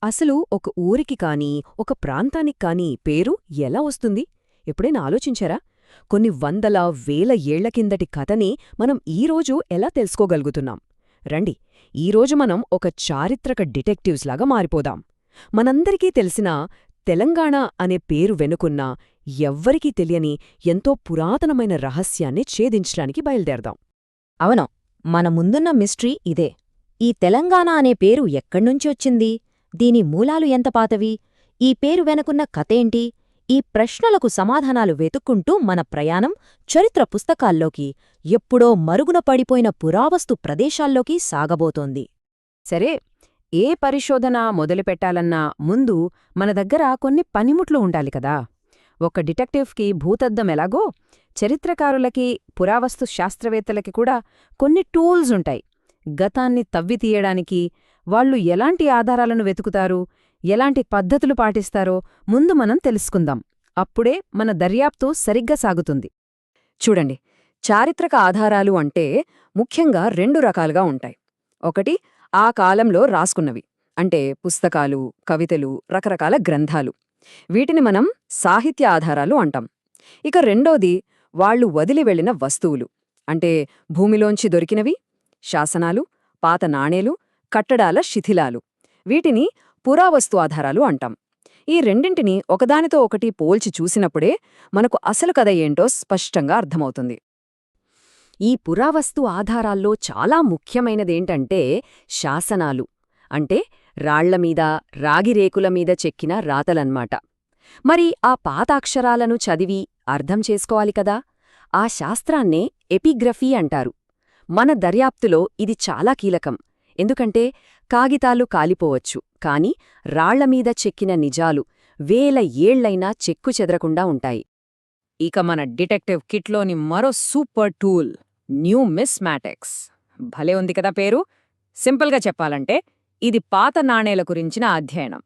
అసలు ఒక ఊరికి కానీ ఒక ప్రాంతానికి కానీ పేరు ఎలా వస్తుంది ఎప్పుడైనా ఆలోచించారా? కొన్ని వందల వేల ఏళ్ల కిందటి కథని మనం ఈరోజు ఎలా తెలుసుకోగలుగుతున్నాం? రండి, ఈరోజు మనం ఒక చారిత్రక డిటెక్టివ్స్ లాగా మారిపోదాం. మనందరికీ తెలిసిన తెలంగాణ అనే పేరు వెనుకున్న ఎవ్వరికీ తెలియని ఎంతో పురాతనమైన రహస్యాన్ని ఛేదించడానికి బయల్దేరదాం. అవును, మన ముందున్న మిస్టరీ ఇదే. ఈ తెలంగాణ అనే పేరు ఎక్కడ్నుంచి వచ్చింది? దీని మూలాలు ఎంత పాతవి? ఈ పేరు వెనకున్న కథేంటి? ఈ ప్రశ్నలకు సమాధానాలు వెతుక్కుంటూ మన ప్రయాణం చరిత్ర పుస్తకాల్లోకి, ఎప్పుడో మరుగున పడిపోయిన పురావస్తు ప్రదేశాల్లోకి సాగబోతోంది. సరే, ఏ పరిశోధన మొదలుపెట్టాలన్నా ముందు మన దగ్గర కొన్ని పనిముట్లు ఉండాలి కదా. ఒక డిటెక్టివ్కి భూతద్దం ఎలాగో, చరిత్రకారులకి పురావస్తు శాస్త్రవేత్తలకి కూడా కొన్ని టూల్స్ ఉంటాయి. గతాన్ని తవ్వి తీయడానికి వాళ్ళు ఎలాంటి ఆధారాలను వెతుకుతారు, ఎలాంటి పద్ధతులు పాటిస్తారో ముందు మనం తెలుసుకుందాం. అప్పుడే మన దర్యాప్తు సరిగ్గా సాగుతుంది. చూడండి, చారిత్రక ఆధారాలు అంటే ముఖ్యంగా రెండు రకాలుగా ఉంటాయి. ఒకటి, ఆ కాలంలో రాసుకున్నవి, అంటే పుస్తకాలు, కవితలు, రకరకాల గ్రంథాలు. వీటిని మనం సాహిత్య ఆధారాలు అంటాం. ఇక రెండోది, వాళ్లు వదిలి వెళ్లిన వస్తువులు, అంటే భూమిలోంచి దొరికినవి, శాసనాలు, పాత నాణేలు, కట్టడాల శిథిలాలు. వీటిని పురావస్తు ఆధారాలు అంటాం. ఈ రెండింటినీ ఒకదానితో ఒకటి పోల్చి చూసినప్పుడే మనకు అసలు కథ ఏంటో స్పష్టంగా అర్థమవుతుంది. ఈ పురావస్తు ఆధారాల్లో చాలా ముఖ్యమైనదేంటంటే శాసనాలు, అంటే రాళ్లమీద, రాగిరేకుల మీద చెక్కిన రాతలన్మాట. మరి ఆ పాత అక్షరాలను చదివి అర్థం చేసుకోవాలి కదా. ఆ శాస్త్రాన్నే ఎపిగ్రఫీ అంటారు. మన దర్యాప్తులో ఇది చాలా కీలకం. ఎందుకంటే కాగితాలు కాలిపోవచ్చు, కాని రాళ్లమీద చెక్కిన నిజాలు వేల ఏళ్లైనా చెక్కు చెదరకుండా ఉంటాయి. ఇక మన డిటెక్టివ్ కిట్లోని మరో సూపర్ టూల్, న్యూమిస్మాటిక్స్. భలే ఉంది కదా పేరు. సింపుల్గా చెప్పాలంటే ఇది పాత నాణేల గురించిన అధ్యయనం.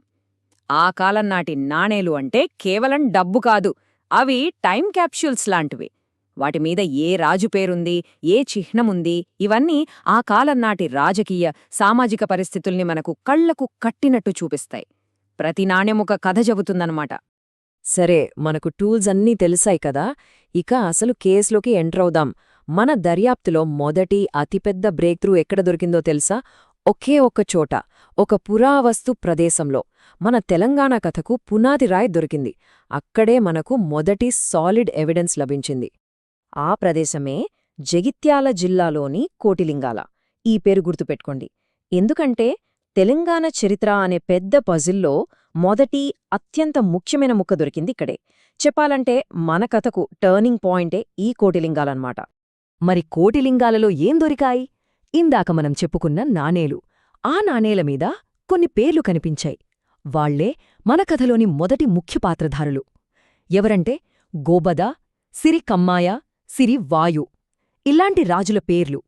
ఆ కాలం నాటి నాణేలు అంటే కేవలం డబ్బు కాదు, అవి టైం క్యాప్సూల్స్ లాంటివి. వాటిమీద ఏ రాజు పేరుంది, ఏ చిహ్నముంది, ఇవన్నీ ఆ కాలం నాటి రాజకీయ, సామాజిక పరిస్థితుల్ని మనకు కళ్లకు కట్టినట్టు చూపిస్తాయి. ప్రతి నాణ్యమొక కథ చెబుతుందన్నమాట. సరే, మనకు టూల్స్ అన్నీ తెలిసాయి కదా. ఇక అసలు కేసులోకి ఎంటర్ అవుదాం. మన దర్యాప్తులో మొదటి అతిపెద్ద బ్రేక్ త్రూ ఎక్కడ దొరికిందో తెలుసా? ఒకే ఒక్క చోట, ఒక పురావస్తు ప్రదేశంలో మన తెలంగాణ కథకు పునాది రాయి దొరికింది. అక్కడే మనకు మొదటి సాలిడ్ ఎవిడెన్స్ లభించింది. ఆ ప్రదేశమే జగిత్యాల జిల్లాలోని కోటిలింగాల. ఈ పేరు గుర్తుపెట్టుకోండి, ఎందుకంటే తెలంగాణ చరిత్ర అనే పెద్ద పజిల్లో మొదటి అత్యంత ముఖ్యమైన ముక్క దొరికింది ఇక్కడే. చెప్పాలంటే మన కథకు టర్నింగ్ పాయింటే ఈ కోటిలింగాలన్నమాట. మరి కోటిలింగాలలో ఏం దొరికాయి? ఇందాక మనం చెప్పుకున్న నాణేలు. ఆ నాణేల మీద కొన్ని పేర్లు కనిపించాయి. వాళ్లే మన కథలోని మొదటి ముఖ్య పాత్రధారులు. ఎవరంటే గోబద, సిరి కమ్మాయ, సిరి వాయు. ఇలాంటి రాజుల పేర్లు.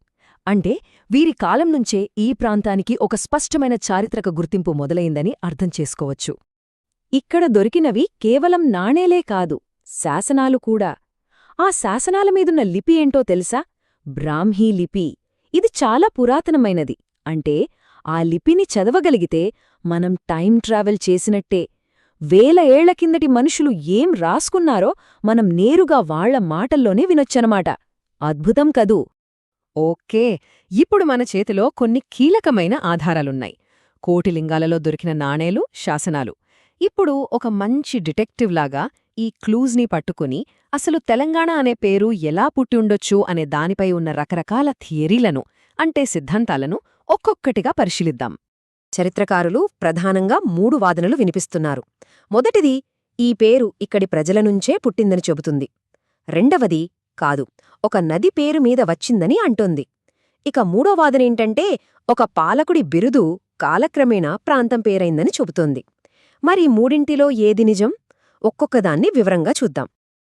అంటే వీరి కాలం నుంచే ఈ ప్రాంతానికి ఒక స్పష్టమైన చారిత్రక గుర్తింపు మొదలైందని అర్థం చేసుకోవచ్చు. ఇక్కడ దొరికినవి కేవలం నాణేలే కాదు, శాసనాలు కూడా. ఆ శాసనాల మీదున్న లిపి ఏంటో తెలుసా? బ్రాహ్మీ లిపి. ఇది చాలా పురాతనమైనది. అంటే ఆ లిపిని చదవగలిగితే మనం టైం ట్రావెల్ చేసినట్టే. వేల ఏళ్ల కిందటి మనుషులు ఏం రాసుకున్నారో మనం నేరుగా వాళ్ల మాటల్లోనే వినొచ్చనమాట. అద్భుతం కదూ. ఓకే, ఇప్పుడు మన చేతిలో కొన్ని కీలకమైన ఆధారాలున్నాయి. కోటిలింగాలలో దొరికిన నాణేలు, శాసనాలు. ఇప్పుడు ఒక మంచి డిటెక్టివ్లాగా ఈ క్లూజ్ని పట్టుకుని అసలు తెలంగాణ అనే పేరు ఎలా పుట్టి ఉండొచ్చు అనే దానిపై ఉన్న రకరకాల థియరీలను, అంటే సిద్ధాంతాలను ఒక్కొక్కటిగా పరిశీలిద్దాం. చరిత్రకారులు ప్రధానంగా 3 వాదనలు వినిపిస్తున్నారు. మొదటిది, ఈ పేరు ఇక్కడి ప్రజలనుంచే పుట్టిందని చెబుతుంది. రెండవది, కాదు, ఒక నది పేరు మీద వచ్చిందని అంటోంది. ఇక మూడో వాదనేంటంటే ఒక పాలకుడి బిరుదు కాలక్రమేణా ప్రాంతం పేరైందని చెబుతోంది. మరి మూడింటిలో ఏది నిజం? ఒక్కొక్కదాన్ని వివరంగా చూద్దాం.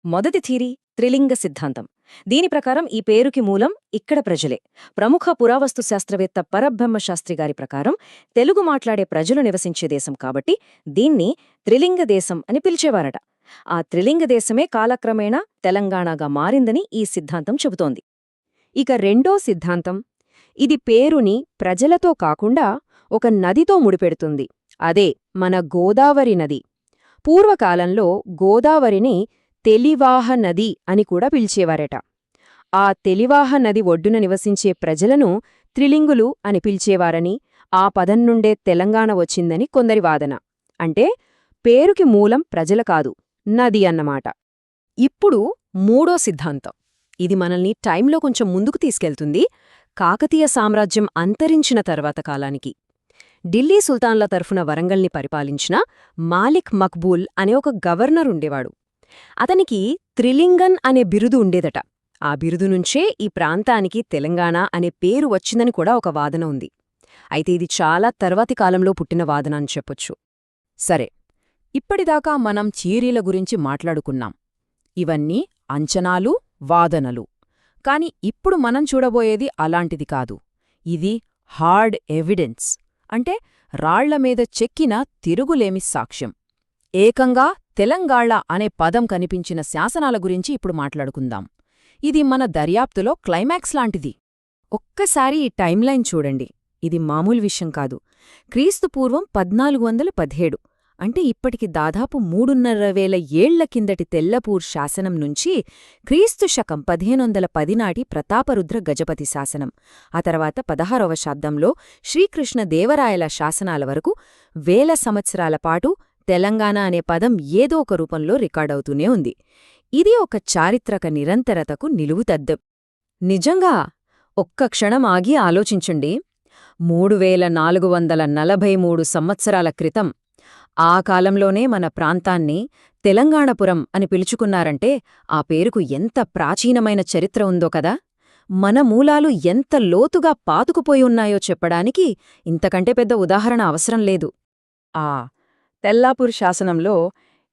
మొదటి థీరీ, త్రిలింగ సిద్ధాంతం. దీని ప్రకారం ఈ పేరుకి మూలం ఇక్కడ ప్రజలే. ప్రముఖ పురావస్తు శాస్త్రవేత్త పరబ్రహ్మ శాస్త్రి గారి ప్రకారం తెలుగు మాట్లాడే ప్రజలు నివసించే దేశం కాబట్టి దీన్ని త్రిలింగ దేశం అని పిలిచేవారట. ఆ త్రిలింగ దేశమే కాలక్రమేణా తెలంగాణగా మారిందని ఈ సిద్ధాంతం చెబుతోంది. ఇక రెండో సిద్ధాంతం, ఇది పేరుని ప్రజలతో కాకుండా ఒక నదితో ముడిపెడుతుంది. అదే మన గోదావరి నది. పూర్వకాలంలో గోదావరిని తెలివాహ నది అని కూడా పిలిచేవారట. ఆ తెలివాహ నది ఒడ్డున నివసించే ప్రజలను త్రిలింగులు అని పిలిచేవారని, ఆ పదం నుండే తెలంగాణ వచ్చిందని కొందరి వాదన. అంటే పేరుకి మూలం ప్రజల కాదు, నది అన్నమాట. ఇప్పుడు మూడో సిద్ధాంతం. ఇది మనల్ని టైంలో కొంచెం ముందుకు తీసుకెళ్తుంది, కాకతీయ సామ్రాజ్యం అంతరించిన తర్వాత కాలానికి. ఢిల్లీ సుల్తాన్ల తరఫున వరంగల్ని పరిపాలించిన మాలిక్ మక్బూల్ అనే ఒక గవర్నర్ ఉండేవాడు. అతనికి త్రిలింగన్ అనే బిరుదు ఉండేదట. ఆ బిరుదు నుంచే ఈ ప్రాంతానికి తెలంగాణ అనే పేరు వచ్చిందని కూడా ఒక వాదన ఉంది. అయితే ఇది చాలా తర్వాతి కాలంలో పుట్టిన వాదన అని చెప్పొచ్చు. సరే, ఇప్పటిదాకా మనం థియరీల గురించి మాట్లాడుకున్నాం. ఇవన్నీ అంచనాలు, వాదనలు. కాని ఇప్పుడు మనం చూడబోయేది అలాంటిది కాదు. ఇది హార్డ్ ఎవిడెన్స్, అంటే రాళ్లమీద చెక్కిన తిరుగులేమి సాక్ష్యం. ఏకంగా తెలంగాణ అనే పదం కనిపించిన శాసనాల గురించి ఇప్పుడు మాట్లాడుకుందాం. ఇది మన దర్యాప్తులో క్లైమాక్స్ లాంటిది. ఒక్కసారి ఈ టైమ్లైన్ చూడండి. ఇది మామూలు విషయం కాదు. క్రీస్తుపూర్వం 1417, అంటే ఇప్పటికి దాదాపు 3,500 ఏళ్ల కిందటి తెల్లపూర్ శాసనం నుంచి క్రీస్తు శకం 1510 నాటి ప్రతాపరుద్ర గజపతి శాసనం, ఆ తర్వాత 16వ శతాబ్దంలో శ్రీకృష్ణదేవరాయల శాసనాల వరకు వేల సంవత్సరాల పాటు తెలంగాణ అనే పదం ఏదో ఒక రూపంలో రికార్డవుతూనే ఉంది. ఇది ఒక చారిత్రక నిరంతరతకు నిలువుతద్దం. నిజంగా ఒక్క క్షణం ఆగి ఆలోచించండి. 3443 సంవత్సరాల క్రితం ఆ కాలంలోనే మన ప్రాంతాన్ని తెలంగాణపురం అని పిలుచుకున్నారంటే ఆ పేరుకు ఎంత ప్రాచీనమైన చరిత్ర ఉందో కదా. మన మూలాలు ఎంత లోతుగా పాతుకుపోయి ఉన్నాయో చెప్పడానికి ఇంతకంటే పెద్ద ఉదాహరణ అవసరం లేదు. తెల్లాపూర్ శాసనంలో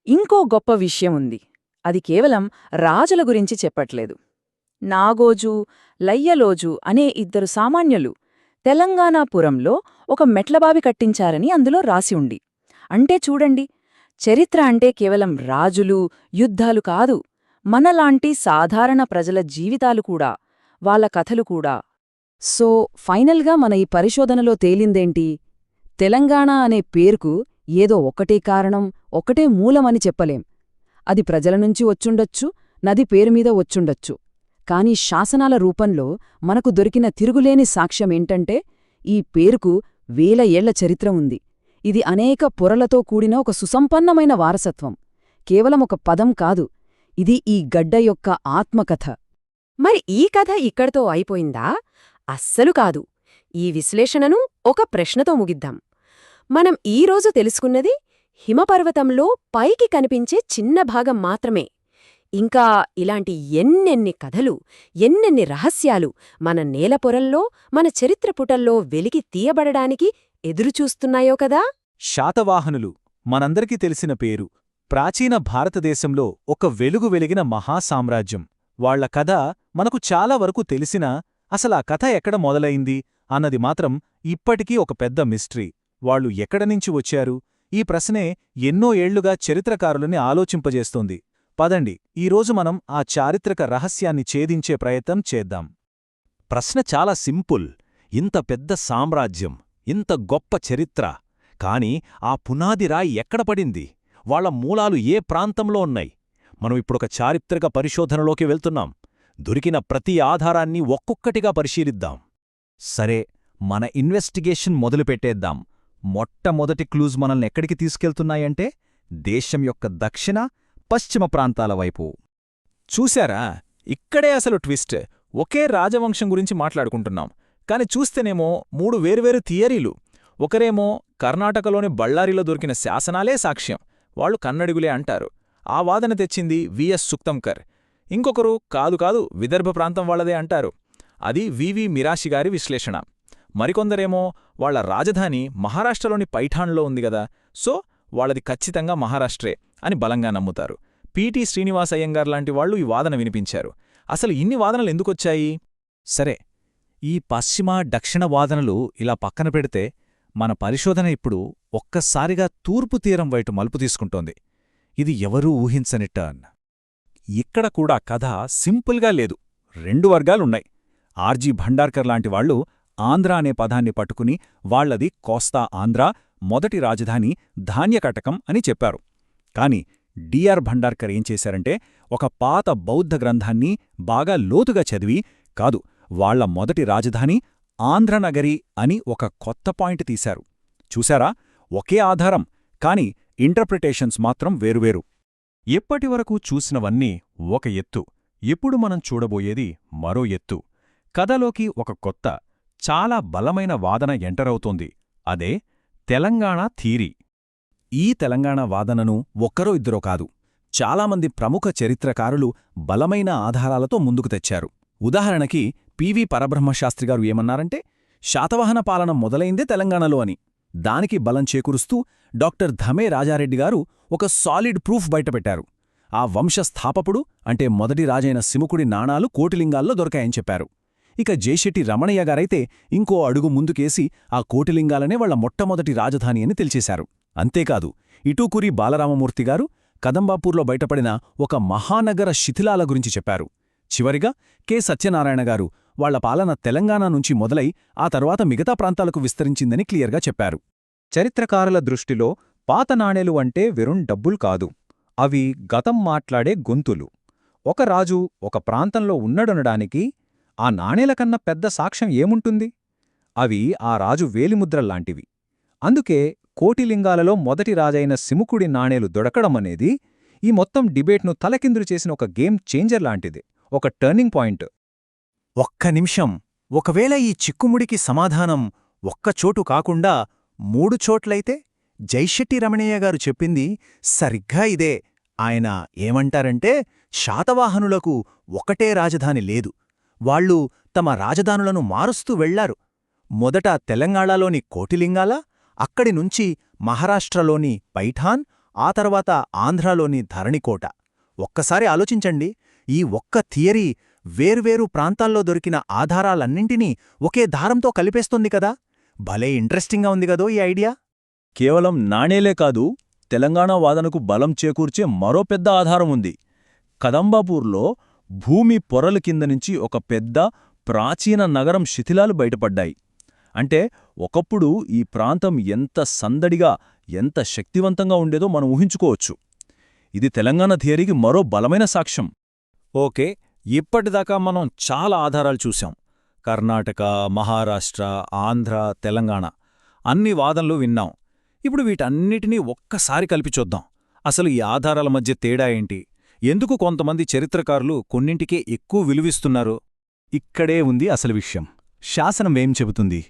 ఇంకో గొప్ప విషయం ఉంది. అది కేవలం రాజుల గురించి చెప్పట్లేదు. నాగోజు, లయ్యలోజు అనే 2 సామాన్యులు తెలంగాణపురంలో ఒక మెట్లబావి కట్టించారని అందులో రాసి ఉంది. అంటే చూడండి, చరిత్ర అంటే కేవలం రాజులు, యుద్ధాలు కాదు, మనలాంటి సాధారణ ప్రజల జీవితాలు కూడా, వాళ్ళ కథలు కూడా. సో ఫైనల్గా మన ఈ పరిశోధనలో తేలిందేంటి? తెలంగాణ అనే పేరుకు ఏదో ఒకటే కారణం, ఒకటే మూలమని చెప్పలేం. అది ప్రజల నుంచి వచ్చుండొచ్చు, నది పేరుమీద వచ్చుండొచ్చు. కాని శాసనాల రూపంలో మనకు దొరికిన తిరుగులేని సాక్ష్యమేంటంటే ఈ పేరుకు వేల ఏళ్ల చరిత్ర ఉంది. ఇది అనేక పొరలతో కూడిన ఒక సుసంపన్నమైన వారసత్వం. కేవలం ఒక పదం కాదు, ఇది ఈ గడ్డ యొక్క ఆత్మకథ. మరి ఈ కథ ఇక్కడితో అయిపోయిందా? అస్సలు కాదు. ఈ విశ్లేషణను ఒక ప్రశ్నతో ముగిద్దాం. మనం ఈరోజు తెలుసుకున్నది హిమపర్వతంలో పైకి కనిపించే చిన్న భాగం మాత్రమే. ఇంకా ఇలాంటి ఎన్నెన్ని కథలు, ఎన్నెన్ని రహస్యాలు మన నేలపొరల్లో, మన చరిత్ర పుటల్లో వెలికి తీయబడడానికి ఎదురుచూస్తున్నాయో కదా. శాతవాహనులు మనందరికీ తెలిసిన పేరు. ప్రాచీన భారతదేశంలో ఒక వెలుగు వెలిగిన మహాసామ్రాజ్యం. వాళ్ల కథ మనకు చాలా వరకు తెలిసినా అసలా కథ ఎక్కడ మొదలైంది అన్నది మాత్రం ఇప్పటికీ ఒక పెద్ద మిస్టరీ. వాళ్లు ఎక్కడనుంచి వచ్చారు? ఈ ప్రశ్నే ఎన్నో ఏళ్లుగా చరిత్రకారులని ఆలోచింపజేస్తోంది. పదండి, ఈరోజు మనం ఆ చారిత్రక రహస్యాన్ని ఛేదించే ప్రయత్నం చేద్దాం. ప్రశ్న చాలా సింపుల్. ఇంత పెద్ద సామ్రాజ్యం, ఇంత గొప్ప చరిత్ర, కాని ఆ పునాది రాయి ఎక్కడ పడింది? వాళ్ల మూలాలు ఏ ప్రాంతంలో ఉన్నాయి? మనం ఇప్పుడొక చారిత్రక పరిశోధనలోకి వెళ్తున్నాం. దొరికిన ప్రతి ఆధారాన్ని ఒక్కొక్కటిగా పరిశీలిద్దాం. సరే, మన ఇన్వెస్టిగేషన్ మొదలుపెట్టేద్దాం. మొట్టమొదటి క్లూజ్ మనల్ని ఎక్కడికి తీసుకెళ్తున్నాయంటే దేశం యొక్క దక్షిణ, పశ్చిమ ప్రాంతాల వైపు. చూశారా? ఇక్కడే అసలు ట్విస్ట్. ఒకే రాజవంశం గురించి మాట్లాడుకుంటున్నాం, కాని చూస్తేనేమో 3 వేర్వేరు థియరీలు. ఒకరేమో కర్ణాటకలోని బళ్ళారిలో దొరికిన శాసనాలే సాక్ష్యం, వాళ్లు కన్నడిగులే అంటారు. ఆ వాదన తెచ్చింది విఎస్ సుక్తంకర్. ఇంకొకరు కాదు విదర్భ ప్రాంతం వాళ్లదే అంటారు. అది వివి మిరాషిగారి విశ్లేషణ. మరికొందరేమో వాళ్ల రాజధాని మహారాష్ట్రలోని పైఠాన్లో ఉంది గదా, సో వాళ్లది ఖచ్చితంగా మహారాష్ట్రే అని బలంగా నమ్ముతారు. పిటి శ్రీనివాసయ్యంగార్ లాంటి వాళ్లు ఈ వాదన వినిపించారు. అసలు ఇన్ని వాదనలు ఎందుకొచ్చాయి? సరే, ఈ పశ్చిమ దక్షిణ వాదనలు ఇలా పక్కన పెడితే మన పరిశోధన ఇప్పుడు ఒక్కసారిగా తూర్పు తీరం వైపు మలుపు తీసుకుంటోంది. ఇది ఎవరూ ఊహించని టర్న్. ఇక్కడ కూడా కథ సింపుల్గా లేదు. 2 వర్గాలున్నాయి. ఆర్జీ భండార్కర్ లాంటి వాళ్లు ఆంధ్ర అనే పదాన్ని పట్టుకుని వాళ్లది కోస్తా ఆంధ్ర, మొదటి రాజధాని ధాన్యకటకం అని చెప్పారు. కాని డిఆర్ భండార్కర్ ఏం చేశారంటే ఒక పాత బౌద్ధ గ్రంథాన్ని బాగా లోతుగా చదివి, కాదు, వాళ్ల మొదటి రాజధాని ఆంధ్రనగరి అని ఒక కొత్త పాయింట్ తీశారు. చూశారా, ఒకే ఆధారం, కాని ఇంటర్ప్రిటేషన్స్ మాత్రం వేరువేరు. ఇప్పటివరకు చూసినవన్నీ ఒక ఎత్తు. ఇప్పుడు మనం చూడబోయేది మరో ఎత్తు. కథలోకి ఒక కొత్త, చాలా బలమైన వాదన ఎంటరవుతోంది. అదే తెలంగాణ థీరీ. ఈ తెలంగాణ వాదనను ఒక్కరో ఇద్దరో కాదు, చాలామంది ప్రముఖ చరిత్రకారులు బలమైన ఆధారాలతో ముందుకు తెచ్చారు. ఉదాహరణకి పివి పరబ్రహ్మశాస్త్రిగారు ఏమన్నారంటే, శాతవాహన పాలన మొదలైందే తెలంగాణలో అని. దానికి బలం చేకూరుస్తూ డాక్టర్ ధమే రాజారెడ్డిగారు ఒక సాలిడ్ ప్రూఫ్ బయటపెట్టారు. ఆ వంశస్థాపకుడు అంటే మొదటి రాజైన సిముకుడి నాణాలు కోటిలింగాల్లో దొరకాయని చెప్పారు. ఇక జేశెట్టి రమణయ్య గారైతే ఇంకో అడుగు ముందుకేసి ఆ కోటిలింగాలనే వాళ్ల మొట్టమొదటి రాజధాని అని తెలిచేశారు. అంతేకాదు, ఇటూకురి బాలరామమూర్తిగారు కదంబాపూర్లో బయటపడిన ఒక మహానగర శిథిలాల గురించి చెప్పారు. చివరిగా కె సత్యనారాయణగారు వాళ్ల పాలన తెలంగాణ నుంచి మొదలై ఆ తర్వాత మిగతా ప్రాంతాలకు విస్తరించిందని క్లియర్గా చెప్పారు. చరిత్రకారుల దృష్టిలో పాత నాణేలు అంటే వెరుం డబ్బులు కాదు, అవి గతం మాట్లాడే గొంతులు. ఒక రాజు ఒక ప్రాంతంలో ఉన్నడనడానికి ఆ నాణేలకన్నా పెద్ద సాక్ష్యం ఏముంటుంది? అవి ఆ రాజు వేలిముద్రల్లాంటివి. అందుకే కోటిలింగాలలో మొదటి రాజైన సిముకుడి నాణేలు దొరకడమనేది ఈ మొత్తం డిబేట్ను తలకిందులు చేసిన ఒక గేమ్ చేంజర్ లాంటిది, ఒక టర్నింగ్ పాయింట్. ఒక్క నిమిషం, ఒకవేళ ఈ చిక్కుముడికి సమాధానం ఒక్కచోటు కాకుండా 3 చోట్లయితే? జైశెట్టి రమణయ్య గారు చెప్పింది సరిగ్గా ఇదే. ఆయన ఏమంటారంటే, శాతవాహనులకు ఒకటే రాజధాని లేదు, వాళ్ళు తమ రాజధానులను మారుస్తూ వెళ్లారు. మొదట తెలంగాణలోని కోటిలింగాల, అక్కడినుంచి మహారాష్ట్రలోని పైఠాన్, ఆ తర్వాత ఆంధ్రాలోని ధరణికోట. ఒక్కసారి ఆలోచించండి, ఈ ఒక్క థియరీ వేర్వేరు ప్రాంతాల్లో దొరికిన ఆధారాలన్నింటినీ ఒకే దారంతో కలిపేస్తోంది కదా. భలే ఇంట్రెస్టింగ్గా ఉంది గదో ఈ ఐడియా. కేవలం నాణేలే కాదు, తెలంగాణ వాదనకు బలం చేకూర్చే మరో పెద్ద ఆధారం ఉంది. కదంబాపూర్లో భూమి పొరల కింద నుంచి ఒక పెద్ద ప్రాచీన నగరం శిథిలాలు బయటపడ్డాయి. అంటే ఒకప్పుడు ఈ ప్రాంతం ఎంత సందడిగా, ఎంత శక్తివంతంగా ఉండేదో మనం ఊహించుకోవచ్చు. ఇది తెలంగాణ థియరీకి మరో బలమైన సాక్ష్యం. ఓకే, ఇప్పటిదాకా మనం చాలా ఆధారాలు చూశాం. కర్ణాటక, మహారాష్ట్ర, ఆంధ్ర, తెలంగాణ అన్ని వాదనలు విన్నాం. ఇప్పుడు వీటన్నిటినీ ఒక్కసారి కలిపి చూద్దాం. అసలు ఈ ఆధారాల మధ్య తేడా ఏంటి? ఎందుకు కొంతమంది చరిత్రకారులు కొన్నింటికే ఎక్కువ విలువిస్తున్నారు? ఇక్కడే ఉంది అసలు విషయం. శాసనం ఏం చెబుతుంది?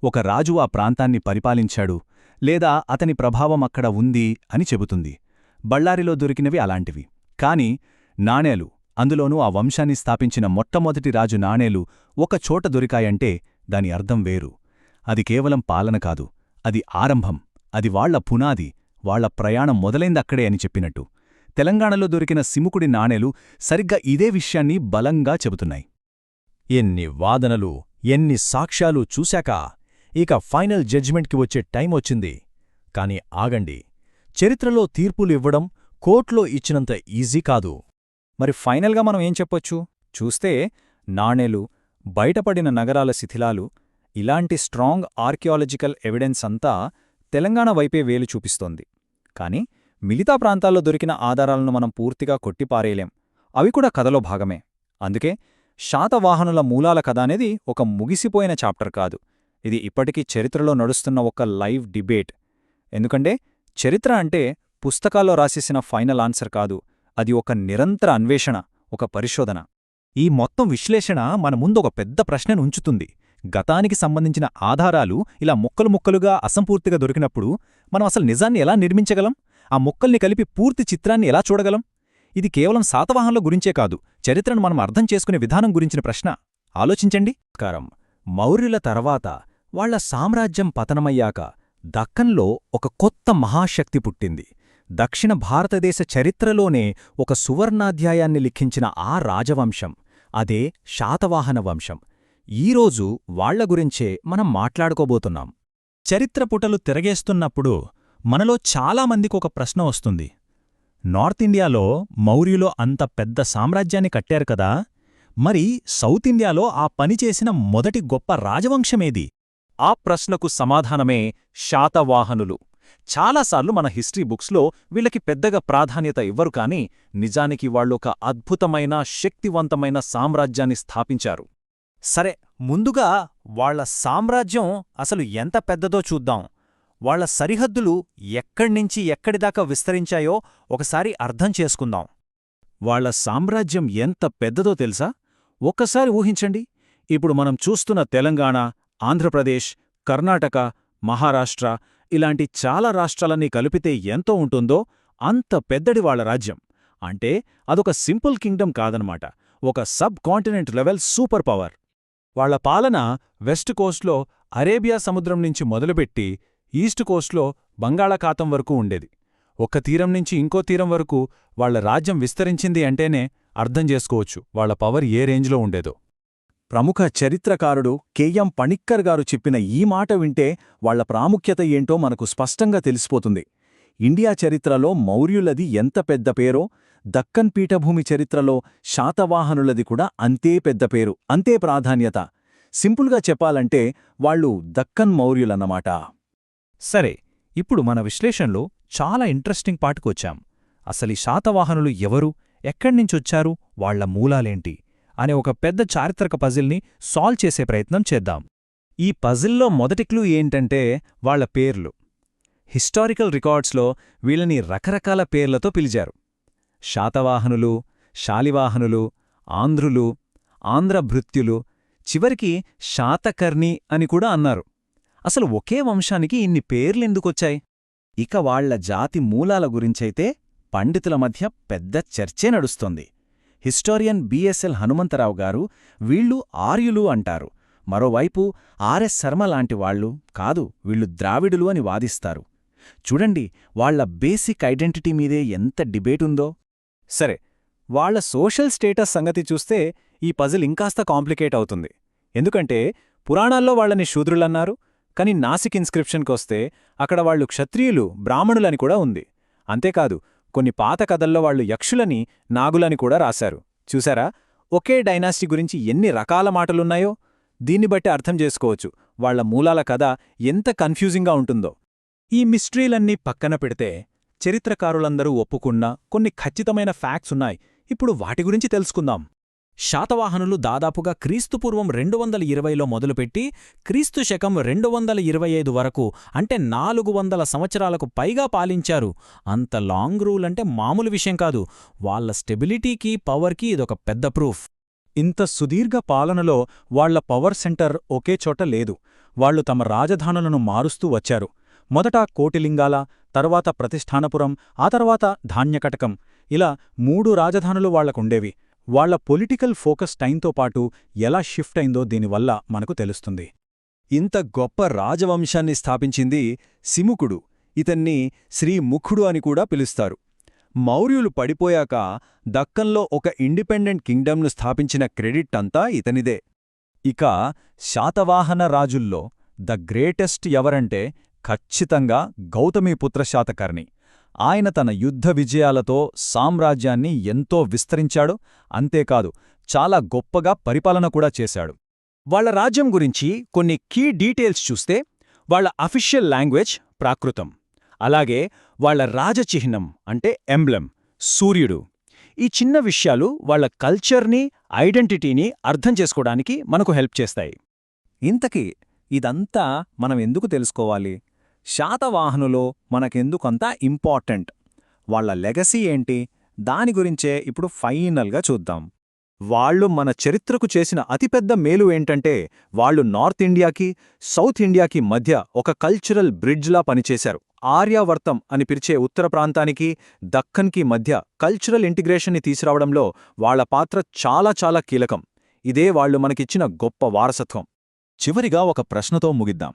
ఒక రాజు ఆ ప్రాంతాన్ని పరిపాలించాడు, లేదా అతని ప్రభావం అక్కడ ఉంది అని చెబుతుంది. బళ్ళారిలో దొరికినవి అలాంటివి. కాని నాణేలు, అందులోనూ ఆ వంశాన్ని స్థాపించిన మొట్టమొదటి రాజు నాణేలు ఒక చోట దొరికాయంటే దాని అర్థం వేరు. అది కేవలం పాలన కాదు, అది ఆరంభం, అది వాళ్ల పునాది, వాళ్ల ప్రయాణం మొదలైందక్కడే అని చెప్పినట్టు. తెలంగాణలో దొరికిన సిముకుడి నాణేలు సరిగ్గా ఇదే విషయాన్ని బలంగా చెబుతున్నాయి. ఎన్ని వాదనలు, ఎన్ని సాక్ష్యాలు చూశాక ఇక ఫైనల్ జడ్జిమెంట్కి వచ్చే టైం వచ్చింది. కాని ఆగండి, చరిత్రలో తీర్పులు ఇవ్వడం కోర్టులో ఇచ్చినంత ఈజీ కాదు. మరి ఫైనల్గా మనం ఏం చెప్పొచ్చు? చూస్తే నాణేలు, బయటపడిన నగరాల శిథిలాలు, ఇలాంటి స్ట్రాంగ్ ఆర్కియాలజికల్ ఎవిడెన్స్ అంతా తెలంగాణ వైపే వేలు చూపిస్తోంది. కాని మిగతా ప్రాంతాల్లో దొరికిన ఆధారాలను మనం పూర్తిగా కొట్టిపారేయలేం. అవి కూడా కథలో భాగమే. అందుకే శాతవాహనుల మూలాల కథ అనేది ఒక ముగిసిపోయిన చాప్టర్ కాదు, ఇది ఇప్పటికీ చరిత్రలో నడుస్తున్న ఒక లైవ్ డిబేట్. ఎందుకంటే చరిత్ర అంటే పుస్తకాల్లో రాసేసిన ఫైనల్ ఆన్సర్ కాదు, అది ఒక నిరంతర అన్వేషణ, ఒక పరిశోధన. ఈ మొత్తం విశ్లేషణ మన ముందు ఒక పెద్ద ప్రశ్నను ఉంచుతుంది. గతానికి సంబంధించిన ఆధారాలు ఇలా ముక్కలు ముక్కలుగా అసంపూర్తిగా దొరికినప్పుడు మనం అసలు నిజాన్ని ఎలా నిర్మించగలం? ఆ ముక్కల్ని కలిపి పూర్తి చిత్రాన్ని ఎలా చూడగలం? ఇది కేవలం శాతవాహనుల గురించే కాదు, చరిత్రను మనం అర్థం చేసుకునే విధానం గురించిన ప్రశ్న. ఆలోచించండి. మౌర్యుల తర్వాత వాళ్ల సామ్రాజ్యం పతనమయ్యాక దక్కన్లో ఒక కొత్త మహాశక్తి పుట్టింది. దక్షిణ భారతదేశ చరిత్రలోనే ఒక సువర్ణాధ్యాయాన్ని లిఖించిన ఆ రాజవంశం, అదే శాతవాహన వంశం. ఈరోజు వాళ్ల గురించే మనం మాట్లాడుకోబోతున్నాం. చరిత్ర పుటలు తిరగేస్తున్నప్పుడు మనలో చాలామందికొక ప్రశ్న వస్తుంది. నార్త్ ఇండియాలో మౌర్యులు అంత పెద్ద సామ్రాజ్యాన్ని కట్టారు కదా, మరి సౌత్ ఇండియాలో ఆ పనిచేసిన మొదటి గొప్ప రాజవంశమేది? ఆ ప్రశ్నకు సమాధానమే శాతవాహనులు. చాలాసార్లు మన హిస్టరీ బుక్స్లో వీళ్ళకి పెద్దగా ప్రాధాన్యత ఇవ్వరు, కానీ నిజానికి వాళ్ళొక అద్భుతమైన శక్తివంతమైన సామ్రాజ్యాన్ని స్థాపించారు. సరే, ముందుగా వాళ్ళ సామ్రాజ్యం అసలు ఎంత పెద్దదో చూద్దాం. వాళ్ళ సరిహద్దులు ఎక్కడ్నించి ఎక్కడిదాకా విస్తరించాయో ఒకసారి అర్థం చేసుకుందాం. వాళ్ళ సామ్రాజ్యం ఎంత పెద్దదో తెలుసా? ఒక్కసారి ఊహించండి. ఇప్పుడు మనం చూస్తున్న తెలంగాణ, ఆంధ్రప్రదేశ్, కర్ణాటక, మహారాష్ట్ర ఇలాంటి చాలా రాష్ట్రాలన్నీ కలిపితే ఎంతో ఉంటుందో అంత పెద్దడి వాళ్ళ రాజ్యం. అంటే అదొక సింపుల్ కింగ్డమ్ కాదనమాట, ఒక sub continent level super power. వాళ్ల పాలన వెస్ట్ కోస్ట్లో అరేబియా సముద్రం నుంచి మొదలుపెట్టి ఈస్ట్ కోస్ట్లో బంగాళాఖాతం వరకు ఉండేది. ఒక్క తీరం నుంచి ఇంకో తీరం వరకు వాళ్ల రాజ్యం విస్తరించింది అంటేనే అర్థం చేసుకోవచ్చు వాళ్ల పవర్ ఏ రేంజ్లో ఉండేదో. ప్రముఖ చరిత్రకారుడు కెఎం పణిక్కర్ గారు చెప్పిన ఈ మాట వింటే వాళ్ల ప్రాముఖ్యత ఏంటో మనకు స్పష్టంగా తెలిసిపోతుంది. ఇండియా చరిత్రలో మౌర్యులది ఎంత పెద్ద పేరో, దక్కన్ పీఠభూమి చరిత్రలో శాతవాహనులది కూడా అంతే పెద్ద పేరు, అంతే ప్రాధాన్యత. సింపుల్గా చెప్పాలంటే వాళ్ళు దక్కన్ మౌర్యులన్నమాట. సరే, ఇప్పుడు మన విశ్లేషణలో చాలా ఇంట్రెస్టింగ్ పాటుకొచ్చాం. అసలీ శాతవాహనులు ఎవరు, ఎక్కడ్నించొచ్చారు, వాళ్ల మూలాలేంటి అనే ఒక పెద్ద చారిత్రక పజిల్ని సాల్వ్ చేసే ప్రయత్నం చేద్దాం. ఈ పజిల్లో మొదటి క్లూ ఏంటంటే వాళ్ల పేర్లు. హిస్టారికల్ రికార్డ్స్లో వీళ్ళని రకరకాల పేర్లతో పిలిచారు. శాతవాహనులు, శాలివాహనులు, ఆంధ్రులు, ఆంధ్రభృత్యులు, చివరికి శాతకర్ణి అని కూడా అన్నారు. అసలు ఒకే వంశానికి ఇన్ని పేర్లెందుకొచ్చాయి? ఇక వాళ్ల జాతి మూలాల గురించైతే పండితుల మధ్య పెద్ద చర్చే నడుస్తోంది. హిస్టారియన్ బిఎస్ఎల్ హనుమంతరావు గారు వీళ్ళు ఆర్యులు అంటారు. మరోవైపు ఆర్ఎస్ శర్మ లాంటి వాళ్లు కాదు, వీళ్ళు ద్రావిడులు అని వాదిస్తారు. చూడండి, వాళ్ల బేసిక్ ఐడెంటిటీ మీదే ఎంత డిబేటుందో. సరే, వాళ్ల సోషల్ స్టేటస్ సంగతి చూస్తే ఈ పజిల్ ఇంకాస్త కాంప్లికేట్ అవుతుంది. ఎందుకంటే పురాణాల్లో వాళ్లని శూద్రులన్నారు, కాని నాసిక్ ఇన్స్క్రిప్షన్కొస్తే అక్కడ వాళ్లు క్షత్రియులు, బ్రాహ్మణులని కూడా ఉంది. అంతేకాదు, కొన్ని పాత కథల్లో వాళ్లు యక్షులని, నాగులని కూడా రాశారు. చూసారా, ఒకే డైనాస్టీ గురించి ఎన్ని రకాల మాటలున్నాయో? దీన్ని బట్టి అర్థం చేసుకోవచ్చు వాళ్ల మూలాల కథ ఎంత కన్ఫ్యూజింగ్గా ఉంటుందో. ఈ మిస్టరీలన్నీ పక్కన పెడితే చరిత్రకారులందరూ ఒప్పుకున్న కొన్ని ఖచ్చితమైన ఫ్యాక్ట్స్ ఉన్నాయి. ఇప్పుడు వాటి గురించి తెలుసుకుందాం. శాతవాహనులు దాదాపుగా క్రీస్తుపూర్వం 220లో మొదలుపెట్టి క్రీస్తు శకం 225 వరకు, అంటే 400 సంవత్సరాలకు పైగా పాలించారు. అంత లాంగ్ రూల్ అంటే మామూలు విషయం కాదు. వాళ్ల స్టెబిలిటీకి, పవర్కి ఇదొక పెద్ద ప్రూఫ్. ఇంత సుదీర్ఘ పాలనలో వాళ్ల పవర్ సెంటర్ ఒకే చోట లేదు. వాళ్లు తమ రాజధానులను మారుస్తూ వచ్చారు. మొదట కోటిలింగాల, తర్వాత ప్రతిష్ఠానపురం, ఆ తర్వాత ధాన్యకటకం, ఇలా 3 రాజధానులు వాళ్లకుండేవి. వాళ్ల పొలిటికల్ ఫోకస్ టైంతో పాటు ఎలా షిఫ్ట్ అయిందో దీనివల్ల మనకు తెలుస్తుంది. ఇంత గొప్ప రాజవంశాన్ని స్థాపించింది సిముకుడు. ఇతన్ని శ్రీముఖుడు అని కూడా పిలుస్తారు. మౌర్యులు పడిపోయాక దక్కన్లో ఒక ఇండిపెండెంట్ కింగ్డమ్ను స్థాపించిన క్రెడిట్ అంతా ఇతనిదే. ఇక శాతవాహన రాజుల్లో ద గ్రేటెస్ట్ ఎవరంటే ఖచ్చితంగా గౌతమీపుత్ర శాతకర్ణి. ఆయన తన యుద్ధ విజయాలతో సామ్రాజ్యాన్ని ఎంతో విస్తరించాడు. అంతేకాదు, చాలా గొప్పగా పరిపాలన కూడా చేశాడు. వాళ్ల రాజ్యం గురించి కొన్ని కీ డీటెయిల్స్ చూస్తే, వాళ్ల అఫీషియల్ లాంగ్వేజ్ ప్రాకృతం. అలాగే వాళ్ల రాజచిహ్నం అంటే ఎంబ్లెమ్ సూర్యుడు. ఈ చిన్న విషయాలు వాళ్ల కల్చర్ని, ఐడెంటిటీని అర్థం చేసుకోవడానికి మనకు హెల్ప్ చేస్తాయి. ఇంతకీ ఇదంతా మనం ఎందుకు తెలుసుకోవాలి? శాతవాహనులో మనకెందుకంత ఇంపార్టెంట్? వాళ్ల లెగసీ ఏంటి? దాని గురించే ఇప్పుడు ఫైనల్గా చూద్దాం. వాళ్లు మన చరిత్రకు చేసిన అతిపెద్ద మేలు ఏంటంటే, వాళ్లు నార్త్ ఇండియాకి, సౌత్ ఇండియాకి మధ్య ఒక కల్చరల్ బ్రిడ్జ్లా పనిచేశారు. ఆర్యావర్తం అని పిలిచే ఉత్తర ప్రాంతానికి, దక్కన్కి మధ్య కల్చరల్ ఇంటిగ్రేషన్ని తీసుకురావడంలో వాళ్ల పాత్ర చాలా చాలా కీలకం. ఇదే వాళ్లు మనకిచ్చిన గొప్ప వారసత్వం. చివరిగా ఒక ప్రశ్నతో ముగిద్దాం.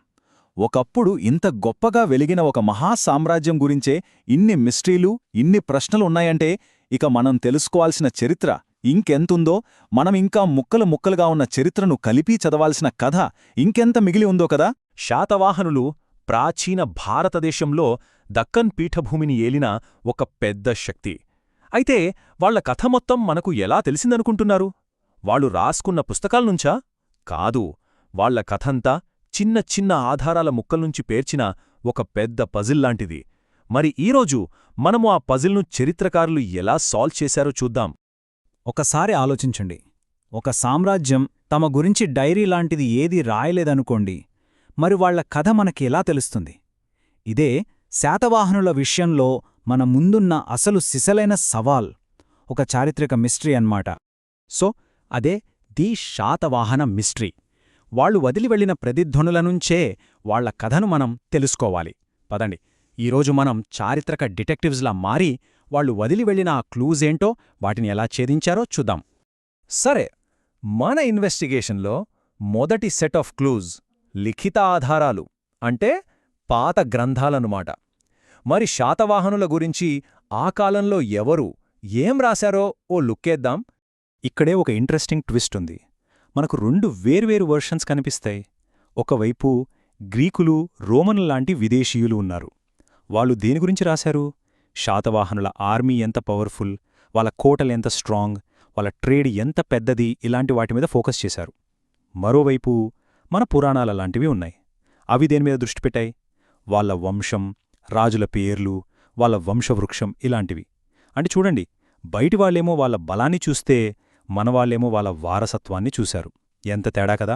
ఒకప్పుడు ఇంత గొప్పగా వెలిగిన ఒక మహాసామ్రాజ్యం గురించే ఇన్ని మిస్టరీలు, ఇన్ని ప్రశ్నలు ఉన్నాయంటే, ఇక మనం తెలుసుకోవాల్సిన చరిత్ర ఇంకెంతుందో, మనం ఇంకా ముక్కలు ముక్కలుగా ఉన్న చరిత్రను కలిపి చదవాల్సిన కథ ఇంకెంత మిగిలి ఉందో కదా. శాతవాహనులు ప్రాచీన భారతదేశంలో దక్కన్ పీఠభూమిని ఏలిన ఒక పెద్ద శక్తి. అయితే వాళ్ల కథ మొత్తం మనకు ఎలా తెలిసిందనుకుంటున్నారు? వాళ్ళు రాసుకున్న పుస్తకాలనుంచా? కాదు. వాళ్ల కథంతా చిన్న చిన్న ఆధారాల ముక్కల్నుంచి పేర్చిన ఒక పెద్ద పజిల్ లాంటిది. మరి ఈరోజు మనము ఆ పజిల్ను చరిత్రకారులు ఎలా సాల్వ్ చేశారో చూద్దాం. ఒకసారి ఆలోచించండి. ఒక సామ్రాజ్యం తమ గురించి డైరీ లాంటిది ఏదీ రాయలేదనుకోండి, మరి వాళ్ల కథ మనకి ఎలా తెలుస్తుంది? ఇదే శాతవాహనుల విషయంలో మన ముందున్న అసలు సిసలైన సవాల్, ఒక చారిత్రక మిస్టరీ అన్నమాట. సో అదే ది శాతవాహన మిస్టరీ. వాళ్లు వదిలి వెళ్లిన ప్రతిధ్వనుల నుంచే వాళ్ల కథను మనం తెలుసుకోవాలి. పదండి, ఈరోజు మనం చారిత్రక డిటెక్టివ్స్లా మారి వాళ్లు వదిలి వెళ్లిన ఆ క్లూజేంటో, వాటిని ఎలా ఛేదించారో చూద్దాం. సరే, మన ఇన్వెస్టిగేషన్లో మొదటి సెట్ ఆఫ్ క్లూజ్ లిఖిత ఆధారాలు, అంటే పాత గ్రంథాలనుమాట. మరి శాతవాహనుల గురించి ఆ కాలంలో ఎవరు ఏం రాశారో ఓ లుక్కేద్దాం. ఇక్కడే ఒక ఇంట్రెస్టింగ్ ట్విస్ట్ ఉంది. మనకు 2 వేర్వేరు వర్షన్స్ కనిపిస్తాయి. ఒకవైపు గ్రీకులు, రోమన్లాంటి విదేశీయులు ఉన్నారు. వాళ్ళు దేని గురించి రాశారు? శాతవాహనుల ఆర్మీ ఎంత పవర్ఫుల్, వాళ్ళ కోటలెంత స్ట్రాంగ్, వాళ్ళ ట్రేడ్ ఎంత పెద్దది, ఇలాంటి వాటి మీద ఫోకస్ చేశారు. మరోవైపు మన పురాణాలలాంటివి ఉన్నాయి. అవి దేనిమీద దృష్టి పెట్టాయి? వాళ్ళ వంశం, రాజుల పేర్లు, వాళ్ళ వంశవృక్షం ఇలాంటివి. అంటే చూడండి, బయటివాళ్లేమో వాళ్ళ బలాన్ని చూస్తే, మనవాళ్లేమో వాళ్ళ వారసత్వాన్ని చూశారు. ఎంత తేడా కదా!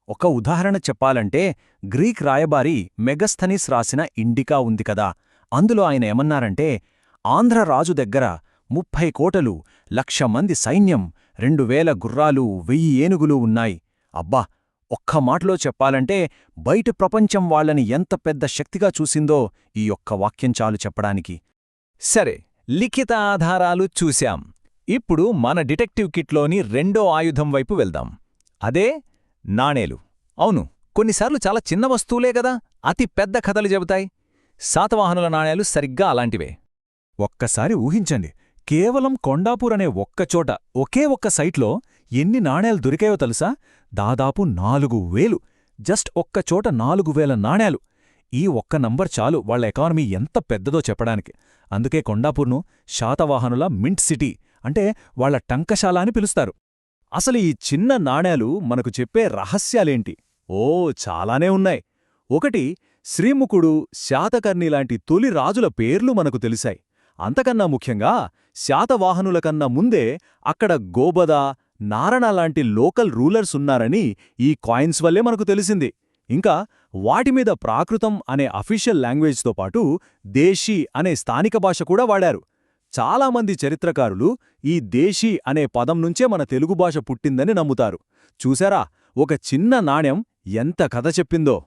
ఒక ఉదాహరణ చెప్పాలంటే, గ్రీక్ రాయబారి మెగస్థనీస్ రాసిన ఇండికా ఉంది కదా, అందులో ఆయన ఏమన్నారంటే, ఆంధ్రరాజు దగ్గర 30 కోటలు, 1,00,000 మంది సైన్యం, 2,000 గుర్రాలు, 1000 ఏనుగులు ఉన్నాయి. అబ్బా, ఒక్క మాటలో చెప్పాలంటే బయట ప్రపంచం వాళ్లని ఎంత పెద్ద శక్తిగా చూసిందో ఈ ఒక్క వాక్యం చాలు చెప్పడానికి. సరే, లిఖిత ఆధారాలు చూశాం. ఇప్పుడు మన డిటెక్టివ్ కిట్లోని రెండో ఆయుధం వైపు వెళ్దాం. అదే నాణేలు. అవును, కొన్నిసార్లు చాలా చిన్న వస్తువులే గదా అతి పెద్ద కథలు చెబుతాయి. శాతవాహనుల నాణేలు సరిగ్గా అలాంటివే. ఒక్కసారి ఊహించండి, కేవలం కొండాపూర్ అనే ఒక్కచోట, ఒకే ఒక్క సైట్లో ఎన్ని నాణేలు దొరికాయో తెలుసా? దాదాపు 4,000. జస్ట్ ఒక్కచోట 4,000 నాణేలు. ఈ ఒక్క నంబర్ చాలు వాళ్ల ఎకానమీ ఎంత పెద్దదో చెప్పడానికి. అందుకే కొండాపూర్ను శాతవాహనుల మింట్ సిటీ, అంటే వాళ్ల టంకశాల అని పిలుస్తారు. అసలు ఈ చిన్న నాణేలు మనకు చెప్పే రహస్యాలేంటి? ఓ, చాలానే ఉన్నాయి. ఒకటి, శ్రీముఖుడు, శాతకర్ణిలాంటి తొలి రాజుల పేర్లు మనకు తెలిసాయి. అంతకన్నా ముఖ్యంగా శాతవాహనులకన్నా ముందే అక్కడ గోబద, నారణ లాంటి లోకల్ రూలర్స్ ఉన్నారని ఈ కాయిన్స్ వల్లే మనకు తెలిసింది. ఇంకా వాటిమీద ప్రాకృతం అనే అఫీషియల్ లాంగ్వేజ్తో పాటు దేశీ అనే స్థానిక భాష కూడా వాడారు. చాలామంది చరిత్రకారులు ఈ దేశీ అనే పదం నుంచే మన తెలుగు భాష పుట్టిందని నమ్ముతారు. చూశారా, ఒక చిన్న నాణ్యం ఎంత కథ చెప్పిందో.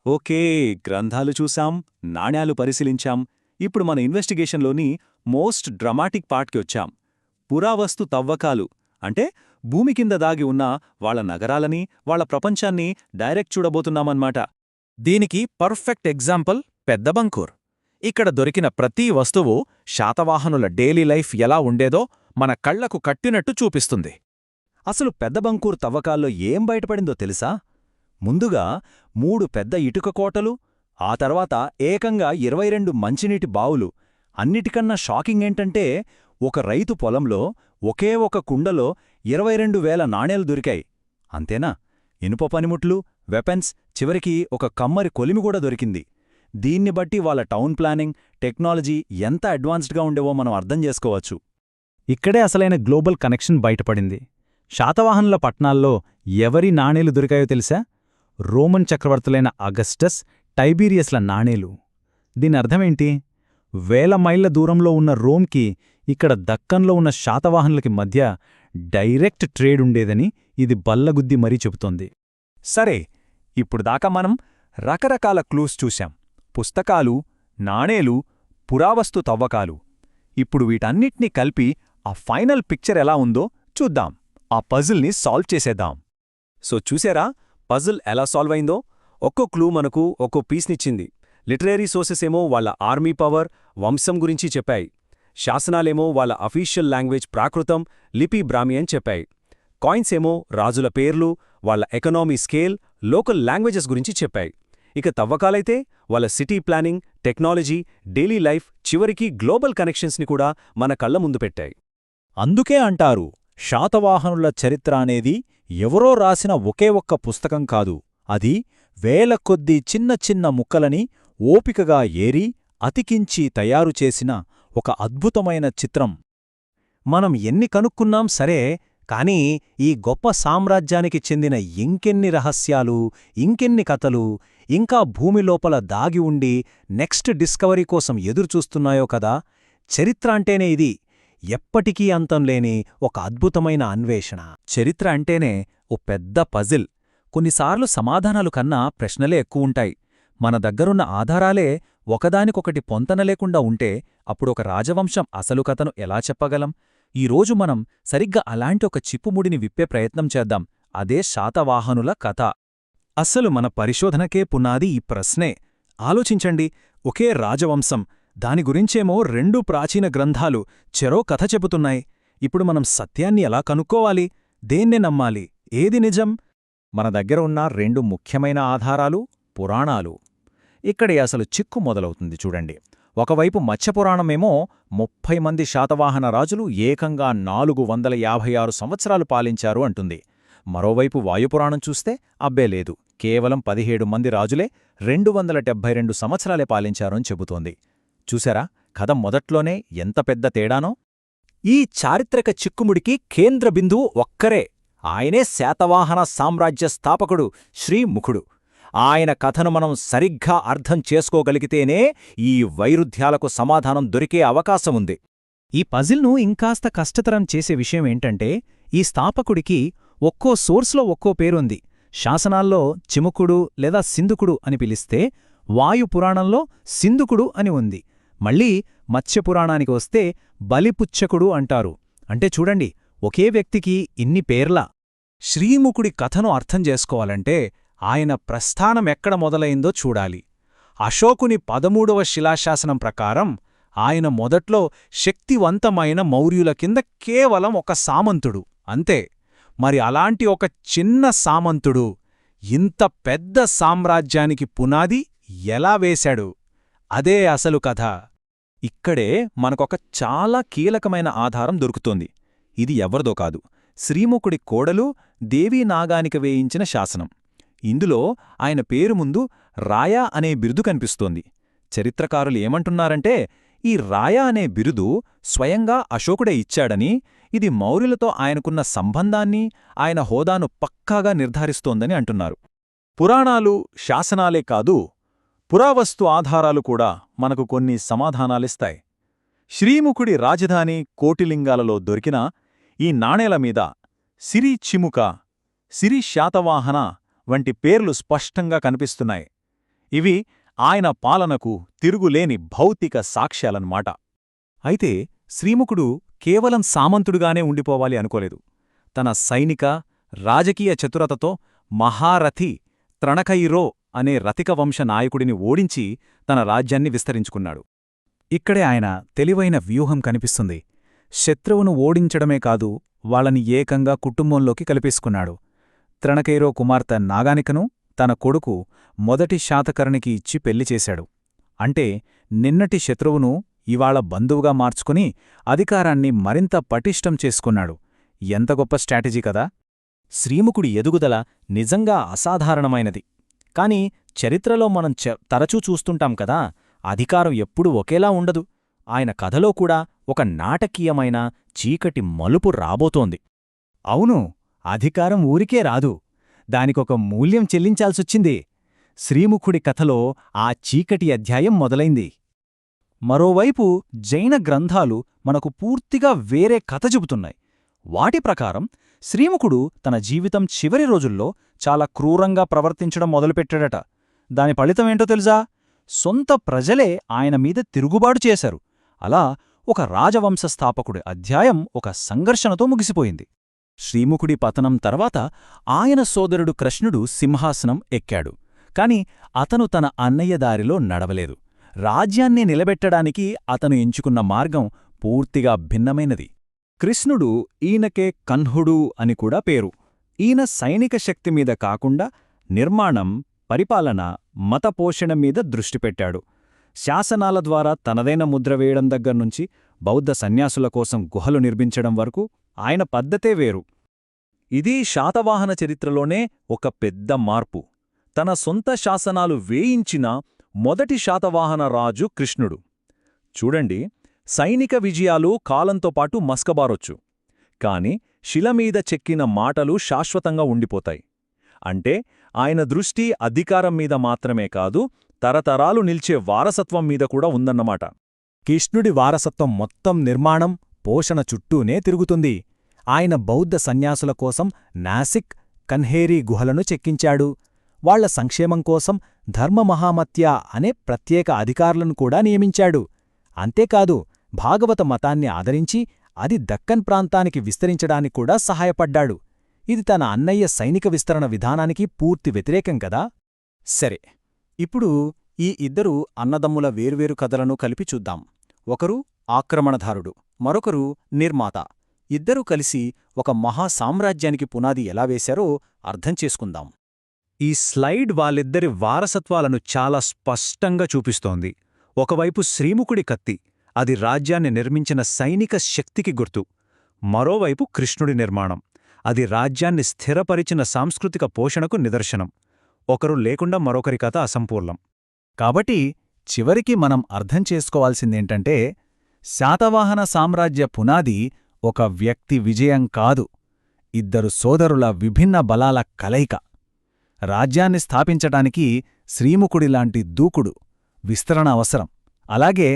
ఓకే, గ్రంథాలు చూశాం, నాణ్యాలు పరిశీలించాం. ఇప్పుడు మన ఇన్వెస్టిగేషన్లోని మోస్ట్ డ్రమాటిక్ పార్ట్కి వచ్చాం. పురావస్తు తవ్వకాలు, అంటే భూమి కింద దాగి ఉన్న వాళ్ల నగరాలని, వాళ్ల ప్రపంచాన్ని డైరెక్ట్ చూడబోతున్నామన్నమాట. దీనికి పర్ఫెక్ట్ ఎగ్జాంపుల్ పెద్ద బంకూర్. ఇక్కడ దొరికిన ప్రతి వస్తువు శాతవాహనుల డైలీ లైఫ్ ఎలా ఉండేదో మన కళ్లకు కట్టినట్టు చూపిస్తుంది. అసలు పెద్ద బంకూర్ తవ్వకాల్లో ఏం బయటపడిందో తెలుసా? ముందుగా 3 పెద్ద ఇటుక కోటలు, ఆ తర్వాత ఏకంగా 22 మంచినీటి బావులు. అన్నిటికన్నా షాకింగ్ ఏంటంటే, ఒక రైతు పొలంలో ఒకే ఒక కుండలో 22,000 నాణేలు దొరికాయి. అంతేనా? ఇనుప పనిముట్లు, వెపన్స్, చివరికి ఒక కమ్మరి కొలిమి కూడా దొరికింది. దీన్ని బట్టి వాళ్ళ టౌన్ ప్లానింగ్, టెక్నాలజీ ఎంత అడ్వాన్స్డ్గా ఉండేవో మనం అర్థం చేసుకోవచ్చు. ఇక్కడే అసలైన గ్లోబల్ కనెక్షన్ బయటపడింది. శాతవాహనుల పట్నాల్లో ఎవరి నాణేలు దొరికాయో తెలుసా? రోమన్ చక్రవర్తులైన అగస్టస్, టైబీరియస్ల నాణేలు. దీని అర్థమేంటి? 1000 మైళ్ల దూరంలో ఉన్న రోమ్కి, ఇక్కడ దక్కన్లో ఉన్న శాతవాహనులకి మధ్య డైరెక్ట్ ట్రేడ్ ఉండేదని ఇది బల్లగుద్ది మరీ చెబుతోంది. సరే, ఇప్పుడు దాకా మనం రకరకాల క్లూస్ చూశాం. పుస్తకాలు, నాణేలు, పురావస్తు తవ్వకాలు. ఇప్పుడు వీటన్నిటినీ కలిపి ఆ ఫైనల్ పిక్చర్ ఎలా ఉందో చూద్దాం. ఆ పజిల్ని సాల్వ్ చేసేద్దాం. సో చూసారా, పజిల్ ఎలా సాల్వ్ అయిందో? ఒక్కో క్లూ మనకు ఒక్కో పీస్నిచ్చింది. లిటరీ సోర్సెస్ ఏమో వాళ్ళ ఆర్మీ పవర్, వంశం గురించి చెప్పాయి. శాసనాలేమో వాళ్ళ అఫీషియల్ లాంగ్వేజ్ ప్రాకృతం, లిపి బ్రాహ్మి అని చెప్పాయి. కాయిన్స్ ఏమో రాజుల పేర్లు, వాళ్ళ ఎకనామీ స్కేల్, లోకల్ లాంగ్వేజెస్ గురించి చెప్పాయి. ఇక తవ్వకాలైతే వాళ్ళ city planning, technology, daily life, చివరికి గ్లోబల్ కనెక్షన్స్ని కూడా మన కళ్ల ముందు పెట్టాయి. అందుకే అంటారు, శాతవాహనుల చరిత్ర అనేది ఎవరో రాసిన ఒకే ఒక్క పుస్తకం కాదు, అది వేల కొద్దీ చిన్న చిన్న ముక్కలని ఓపికగా ఏరి అతికించి తయారుచేసిన ఒక అద్భుతమైన చిత్రం. మనం ఎన్ని కనుక్కున్నాం సరే, కానీ ఈ గొప్ప సామ్రాజ్యానికి చెందిన ఇంకెన్ని రహస్యాలు, ఇంకెన్ని కథలు ఇంకా భూమిలోపల దాగి ఉండి నెక్స్ట్ డిస్కవరీ కోసం ఎదురుచూస్తున్నాయో కదా. చరిత్ర అంటేనే ఇది, ఎప్పటికీ అంతంలేని ఒక అద్భుతమైన అన్వేషణ. చరిత్ర అంటేనే ఓ పెద్ద పజిల్. కొన్నిసార్లు సమాధానాలు కన్నా ప్రశ్నలే ఎక్కువుంటాయి. మన దగ్గరున్న ఆధారాలే ఒకదానికొకటి పొంతనలేకుండా ఉంటే అప్పుడొక రాజవంశం అసలు కథను ఎలా చెప్పగలం? ఈరోజు మనం సరిగ్గా అలాంటి ఒక చిప్పుముడిని విప్పే ప్రయత్నం చేద్దాం. అదే శాతవాహనుల కథ. అస్సలు మన పరిశోధనకే పునాది ఈ ప్రశ్నే. ఆలోచించండి, ఒకే రాజవంశం, దాని గురించేమో 2 ప్రాచీన గ్రంథాలు చెరో కథ చెబుతున్నాయి. ఇప్పుడు మనం సత్యాన్ని ఎలా కనుక్కోవాలి? దేన్నే నమ్మాలి? ఏది నిజం? మన దగ్గర ఉన్న 2 ముఖ్యమైన ఆధారాలు పురాణాలు. ఇక్కడే అసలు చిక్కు మొదలవుతుంది చూడండి. ఒకవైపు మత్స్యపురాణమేమో 30 మంది శాతవాహన రాజులు ఏకంగా 456 సంవత్సరాలు పాలించారు అంటుంది. మరోవైపు వాయుపురాణం చూస్తే అబ్బేలేదు, కేవలం 17 మంది రాజులే 272 సంవత్సరాలే పాలించారు అని చెబుతోంది. చూశారా కథ మొదట్లోనే ఎంత పెద్ద తేడానో? ఈ చారిత్రక చిక్కుముడికి కేంద్ర బిందువు ఒక్కరే. ఆయనే శాతవాహన సామ్రాజ్య స్థాపకుడు శ్రీముఖుడు. ఆయన కథను మనం సరిగ్గా అర్థం చేసుకోగలిగితేనే ఈ వైరుధ్యాలకు సమాధానం దొరికే అవకాశముంది. ఈ పజిల్ను ఇంకాస్త కష్టతరం చేసే విషయమేంటంటే, ఈ స్థాపకుడికి ఒక్కో సోర్స్లో ఒక్కో పేరుంది. శాసనాల్లో చిముకుడు లేదా సింధుకుడు అని పిలిస్తే, వాయుపురాణంలో సింధుకుడు అని ఉంది. మళ్ళీ మత్స్యపురాణానికి వస్తే బలిపుచ్చకుడు అంటారు. అంటే చూడండి, ఒకే వ్యక్తికి ఇన్ని పేర్లా. శ్రీముఖుడి కథను అర్థం చేసుకోవాలంటే ఆయన ప్రస్థానమెక్కడ మొదలైందో చూడాలి. అశోకుని 13వ శిలాశాసనం ప్రకారం ఆయన మొదట్లో శక్తివంతమైన మౌర్యుల కింద కేవలం ఒక సామంతుడు అంతే. మరి అలాంటి ఒక చిన్న సామంతుడు ఇంత పెద్ద సామ్రాజ్యానికి పునాది ఎలా వేశాడు? అదే అసలు కథ. ఇక్కడే మనకొక చాలా కీలకమైన ఆధారం దొరుకుతోంది. ఇది ఎవరిదో కాదు, శ్రీముఖుడి కోడలు దేవీనాగానికి వేయించిన శాసనం. ఇందులో ఆయన పేరు ముందు రాయా అనే బిరుదు కనిపిస్తోంది. చరిత్రకారులు ఏమంటున్నారంటే, ఈ రాయా అనే బిరుదు స్వయంగా అశోకుడే ఇచ్చాడని, ఇది మౌర్యులతో ఆయనకున్న సంబంధాన్ని, ఆయన హోదాను పక్కాగా నిర్ధారిస్తోందని అంటున్నారు. పురాణాలు, శాసనాలే కాదు, పురావస్తు ఆధారాలు కూడా మనకు కొన్ని సమాధానాలిస్తాయి. శ్రీముఖుడి రాజధాని కోటిలింగాలలో దొరికిన ఈ నాణేల మీద సిరి చిముక, సిరి శాతవాహన వంటి పేర్లు స్పష్టంగా కనిపిస్తున్నాయి. ఇవి ఆయన పాలనకు తిరుగులేని భౌతిక సాక్ష్యాలన్నమాట. అయితే శ్రీముఖుడు కేవలం సామంతుడుగానే ఉండిపోవాలి అనుకోలేదు. తన సైనిక, రాజకీయ చతురతతో మహారథి త్రణకయిరో అనే రతిక వంశ నాయకుడిని ఓడించి తన రాజ్యాన్ని విస్తరించుకున్నాడు. ఇక్కడే ఆయన తెలివైన వ్యూహం కనిపిస్తుంది. శత్రువును ఓడించడమే కాదు, వాళ్ళని ఏకంగా కుటుంబంలోకి కలిపేసుకున్నాడు. త్రణకైరో కుమార్తె నాగానికను తన కొడుకు మొదటి శాతకర్ణికి ఇచ్చి పెళ్లి చేశాడు. అంటే నిన్నటి శత్రువును ఇవాళ బంధువుగా మార్చుకుని అధికారాన్ని మరింత పటిష్టం చేసుకున్నాడు. ఎంత గొప్ప స్ట్రాటజీ కదా! శ్రీముఖుడి ఎదుగుదల నిజంగా అసాధారణమైనది. కాని చరిత్రలో మనం తరచూ చూస్తుంటాం కదా, అధికారం ఎప్పుడూ ఒకేలా ఉండదు. ఆయన కథలో కూడా ఒక నాటకీయమైన చీకటి మలుపు రాబోతోంది. అవును, అధికారం ఊరికే రాదు, దానికొక మూల్యం చెల్లించాల్సొచ్చింది. శ్రీముఖుడి కథలో ఆ చీకటి అధ్యాయం మొదలైంది. మరోవైపు జైన గ్రంథాలు మనకు పూర్తిగా వేరే కథ చెబుతున్నాయి. వాటి ప్రకారం శ్రీముఖుడు తన జీవితం చివరి రోజుల్లో చాలా క్రూరంగా ప్రవర్తించడం మొదలుపెట్టాడట. దాని ఫలితమేంటో తెలుసా? సొంత ప్రజలే ఆయన మీద తిరుగుబాటు చేశారు. అలా ఒక రాజవంశస్థాపకుడి అధ్యాయం ఒక సంఘర్షణతో ముగిసిపోయింది. శ్రీముఖుడి పతనం తర్వాత ఆయన సోదరుడు కృష్ణుడు సింహాసనం ఎక్కాడు. కాని అతను తన అన్నయ్య దారిలో నడవలేదు. రాజ్యాన్ని నిలబెట్టడానికి అతను ఎంచుకున్న మార్గం పూర్తిగా భిన్నమైనది. కృష్ణుడు ఈయనకే కన్హుడు అని కూడా పేరు. ఈయన సైనిక శక్తి మీద కాకుండా నిర్మాణం, పరిపాలన, మతపోషణ మీద దృష్టిపెట్టాడు. శాసనాల ద్వారా తనదైన ముద్ర వేయడం దగ్గర్నుంచి బౌద్ధ సన్యాసుల కోసం గుహలు నిర్మించడం వరకు ఆయన పద్ధతే వేరు. ఇది శాతవాహన చరిత్రలోనే ఒక పెద్ద మార్పు. తన సొంత శాసనాలు వేయించిన మొదటి శాతవాహన రాజు కృష్ణుడు. చూడండి, సైనిక విజయాలు కాలంతో పాటు మస్కబారొచ్చు, కాని శిలమీద చెక్కిన మాటలు శాశ్వతంగా ఉండిపోతాయి. అంటే ఆయన దృష్టి అధికారం మీద మాత్రమే కాదు, తరతరాలు నిల్చే వారసత్వం మీద కూడా ఉందన్నమాట. కృష్ణుడి వారసత్వం మొత్తం నిర్మాణం, పోషణ చుట్టూనే తిరుగుతుంది. ఆయన బౌద్ధ సన్యాసుల కోసం నాసిక్, కన్హేరీ గుహలను చెక్కించాడు. వాళ్ల సంక్షేమం కోసం ధర్మమహామత్య అనే ప్రత్యేక అధికారులను కూడా నియమించాడు. అంతేకాదు, భాగవత మతాన్ని ఆదరించి అది దక్కన్ ప్రాంతానికి విస్తరించడానికి కూడా సహాయపడ్డాడు. ఇది తన అన్నయ్య సైనిక విస్తరణ విధానానికి పూర్తి వ్యతిరేకం కదా. సరే, ఇప్పుడు ఈ ఇద్దరు అన్నదమ్ముల వేర్వేరు కథలను కలిపి చూద్దాం. ఒకరు ఆక్రమణదారుడు, మరొకరు నిర్మాత. ఇద్దరూ కలిసి ఒక మహా సామ్రాజ్యానికి పునాది ఎలా వేశారో అర్థం చేసుకుందాం. ఈ స్లైడ్ వాళ్ళిద్దరి వారసత్వాలను చాలా స్పష్టంగా చూపిస్తోంది. ఒకవైపు శ్రీముఖుడి కత్తి, అది రాజ్యాన్ని నిర్మించిన సైనిక శక్తికి గుర్తు. మరోవైపు కృష్ణుడి నిర్మాణం, అది రాజ్యాన్ని స్థిరపరిచిన సాంస్కృతిక పోషణకు నిదర్శనం. ఒకరు లేకుండా మరొకరి కథ అసంపూర్ణం. కాబట్టి చివరికి మనం అర్థం చేసుకోవాల్సిందేంటంటే, శాతవాహన సామ్రాజ్య పునాది ఒక వ్యక్తి విజయం కాదు, ఇద్దరు సోదరుల విభిన్న బలాల కలయిక. రాజ్యాన్ని స్థాపించటానికి శ్రీముఖుడిలాంటి దూకుడు, విస్తరణ అవసరం. అలాగే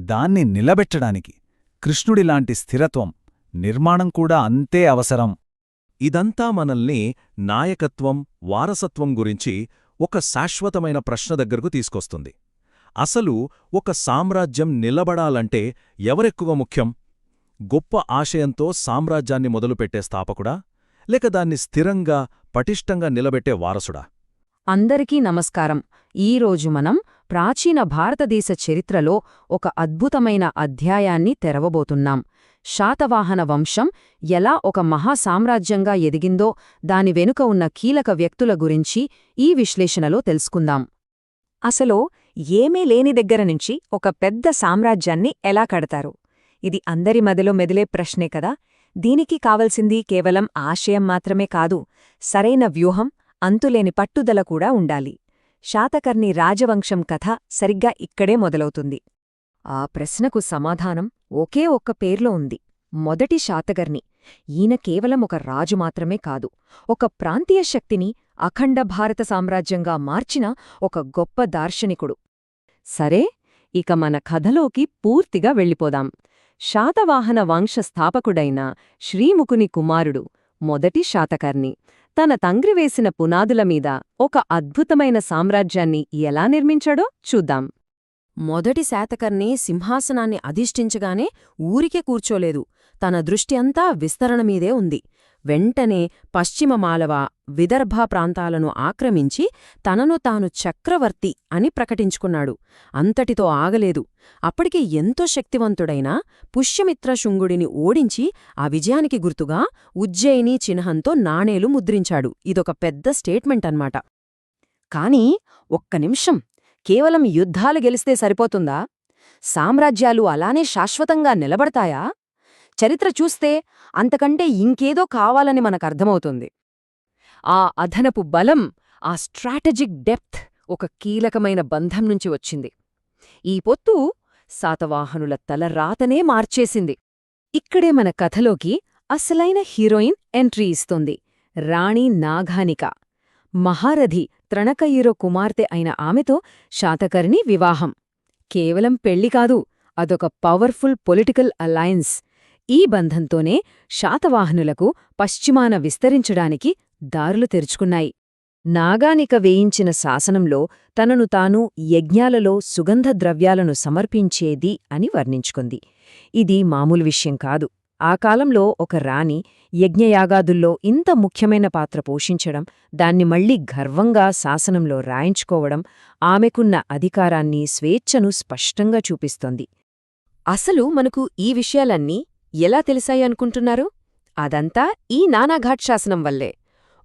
దాన్ని నిలబెట్టడానికి కృష్ణుడిలాంటి స్థిరత్వం, నిర్మాణం కూడా అంతే అవసరం. ఇదంతా మనల్ని నాయకత్వం, వారసత్వం గురించి ఒక శాశ్వతమైన ప్రశ్న దగ్గరకు తీసుకొస్తుంది. అసలు ఒక సామ్రాజ్యం నిలబడాలంటే ఎవరెక్కువ ముఖ్యం? గొప్ప ఆశయంతో సామ్రాజ్యాన్ని మొదలుపెట్టే స్థాపకుడా, లేక దాన్ని స్థిరంగా, పటిష్టంగా నిలబెట్టే వారసుడా? అందరికీ నమస్కారం. ఈరోజు మనం ప్రాచీన భారతదేశ చరిత్రలో ఒక అద్భుతమైన అధ్యాయాన్ని తెరవబోతున్నాం. శాతవాహన వంశం ఎలా ఒక మహాసామ్రాజ్యంగా ఎదిగిందో దాని వెనుక ఉన్న కీలక వ్యక్తుల గురించి ఈ విశ్లేషణలో తెలుసుకుందాం. అసలు ఏమీ లేని దగ్గరనుంచి ఒక పెద్ద సామ్రాజ్యాన్ని ఎలా కడతారు? ఇది అందరి మదిలో మెదిలే ప్రశ్నే కదా. దీనికి కావలసింది కేవలం ఆశయం మాత్రమే కాదు, సరైన వ్యూహం, అంతులేని పట్టుదల కూడా ఉండాలి. శాతకర్ణి రాజవంశం కథ సరిగ్గా ఇక్కడే మొదలవుతుంది. ఆ ప్రశ్నకు సమాధానం ఒకే ఒక్క పేర్లో ఉంది: మొదటి శాతకర్ణి. ఈయన కేవలం ఒక రాజు మాత్రమే కాదు, ఒక ప్రాంతీయ శక్తిని అఖండ భారత సామ్రాజ్యంగా మార్చిన ఒక గొప్ప దార్శనికుడు. సరే, ఇక మన కథలోకి పూర్తిగా వెళ్ళిపోదాం. శాతవాహన వంశ స్థాపకుడైన శ్రీముఖుని కుమారుడు మొదటి శాతకర్ణి తన తండ్రి వేసిన పునాదుల మీద ఒక అద్భుతమైన సామ్రాజ్యాన్ని ఎలా నిర్మించాడో చూద్దాం. మొదటి శాతకర్ణి సింహాసనాన్ని అధిష్ఠించగానే ఊరికే కూర్చోలేదు. తన దృష్టి అంతా విస్తరణ మీదే ఉంది. వెంటనే పశ్చిమ మాలవ, విదర్భ ప్రాంతాలను ఆక్రమించి తనను తాను చక్రవర్తి అని ప్రకటించుకున్నాడు. అంతటితో ఆగలేదు. అప్పటికే ఎంతో శక్తివంతుడైన పుష్యమిత్ర శుంగుడిని ఓడించి ఆ విజయానికి గుర్తుగా ఉజ్జయిని చిహ్నంతో నాణేలు ముద్రించాడు. ఇదొక పెద్ద స్టేట్మెంట్ అన్నమాట. కాని ఒక్క నిమిషం, కేవలం యుద్ధాలు గెలిస్తే సరిపోతుందా? సామ్రాజ్యాలు అలానే శాశ్వతంగా నిలబడతాయా? చరిత్ర చూస్తే అంతకంటే ఇంకేదో కావాలని మనకర్థమవుతుంది. ఆ అదనపు బలం, ఆ స్ట్రాటజిక్ డెప్త్ ఒక కీలకమైన బంధం నుంచి వచ్చింది. ఈ పొత్తు శాతవాహనుల తలరాతనే మార్చేసింది. ఇక్కడే మన కథలోకి అసలైన హీరోయిన్ ఎంట్రీ ఇస్తుంది: రాణి నాగానిక. మహారథి త్రణకయిరో కుమార్తె అయిన ఆమెతో శాతకర్ణి వివాహం. కేవలం పెళ్లి కాదు, అదొక పవర్ఫుల్ పొలిటికల్ అలయన్స్. ఈ బంధంతోనే శాతవాహనులకు పశ్చిమాన విస్తరించడానికి దారులు తెరుచుకున్నాయి. నాగానిక వేయించిన శాసనంలో తనను తాను యజ్ఞాలలో సుగంధ ద్రవ్యాలను సమర్పించేది అని వర్ణించుకుంది. ఇది మామూలు విషయం కాదు. ఆ కాలంలో ఒక రాణి యజ్ఞయాగాదుల్లో ఇంత ముఖ్యమైన పాత్ర పోషించడం, దాన్ని మళ్లీ గర్వంగా శాసనంలో రాయించుకోవడం ఆమెకున్న అధికారాన్ని, స్వేచ్ఛను స్పష్టంగా చూపిస్తోంది. అసలు మనకు ఈ విషయాలన్నీ ఎలా తెలిసాయి అనుకుంటున్నారు? అదంతా ఈ నానాఘాట్ శాసనం వల్లే.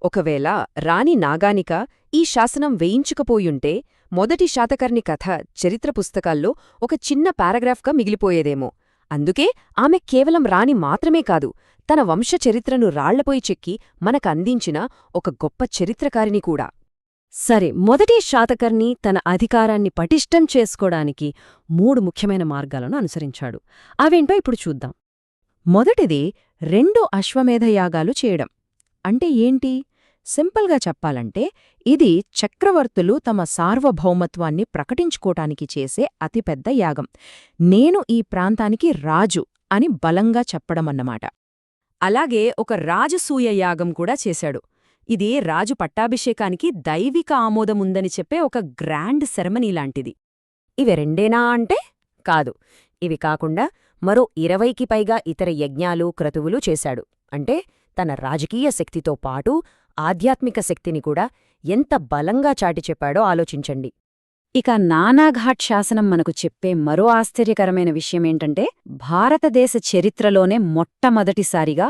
ఒకవేళ రాణి నాగానిక ఈ శాసనం వేయించుకపోయుంటే మొదటి శాతకర్ణి కథ చరిత్ర పుస్తకాల్లో ఒక చిన్న పారాగ్రాఫ్గా మిగిలిపోయేదేమో. అందుకే ఆమె కేవలం రాణి మాత్రమే కాదు, తన వంశ చరిత్రను రాళ్లపోయి చెక్కి మనకందించిన ఒక గొప్ప చరిత్రకారిని కూడా. సరే, మొదటి శాతకర్ణి తన అధికారాన్ని పటిష్టం చేసుకోవడానికి 3 ముఖ్యమైన మార్గాలను అనుసరించాడు. అవేంటో ఇప్పుడు చూద్దాం. మొదటిది 2 అశ్వమేధ యాగాలు చేయడం. అంటే ఏంటి? సింపుల్గా చెప్పాలంటే ఇది చక్రవర్తులు తమ సార్వభౌమత్వాన్ని ప్రకటించుకోటానికి చేసే అతిపెద్ద యాగం. నేను ఈ ప్రాంతానికి రాజు అని బలంగా చెప్పడమన్నమాట. అలాగే ఒక రాజసూయ యాగం కూడా చేశాడు. ఇది రాజు పట్టాభిషేకానికి దైవిక ఆమోదముందని చెప్పే ఒక గ్రాండ్ సెరమనీ లాంటిది. ఇవి రెండేనా అంటే కాదు. ఇవి కాకుండా మరో 20కి పైగా ఇతర యజ్ఞాలు, క్రతువులు చేశాడు. అంటే తన రాజకీయ శక్తితో పాటు ఆధ్యాత్మిక శక్తిని కూడా ఎంత బలంగా చాటి చెప్పాడో ఆలోచించండి. ఇక నానాఘాట్ శాసనం మనకు చెప్పే మరో ఆశ్చర్యకరమైన విషయమేంటంటే భారతదేశ చరిత్రలోనే మొట్టమొదటిసారిగా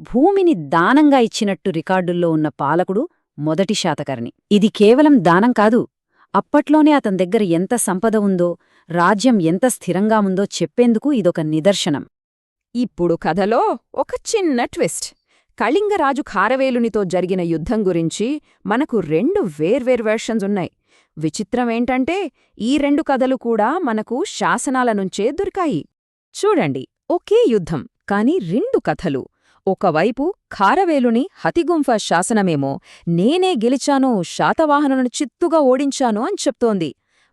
భూమిని దానంగా ఇచ్చినట్టు రికార్డుల్లో ఉన్న పాలకుడు మొదటి శాతకర్ణి. ఇది కేవలం దానం కాదు, అప్పట్లోనే అతని దగ్గర ఎంత సంపద ఉందో, రాజ్యం ఎంత స్థిరంగా ఉందో చెప్పేందుకు ఇదొక నిదర్శనం. ఇప్పుడు కథలో ఒక చిన్న ట్విస్ట్. కళింగరాజు ఖారవేలునితో జరిగిన యుద్ధం గురించి మనకు 2 వేర్వేరు వెర్షన్స్ ఉన్నాయి. విచిత్రమేంటంటే ఈ 2 కథలు కూడా మనకు శాసనాల నుంచే దొరికాయి. చూడండి, ఒకే యుద్ధం, కాని 2 కథలు. ఒకవైపు ఖారవేలుని హతిగుంఫ శాసనమేమో నేనే గెలిచాను, శాతవాహనులను చిత్తుగా ఓడించాను అని చెప్తోంది.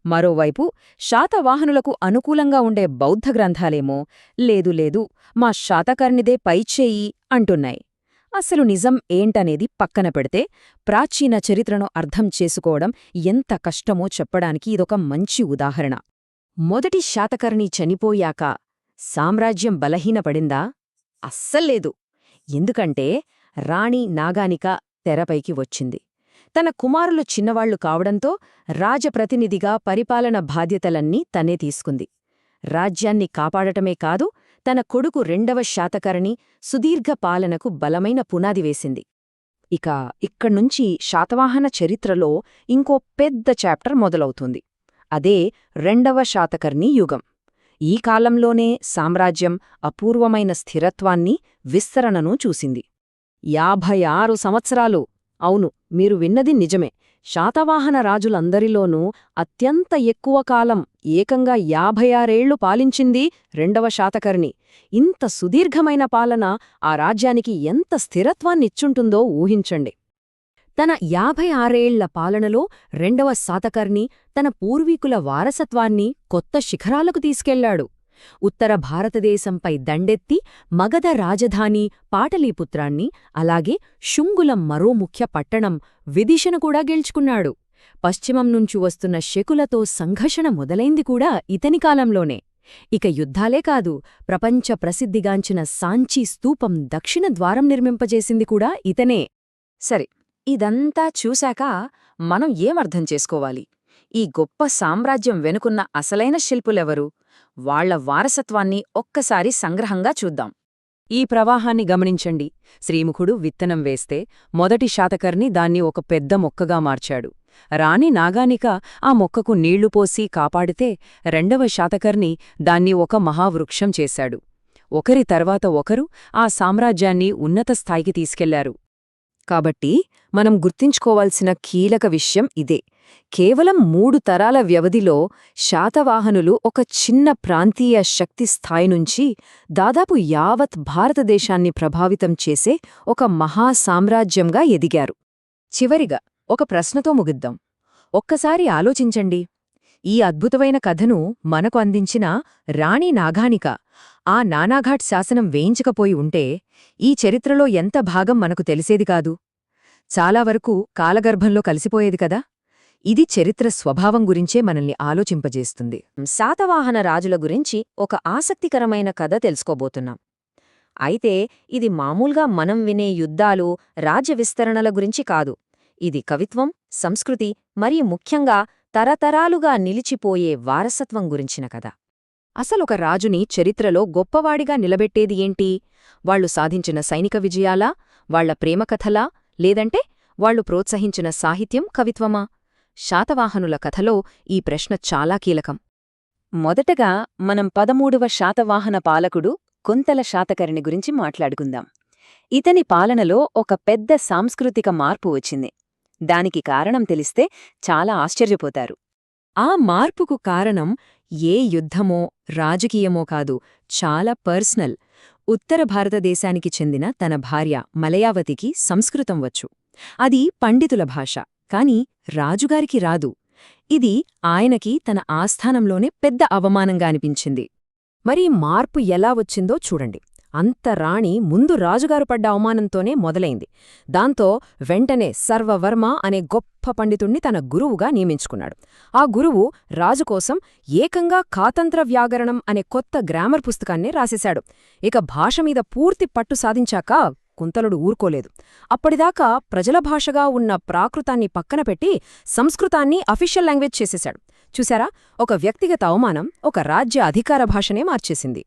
మరోవైపు శాతవాహనులకు అనుకూలంగా ఉండే బౌద్ధ గ్రంథాలేమో లేదు లేదు, మా శాతకర్ణిదే పైచేయి అంటున్నాయి. అసలు నిజం ఏంటనేది పక్కన పెడితే ప్రాచీన చరిత్రను అర్థం చేసుకోవడం ఎంత కష్టమో చెప్పడానికి ఇదొక మంచి ఉదాహరణ. మొదటి శాతకర్ణి చనిపోయాక సామ్రాజ్యం బలహీనపడిందా? అస్సల్లేదు. ఎందుకంటే రాణి నాగానిక తెరపైకి వచ్చింది. తన కుమారులు చిన్నవాళ్లు కావడంతో రాజప్రతినిధిగా పరిపాలన బాధ్యతలన్నీ తనే తీసుకుంది. రాజ్యాన్ని కాపాడటమే కాదు, తన కొడుకు 2వ శాతకర్ణి సుదీర్ఘ పాలనకు బలమైన పునాది వేసింది. ఇక ఇక్కడ్నుంచి శాతవాహన చరిత్రలో ఇంకో పెద్ద చాప్టర్ మొదలవుతుంది. అదే 2వ శాతకర్ణి యుగం. ఈ కాలంలోనే సామ్రాజ్యం అపూర్వమైన స్థిరత్వాన్ని, విస్తరణను చూసింది. 56 సంవత్సరాలు. అవును, మీరు విన్నది నిజమే. శాతవాహన రాజులందరిలోనూ అత్యంత ఎక్కువ కాలం, ఏకంగా 56 ఏళ్లు పాలించింది 2వ శాతకర్ణి. ఇంత సుదీర్ఘమైన పాలన ఆ రాజ్యానికి ఎంత స్థిరత్వాన్నిచ్చుంటుందో ఊహించండి. తన 56 ఏళ్ల పాలనలో 2వ శాతకర్ణి తన పూర్వీకుల వారసత్వాన్ని కొత్త శిఖరాలకు తీసుకెళ్లాడు. ఉత్తర భారతదేశంపై దండెత్తి మగధ రాజధాని పాటలీపుత్రాన్ని, అలాగే శుంగులం మరో ముఖ్య పట్టణం విదిశను కూడా గెలుచుకున్నాడు. పశ్చిమం నుంచి వస్తున్న శకులతో సంఘర్షణ మొదలైంది కూడా ఇతని కాలంలోనే. ఇక యుద్ధాలే కాదు, ప్రపంచ ప్రసిద్ధిగాంచిన సాంచీ స్తూపం దక్షిణ ద్వారం నిర్మింపజేసింది కూడా ఇతనే. సరే, ఇదంతా చూశాక మనం ఏమర్థం చేసుకోవాలి? ఈ గొప్ప సామ్రాజ్యం వెనుకున్న అసలైన శిల్పులెవరు? వాళ్ల వారసత్వాన్ని ఒక్కసారి సంగ్రహంగా చూద్దాం. ఈ ప్రవాహాన్ని గమనించండి. శ్రీముఖుడు విత్తనం వేస్తే మొదటి శాతకర్ణి దాన్ని ఒక పెద్ద మొక్కగా మార్చాడు. రాణి నాగానిక ఆ మొక్కకు నీళ్లు పోసి కాపాడితే 2వ శాతకర్ణి దాన్ని ఒక మహావృక్షం చేశాడు. ఒకరి తర్వాత ఒకరు ఆ సామ్రాజ్యాన్ని ఉన్నత స్థాయికి తీసుకెళ్లారు. కాబట్టి మనం గుర్తుంచుకోవాల్సిన కీలక విషయం ఇదే. కేవలం 3 తరాల వ్యవధిలో శాతవాహనులు ఒక చిన్న ప్రాంతీయ శక్తి స్థాయి నుంచి దాదాపు యావత్ భారతదేశాన్ని ప్రభావితం చేసే ఒక మహాసామ్రాజ్యంగా ఎదిగారు. చివరిగా ఒక ప్రశ్నతో ముగిద్దాం. ఒక్కసారి ఆలోచించండి. ఈ అద్భుతమైన కథను మనకు అందించిన రాణి నాగానిక ఆ నానాఘాట్ శాసనం వేయించకపోయి ఉంటే ఈ చరిత్రలో ఎంత భాగం మనకు తెలిసేది కాదు. చాలా వరకు కాలగర్భంలో కలిసిపోయేది కదా. ఇది చరిత్ర స్వభావం గురించే మనల్ని ఆలోచింపజేస్తుంది. శాతవాహన రాజుల గురించి ఒక ఆసక్తికరమైన కథ తెలుసుకోబోతున్నాం. అయితే ఇది మామూలుగా మనం వినే యుద్ధాలు, రాజ్య విస్తరణల గురించి కాదు. ఇది కవిత్వం, సంస్కృతి మరియు ముఖ్యంగా తరతరాలుగా నిలిచిపోయే వారసత్వం గురించిన కథ. అసలొక రాజుని చరిత్రలో గొప్పవాడిగా నిలబెట్టేది ఏంటి? వాళ్లు సాధించిన సైనిక విజయాలా, వాళ్ల ప్రేమకథలా, లేదంటే వాళ్లు ప్రోత్సహించిన సాహిత్యం, కవిత్వమా? శాతవాహనుల కథలో ఈ ప్రశ్న చాలా కీలకం. మొదటగా మనం 13వ శాతవాహన పాలకుడు కుంతల శాతకర్ణి గురించి మాట్లాడుకుందాం. ఇతని పాలనలో ఒక పెద్ద సాంస్కృతిక మార్పు వచ్చింది. దానికి కారణం తెలిస్తే చాలా ఆశ్చర్యపోతారు. ఆ మార్పుకు కారణం ఏ యుద్ధమో రాజకీయమో కాదు, చాలా పర్సనల్. ఉత్తర భారతదేశానికి చెందిన తన భార్య మలయావతికి సంస్కృతం వచ్చు. అది పండితుల భాష, కాని రాజుగారికి రాదు. ఇది ఆయనకి తన ఆస్థానంలోనే పెద్ద అవమానంగా అనిపించింది. మరి మార్పు ఎలా వచ్చిందో చూడండి. అంత రాణి ముందు రాజుగారు పడ్డ అవమానంతోనే మొదలైంది. దాంతో వెంటనే సర్వవర్మ అనే గొప్ప పండితుణ్ణి తన గురువుగా నియమించుకున్నాడు. ఆ గురువు రాజుకోసం ఏకంగా కాతంత్ర వ్యాకరణం అనే కొత్త గ్రామర్ పుస్తకాన్నే రాసేశాడు. ఇక భాష మీద పూర్తి పట్టు సాధించాక కుంతలుడు ఊరుకోలేదు. అప్పటిదాకా ప్రజల భాషగా ఉన్న ప్రాకృతాన్ని పక్కన పెట్టి సంస్కృతాన్ని అఫీషియల్ లాంగ్వేజ్ చేసేశాడు. చూశారా, ఒక వ్యక్తిగత అవమానం ఒక రాజ్య అధికార భాషనే మార్చేసింది.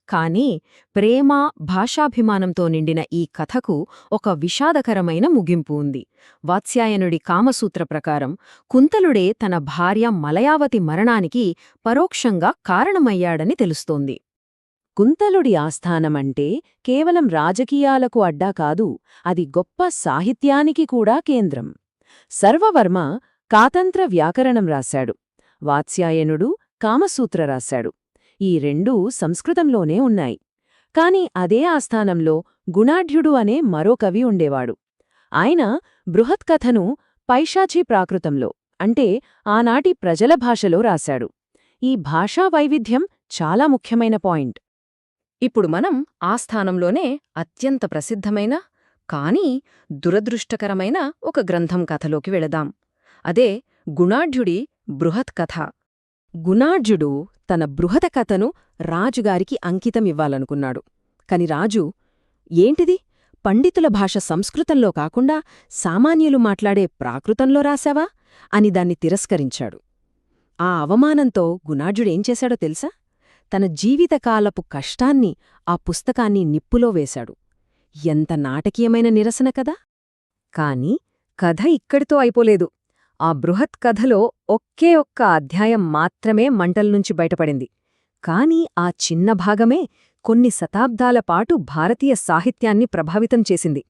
కాని ప్రేమ, భాషాభిమానంతో నిండిన ఈ కథకు ఒక విషాదకరమైన ముగింపు ఉంది. వాత్స్యాయనుడి కామసూత్ర ప్రకారం కుంతలుడే తన భార్య మలయావతి మరణానికి పరోక్షంగా కారణమయ్యాడని తెలుస్తోంది. కుంతలుడి ఆస్థానమంటే కేవలం రాజకీయాలకు అడ్డా కాదు, అది గొప్ప సాహిత్యానికి కూడా కేంద్రం. సర్వవర్మ కాతంత్ర వ్యాకరణం రాశాడు, వాత్స్యాయనుడు కామసూత్ర రాశాడు. ఈ రెండూ సంస్కృతంలోనే ఉన్నాయి. కాని అదే ఆస్థానంలో గుణాఢ్యుడు అనే మరో కవి ఉండేవాడు. ఆయన బృహత్కథను పైశాచీ ప్రాకృతంలో, అంటే ఆనాటి ప్రజల భాషలో రాశాడు. ఈ భాషా వైవిధ్యం చాలా ముఖ్యమైన పాయింట్. ఇప్పుడు మనం ఆ స్థానంలోనే అత్యంత ప్రసిద్ధమైన కానీ దురదృష్టకరమైన ఒక గ్రంథం కథలోకి వెళదాం. అదే గుణాఢ్యుడి బృహత్కథ. గుణాఢ్యుడు తన బృహత కథను రాజుగారికి అంకితమివ్వాలనుకున్నాడు. కాని రాజు, ఏంటిది, పండితుల భాష సంస్కృతంలో కాకుండా సామాన్యులు మాట్లాడే ప్రాకృతంలో రాశావా అని దాన్ని తిరస్కరించాడు. ఆ అవమానంతో గుణాఢ్యుడేం చేశాడో తెలుసా? తన జీవితకాలపు కష్టాన్ని ఆ పుస్తకాన్ని నిప్పులో వేశాడు. ఎంత నాటకీయమైన నిరసన కదా! కాని కథ ఇక్కడితో అయిపోలేదు. ఆ బృహత్ కథలో ఒకే ఒక్క అధ్యాయం మాత్రమే మంటల్నుంచి బయటపడింది. కాని ఆ చిన్న భాగమే కొన్ని శతాబ్దాల పాటు భారతీయ సాహిత్యాన్ని ప్రభావితం చేసింది.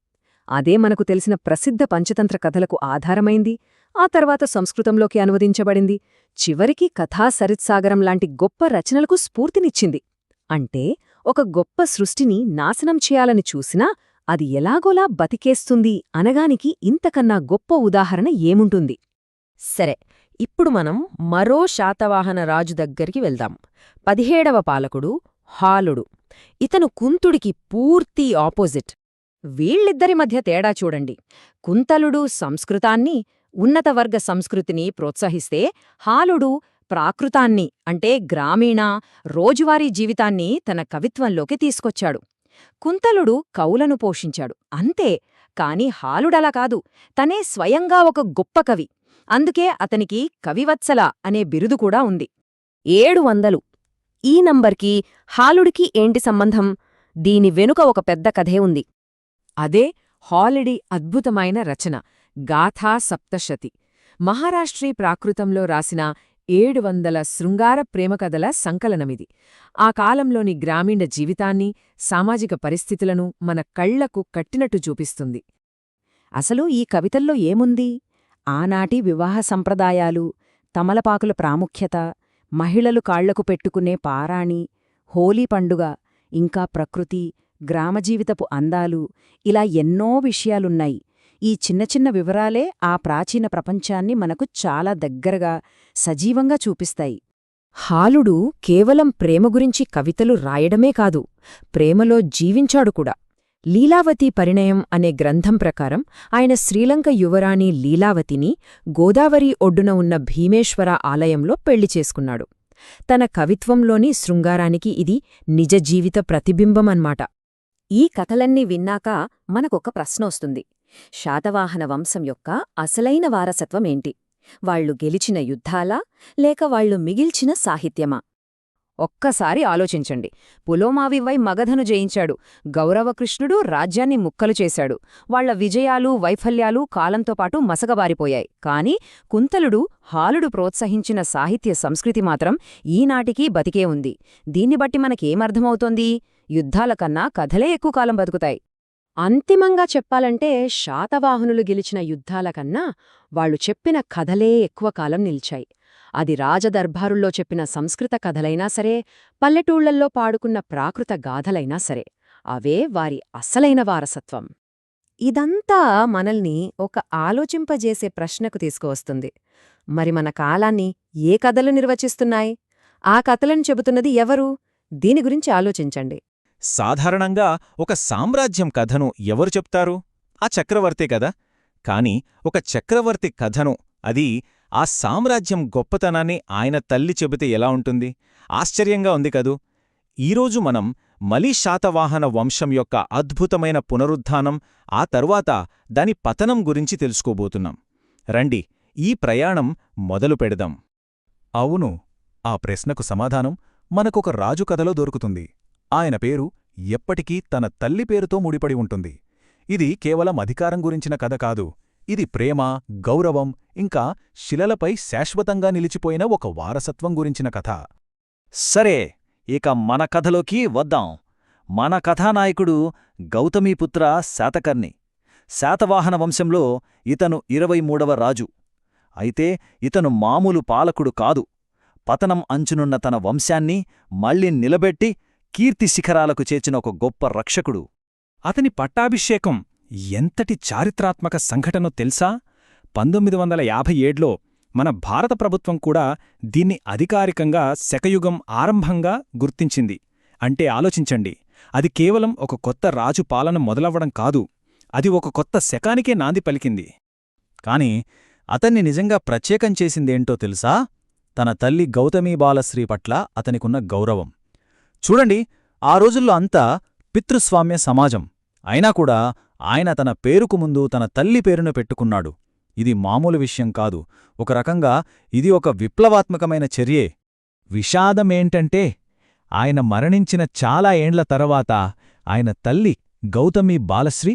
అదే మనకు తెలిసిన ప్రసిద్ధ పంచతంత్ర కథలకు ఆధారమైంది. ఆ తర్వాత సంస్కృతంలోకి అనువదించబడింది. చివరికి కథా సరిత్సాగరం లాంటి గొప్ప రచనలకు స్ఫూర్తినిచ్చింది. అంటే ఒక గొప్ప సృష్టిని నాశనం చేయాలని చూసినా అది ఎలాగోలా బతికేస్తుంది అనగానికి ఇంతకన్నా గొప్ప ఉదాహరణ ఏముంటుంది? సరే, ఇప్పుడు మనం మరో శాతవాహన రాజు దగ్గరికి వెళ్దాం. 17వ పాలకుడు హాలుడు. ఇతను కుంతుడికి పూర్తి ఆపోజిట్. వీళ్ళిద్దరి మధ్య తేడా చూడండి. కుంతలుడు సంస్కృతాన్ని, ఉన్నతవర్గ సంస్కృతిని ప్రోత్సహిస్తే, హాలుడు ప్రాకృతాన్ని, అంటే గ్రామీణ రోజువారీ జీవితాన్ని తన కవిత్వంలోకి తీసుకొచ్చాడు. కుంతలుడు కవులను పోషించాడు అంతే. కాని హాలుడలా కాదు, తనే స్వయంగా ఒక గొప్ప కవి. అందుకే అతనికి కవివత్సల అనే బిరుదు కూడా ఉంది. 700. ఈ నంబర్కి హాలుడికి ఏంటి సంబంధం? దీని వెనుక ఒక పెద్ద కథే ఉంది. అదే హాలిడి అద్భుతమైన రచన గాథా సప్తశతి. మహారాష్ట్రీ ప్రాకృతంలో రాసిన 700 శృంగార ప్రేమకథల సంకలనమిది. ఆ కాలంలోని గ్రామీణ జీవితాన్ని, సామాజిక పరిస్థితులను మన కళ్లకు కట్టినట్టు చూపిస్తుంది. అసలు ఈ కవితల్లో ఏముంది? ఆనాటి వివాహ సంప్రదాయాలు, తమలపాకుల ప్రాముఖ్యత, మహిళలు కాళ్లకు పెట్టుకునే పారాణి, హోలీ పండుగ, ఇంకా ప్రకృతి, గ్రామజీవితపు అందాలు, ఇలా ఎన్నో విషయాలున్నాయి. ఈ చిన్న చిన్న వివరాలే ఆ ప్రాచీన ప్రపంచాన్ని మనకు చాలా దగ్గరగా, సజీవంగా చూపిస్తాయి. హాలుడు కేవలం ప్రేమ గురించి కవితలు రాయడమే కాదు, ప్రేమలో జీవించాడు కూడా. లీలావతి పరిణయం అనే గ్రంథం ప్రకారం ఆయన శ్రీలంక యువరాణి లీలావతిని గోదావరి ఒడ్డున ఉన్న భీమేశ్వర ఆలయంలో పెళ్లి చేసుకున్నాడు. తన కవిత్వంలోని శృంగారానికి ఇది నిజ జీవిత ప్రతిబింబమన్మాట. ఈ కథలన్నీ విన్నాక మనకొక ప్రశ్న వస్తుంది. శాతవాహన వంశం యొక్క అసలైన వారసత్వమేంటి? వాళ్లు గెలిచిన యుద్ధాలా, లేక వాళ్లు మిగిల్చిన సాహిత్యమా? ఒక్కసారి ఆలోచించండి. పులోమావివై మగధను జయించాడు, గౌరవకృష్ణుడు రాజ్యాన్ని ముక్కలు చేశాడు. వాళ్ల విజయాలు, వైఫల్యాలు కాలంతో పాటు మసగబారిపోయాయి. కాని కుంతలుడు, హాలుడు ప్రోత్సహించిన సాహిత్య సంస్కృతి మాత్రం ఈనాటికీ బతికే ఉంది. దీన్ని బట్టి మనకేమర్థమవుతోంది? యుద్ధాల కన్నా కథలే ఎక్కువ కాలం బతుకుతాయి. అంతిమంగా చెప్పాలంటే శాతవాహనులు గెలిచిన యుద్ధాల కన్నా వాళ్లు చెప్పిన కథలే ఎక్కువ కాలం నిలిచాయి. అది రాజదర్బారుల్లో చెప్పిన సంస్కృత కథలైనా సరే, పల్లెటూళ్లల్లో పాడుకున్న ప్రాకృత గాథలైనా సరే, అవే వారి అసలైన వారసత్వం. ఇదంతా మనల్ని ఒక ఆలోచింపజేసే ప్రశ్నకు తీసుకువస్తుంది. మరి మన కాలాన్ని ఏ కథలు నిర్వచిస్తున్నాయి? ఆ కథలను చెబుతున్నది ఎవరు? దీని గురించి ఆలోచించండి. సాధారణంగా ఒక సామ్రాజ్యం కథను ఎవరు చెప్తారు? ఆ చక్రవర్తే కదా. కాని ఒక చక్రవర్తి కథను, అది ఆ సామ్రాజ్యం గొప్పతనాన్ని ఆయన తల్లి చెబితే ఎలా ఉంటుంది? ఆశ్చర్యంగా ఉంది కదూ. ఈరోజు మనం మలి శాతవాహన వంశం యొక్క అద్భుతమైన పునరుద్ధానం, ఆ తరువాత దాని పతనం గురించి తెలుసుకోబోతున్నాం. రండి, ఈ ప్రయాణం మొదలు పెడదాం. అవును, ఆ ప్రశ్నకు సమాధానం మనకొక రాజు కథలో దొరుకుతుంది. ఆయన పేరు ఎప్పటికీ తన తల్లి పేరుతో ముడిపడి ఉంటుంది. ఇది కేవలం అధికారం గురించిన కథ కాదు. ఇది ప్రేమ, గౌరవం, ఇంకా శిలలపై శాశ్వతంగా నిలిచిపోయిన ఒక వారసత్వం గురించిన కథ. సరే, ఇక మన కథలోకి వద్దాం. మన కథానాయకుడు గౌతమీపుత్ర శాతకర్ణి. శాతవాహన వంశంలో ఇతను 23వ రాజు. అయితే ఇతను మామూలు పాలకుడు కాదు. పతనం అంచునున్న తన వంశాన్ని మళ్లీ నిలబెట్టి కీర్తి శిఖరాలకు చేర్చిన ఒక గొప్ప రక్షకుడు. అతని పట్టాభిషేకం ఎంతటి చారిత్రాత్మక సంఘటనో తెలుసా? 1957లో మన భారత ప్రభుత్వం కూడా దీన్ని అధికారికంగా శకయుగం ఆరంభంగా గుర్తించింది. అంటే ఆలోచించండి, అది కేవలం ఒక కొత్త రాజు పాలన మొదలవ్వడం కాదు, అది ఒక కొత్త శకానికే నాంది పలికింది. కాని అతన్ని నిజంగా ప్రత్యేకం చేసిందేంటో తెలుసా? తన తల్లి గౌతమీ బాలశ్రీ పట్ల అతనికున్న గౌరవం. చూడండి, ఆ రోజుల్లో అంతా పితృస్వామ్య సమాజం. అయినా కూడా ఆయన తన పేరుకు ముందు తన తల్లి పేరును పెట్టుకున్నాడు. ఇది మామూలు విషయం కాదు. ఒక రకంగా ఇది ఒక విప్లవాత్మకమైన చర్యే. విషాదమేంటంటే, ఆయన మరణించిన చాలా ఏండ్ల తర్వాత ఆయన తల్లి గౌతమీ బాలశ్రీ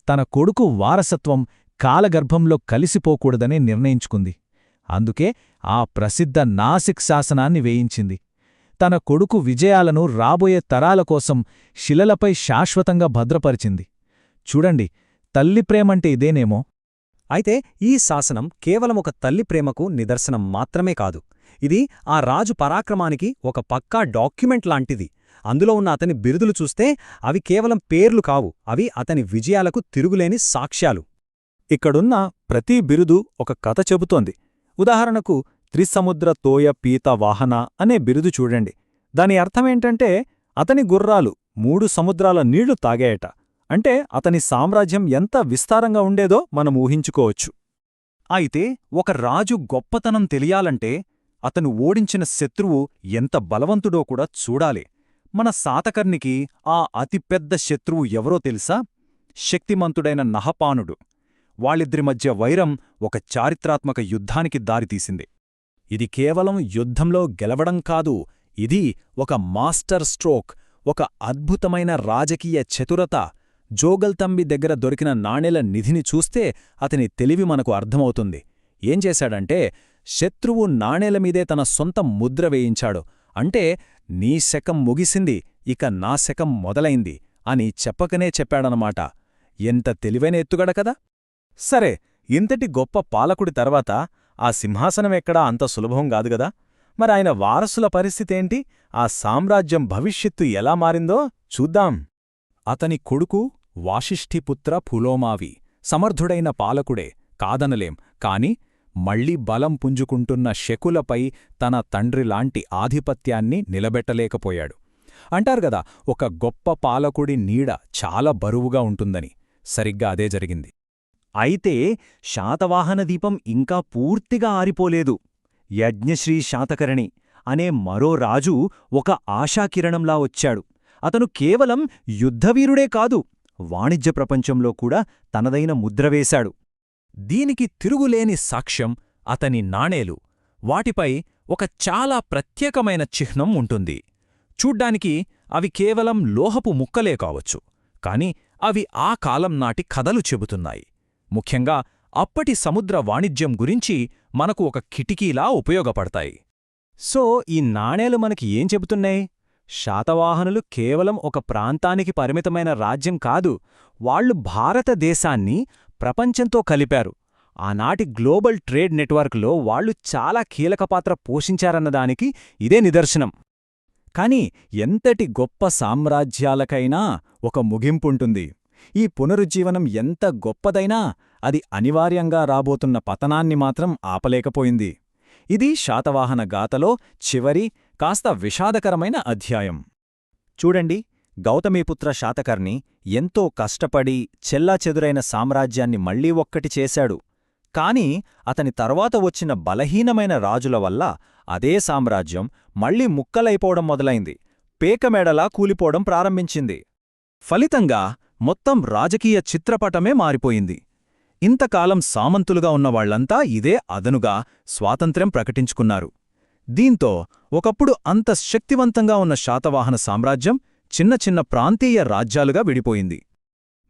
తన కొడుకు వారసత్వం కాలగర్భంలో కలిసిపోకూడదని నిర్ణయించుకుంది. అందుకే ఆ ప్రసిద్ధ నాసిక్ శాసనాన్ని వేయించింది. తన కొడుకు విజయాలను రాబోయే తరాల కోసం శిలలపై శాశ్వతంగా భద్రపరిచింది. చూడండి, తల్లి ప్రేమంటే ఇదేనేమో. అయితే ఈ శాసనం కేవలం ఒక తల్లి ప్రేమకు నిదర్శనం మాత్రమే కాదు. ఇది ఆ రాజు పరాక్రమానికి ఒక పక్కా డాక్యుమెంట్ లాంటిది. అందులో ఉన్న అతని బిరుదులు చూస్తే అవి కేవలం పేర్లు కావు, అవి అతని విజయాలకు తిరుగులేని సాక్ష్యాలు. ఇక్కడున్న ప్రతి బిరుదు ఒక కథ చెబుతోంది. ఉదాహరణకు త్రిసముద్ర తోయ పీత వాహన అనే బిరుదు చూడండి. దాని అర్థమేంటంటే అతని గుర్రాలు 3 సముద్రాల నీళ్లు తాగాయట. అంటే అతని సామ్రాజ్యం ఎంత విస్తారంగా ఉండేదో మనం ఊహించుకోవచ్చు. అయితే ఒక రాజు గొప్పతనం తెలియాలంటే అతను ఓడించిన శత్రువు ఎంత బలవంతుడో కూడా చూడాలి. మన శాతకర్ణికి ఆ అతిపెద్ద శత్రువు ఎవరో తెలుసా? శక్తిమంతుడైన నహపానుడు. వాళ్ళిద్దరి మధ్య వైరం ఒక చారిత్రాత్మక యుద్ధానికి దారితీసింది. ఇది కేవలం యుద్ధంలో గెలవడం కాదు, ఇది ఒక మాస్టర్ స్ట్రోక్, ఒక అద్భుతమైన రాజకీయ చతురత. జోగల్తంబి దగ్గర దొరికిన నాణేల నిధిని చూస్తే అతని తెలివి మనకు అర్థమవుతుంది. ఏం చేశాడంటే, శత్రువు నాణేలమీదే తన సొంత ముద్ర వేయించాడు. అంటే, నీ శకం ముగిసింది, ఇక నా శకం మొదలైంది అని చెప్పకనే చెప్పాడనమాట. ఎంత తెలివైన ఎత్తుగడ కదా. సరే, ఇంతటి గొప్ప పాలకుడి తర్వాత ఆ సింహాసనమెక్కడా అంత సులభం కాదుగదా. మరాయన వారసుల పరిస్థితేంటి? ఆ సామ్రాజ్యం భవిష్యత్తు ఎలా మారిందో చూద్దాం. అతని కొడుకు వాశిష్ఠిపుత్ర పులోమావి సమర్థుడైన పాలకుడే, కాదనలేం. కాని మళ్లీ బలం పుంజుకుంటున్న శకులపై తన తండ్రిలాంటి ఆధిపత్యాన్ని నిలబెట్టలేకపోయాడు. అంటారుగదా, ఒక గొప్ప పాలకుడి నీడ చాలా బరువుగా ఉంటుందని. సరిగ్గా అదే జరిగింది. అయితే శాతవాహన దీపం ఇంకా పూర్తిగా ఆరిపోలేదు. యజ్ఞశ్రీ శాతకర్ణి అనే మరో రాజు ఒక ఆశాకిరణంలా వచ్చాడు. అతను కేవలం యుద్ధవీరుడే కాదు, వాణిజ్య ప్రపంచంలో కూడా తనదైన ముద్రవేశాడు. దీనికి తిరుగులేని సాక్ష్యం అతని నాణేలు. వాటిపై ఒక చాలా ప్రత్యేకమైన చిహ్నం ఉంటుంది. చూడ్డానికి అవి కేవలం లోహపు ముక్కలే కావచ్చు, కాని అవి ఆ కాలం నాటి కథలు చెబుతున్నాయి. ముఖ్యంగా అప్పటి సముద్ర వాణిజ్యం గురించి మనకు ఒక కిటికీలా ఉపయోగపడతాయి. సో ఈ నాణేలు మనకి ఏం చెబుతున్నాయి? శాతవాహనులు కేవలం ఒక ప్రాంతానికి పరిమితమైన రాజ్యం కాదు, వాళ్ళు భారతదేశాన్ని ప్రపంచంతో కలిపారు. ఆనాటి గ్లోబల్ ట్రేడ్ నెట్వర్క్లో వాళ్ళు చాలా కీలక పాత్ర పోషించారన్నదానికి ఇదే నిదర్శనం. కాని ఎంతటి గొప్ప సామ్రాజ్యాలకైనా ఒక ముగింపుంటుంది. ఈ పునరుజ్జీవనం ఎంత గొప్పదైనా అది అనివార్యంగా రాబోతున్న పతనాన్ని మాత్రం ఆపలేకపోయింది. ఇది శాతవాహన గాథలో చివరి, కాస్త విషాదకరమైన అధ్యాయం. చూడండి, గౌతమీపుత్ర శాతకర్ణి ఎంతో కష్టపడి చెల్లాచెదురైన సామ్రాజ్యాన్ని మళ్లీ ఒక్కటి చేశాడు. కాని అతని తర్వాత వచ్చిన బలహీనమైన రాజుల వల్ల అదే సామ్రాజ్యం మళ్లీ ముక్కలైపోవడం మొదలైంది, పేకమేడలా కూలిపోవడం ప్రారంభించింది. ఫలితంగా మొత్తం రాజకీయ చిత్రపటమే మారిపోయింది. ఇంతకాలం సామంతులుగా ఉన్నవాళ్లంతా ఇదే అదనుగా స్వాతంత్ర్యం ప్రకటించుకున్నారు. దీంతో ఒకప్పుడు అంత శక్తివంతంగా ఉన్న శాతవాహన సామ్రాజ్యం చిన్న చిన్న ప్రాంతీయ రాజ్యాలుగా విడిపోయింది.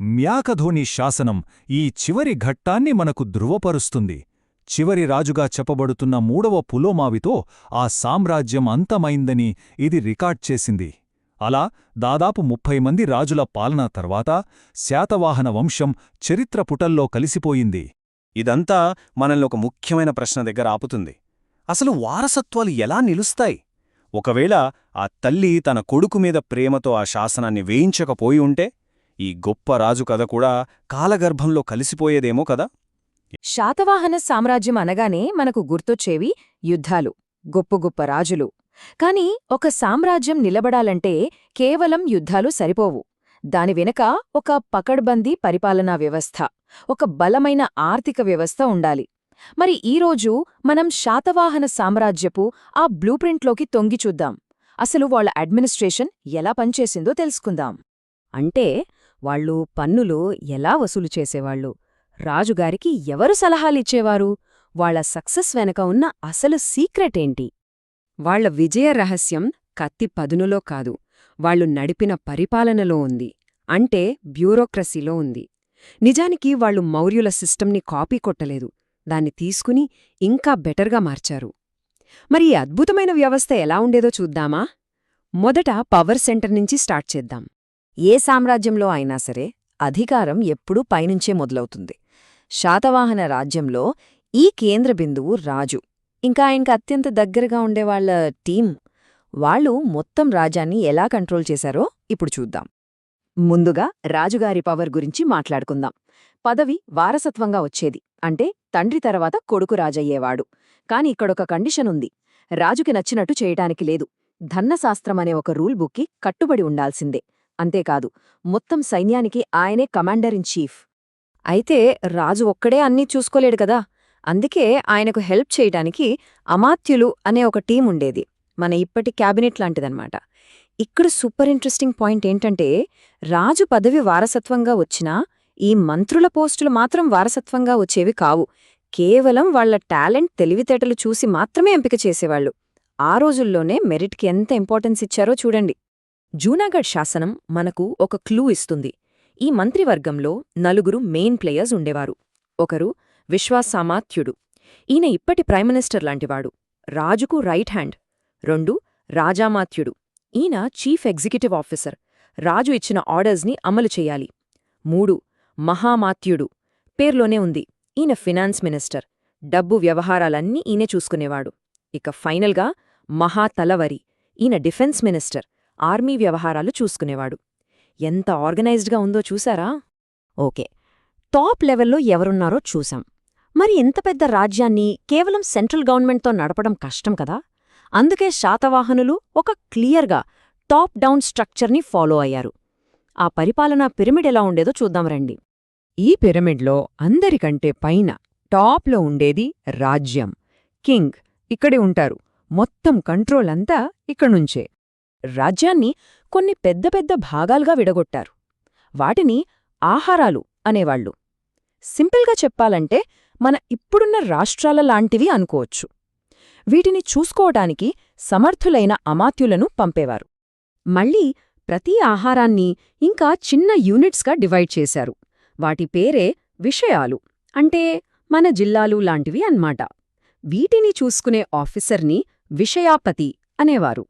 మ్యాకధోని శాసనం ఈ చివరి ఘట్టాన్ని మనకు ధృవపరుస్తుంది. చివరి రాజుగా చెప్పబడుతున్న 3వ పులోమావితో ఆ సామ్రాజ్యం అంతమైందని ఇది రికార్డ్ చేసింది. అలా దాదాపు 30 మంది రాజుల పాలన తర్వాత శాతవాహన వంశం చరిత్ర పుటల్లో కలిసిపోయింది. ఇదంతా మనల్ని ఒక ముఖ్యమైన ప్రశ్న దగ్గర ఆపుతుంది. అసలు వారసత్వాలు ఎలా నిలుస్తాయి? ఒకవేళ ఆ తల్లి తన కొడుకు మీద ప్రేమతో ఆ శాసనాన్ని వేయించకపోయి ఉంటే ఈ గొప్ప రాజు కథ కూడా కాలగర్భంలో కలిసిపోయేదేమో కదా. శాతవాహన సామ్రాజ్యం అనగానే మనకు గుర్తొచ్చేవి యుద్ధాలు, గొప్ప గొప్ప రాజులు. కాని ఒక సామ్రాజ్యం నిలబడాలంటే కేవలం యుద్ధాలు సరిపోవు. దాని వెనక ఒక పకడ్బందీ పరిపాలనా వ్యవస్థ, ఒక బలమైన ఆర్థిక వ్యవస్థ ఉండాలి. మరి ఈరోజు మనం శాతవాహన సామ్రాజ్యపు ఆ బ్లూప్రింట్లోకి తొంగిచూద్దాం. అసలు వాళ్ళ అడ్మినిస్ట్రేషన్ ఎలా పనిచేసిందో తెలుసుకుందాం. అంటే వాళ్ళు పన్నులు ఎలా వసూలు చేసేవాళ్ళు, రాజుగారికి ఎవరు సలహాలిచ్చేవారు, వాళ్ల సక్సెస్ వెనక ఉన్న అసలు సీక్రెట్ ఏంటి? వాళ్ల విజయ రహస్యం కత్తి పదునులో కాదు, వాళ్లు నడిపిన పరిపాలనలో ఉంది. అంటే బ్యూరోక్రసీలో ఉంది. నిజానికి వాళ్లు మౌర్యుల సిస్టమ్ని కాపీ కొట్టలేదు, దాన్ని తీసుకుని ఇంకా బెటర్గా మార్చారు. మరి ఈ అద్భుతమైన వ్యవస్థ ఎలా ఉండేదో చూద్దామా? మొదట పవర్ సెంటర్ నుంచి స్టార్ట్ చేద్దాం. ఏ సామ్రాజ్యంలో అయినా సరే అధికారం ఎప్పుడూ పైనుంచే మొదలవుతుంది. శాతవాహన రాజ్యంలో ఈ కేంద్ర బిందువు రాజు, ఇంకా ఆయనకు అత్యంత దగ్గరగా ఉండేవాళ్ల టీం. వాళ్ళు మొత్తం రాజ్యాన్ని ఎలా కంట్రోల్ చేశారో ఇప్పుడు చూద్దాం. ముందుగా రాజుగారి పవర్ గురించి మాట్లాడుకుందాం. పదవి వారసత్వంగా వచ్చేది, అంటే తండ్రి తర్వాత కొడుకు రాజయ్యేవాడు. కాని ఇక్కడొక కండిషన్ ఉంది, రాజుకి నచ్చినట్టు చేయటానికి లేదు. ధన్నశాస్త్రమనే ఒక రూల్ బుక్కి కట్టుబడి ఉండాల్సిందే. అంతేకాదు, మొత్తం సైన్యానికి ఆయనే కమాండర్ ఇన్ చీఫ్. అయితే రాజు ఒక్కడే అన్నీ చూసుకోలేడు కదా, అందుకే ఆయనకు హెల్ప్ చేయటానికి అమాత్యులు అనే ఒక టీం ఉండేది, మన ఇప్పటి క్యాబినెట్ లాంటిదన్నమాట. ఇక్కడ సూపర్ ఇంట్రెస్టింగ్ పాయింట్ ఏంటంటే, రాజు పదవి వారసత్వంగా వచ్చినా ఈ మంత్రుల పోస్టులు మాత్రం వారసత్వంగా వచ్చేవి కావు. కేవలం వాళ్ల టాలెంట్, తెలివితేటలు చూసి మాత్రమే ఎంపిక చేసేవాళ్లు. ఆ రోజుల్లోనే మెరిట్కి ఎంత ఇంపార్టెన్స్ ఇచ్చారో చూడండి. జూనాగఢ్ శాసనం మనకు ఒక క్లూ ఇస్తుంది. ఈ మంత్రివర్గంలో 4 మెయిన్ ప్లేయర్స్ ఉండేవారు. ఒకరు విశ్వాసామాత్యుడు, ఈయన ఇప్పటి ప్రైమ్ మినిస్టర్ లాంటివాడు, రాజుకు రైట్ హ్యాండ్. 2 రాజామాత్యుడు, ఈయన చీఫ్ ఎగ్జిక్యూటివ్ ఆఫీసర్, రాజు ఇచ్చిన ఆర్డర్స్ని అమలు చెయ్యాలి. 3 మహామాత్యుడు, పేర్లోనే ఉంది, ఈయన ఫినాన్స్ మినిస్టర్, డబ్బు వ్యవహారాలన్నీ ఈయనే చూసుకునేవాడు. ఇక ఫైనల్గా మహాతలవరి, ఈయన డిఫెన్స్ మినిస్టర్, ఆర్మీ వ్యవహారాలు చూసుకునేవాడు. ఎంత ఆర్గనైజ్డ్గా ఉందో చూసారా? ఓకే, టాప్ లెవెల్లో ఎవరున్నారో చూసాం. మరి ఇంత పెద్ద రాజ్యాన్ని కేవలం సెంట్రల్ గవర్నమెంట్తో నడపడం కష్టం కదా. అందుకే శాతవాహనులు ఒక క్లియర్గా టాప్ డౌన్ స్ట్రక్చర్ని ఫాలో అయ్యారు. ఆ పరిపాలనా పిరమిడ్ ఎలా ఉండేదో చూద్దాం రండి. ఈ పిరమిడ్లో అందరికంటే పైన టాప్లో ఉండేది రాజ్యం, కింగ్ ఇక్కడే ఉంటారు. మొత్తం కంట్రోల్ అంతా ఇక్కడ్నుంచే. రాజ్యాన్ని కొన్ని పెద్ద పెద్ద భాగాలుగా విడగొట్టారు. వాటిని ఆహారాలు అనేవాళ్లు. సింపుల్గా చెప్పాలంటే మన ఇప్పుడున్న రాష్ట్రాల లాంటివి అనుకోవచ్చు. వీటిని చూసుకోవటానికి సమర్థులైన అమాత్యులను పంపేవారు. మళ్ళీ ప్రతి ఆహారాన్ని ఇంకా చిన్న యూనిట్స్గా డివైడ్ చేశారు. వాటి పేరే విషయాలు, అంటే మన జిల్లాలు లాంటివి అన్మాట. వీటిని చూసుకునే ఆఫీసర్ని విషయాపతి అనేవారు.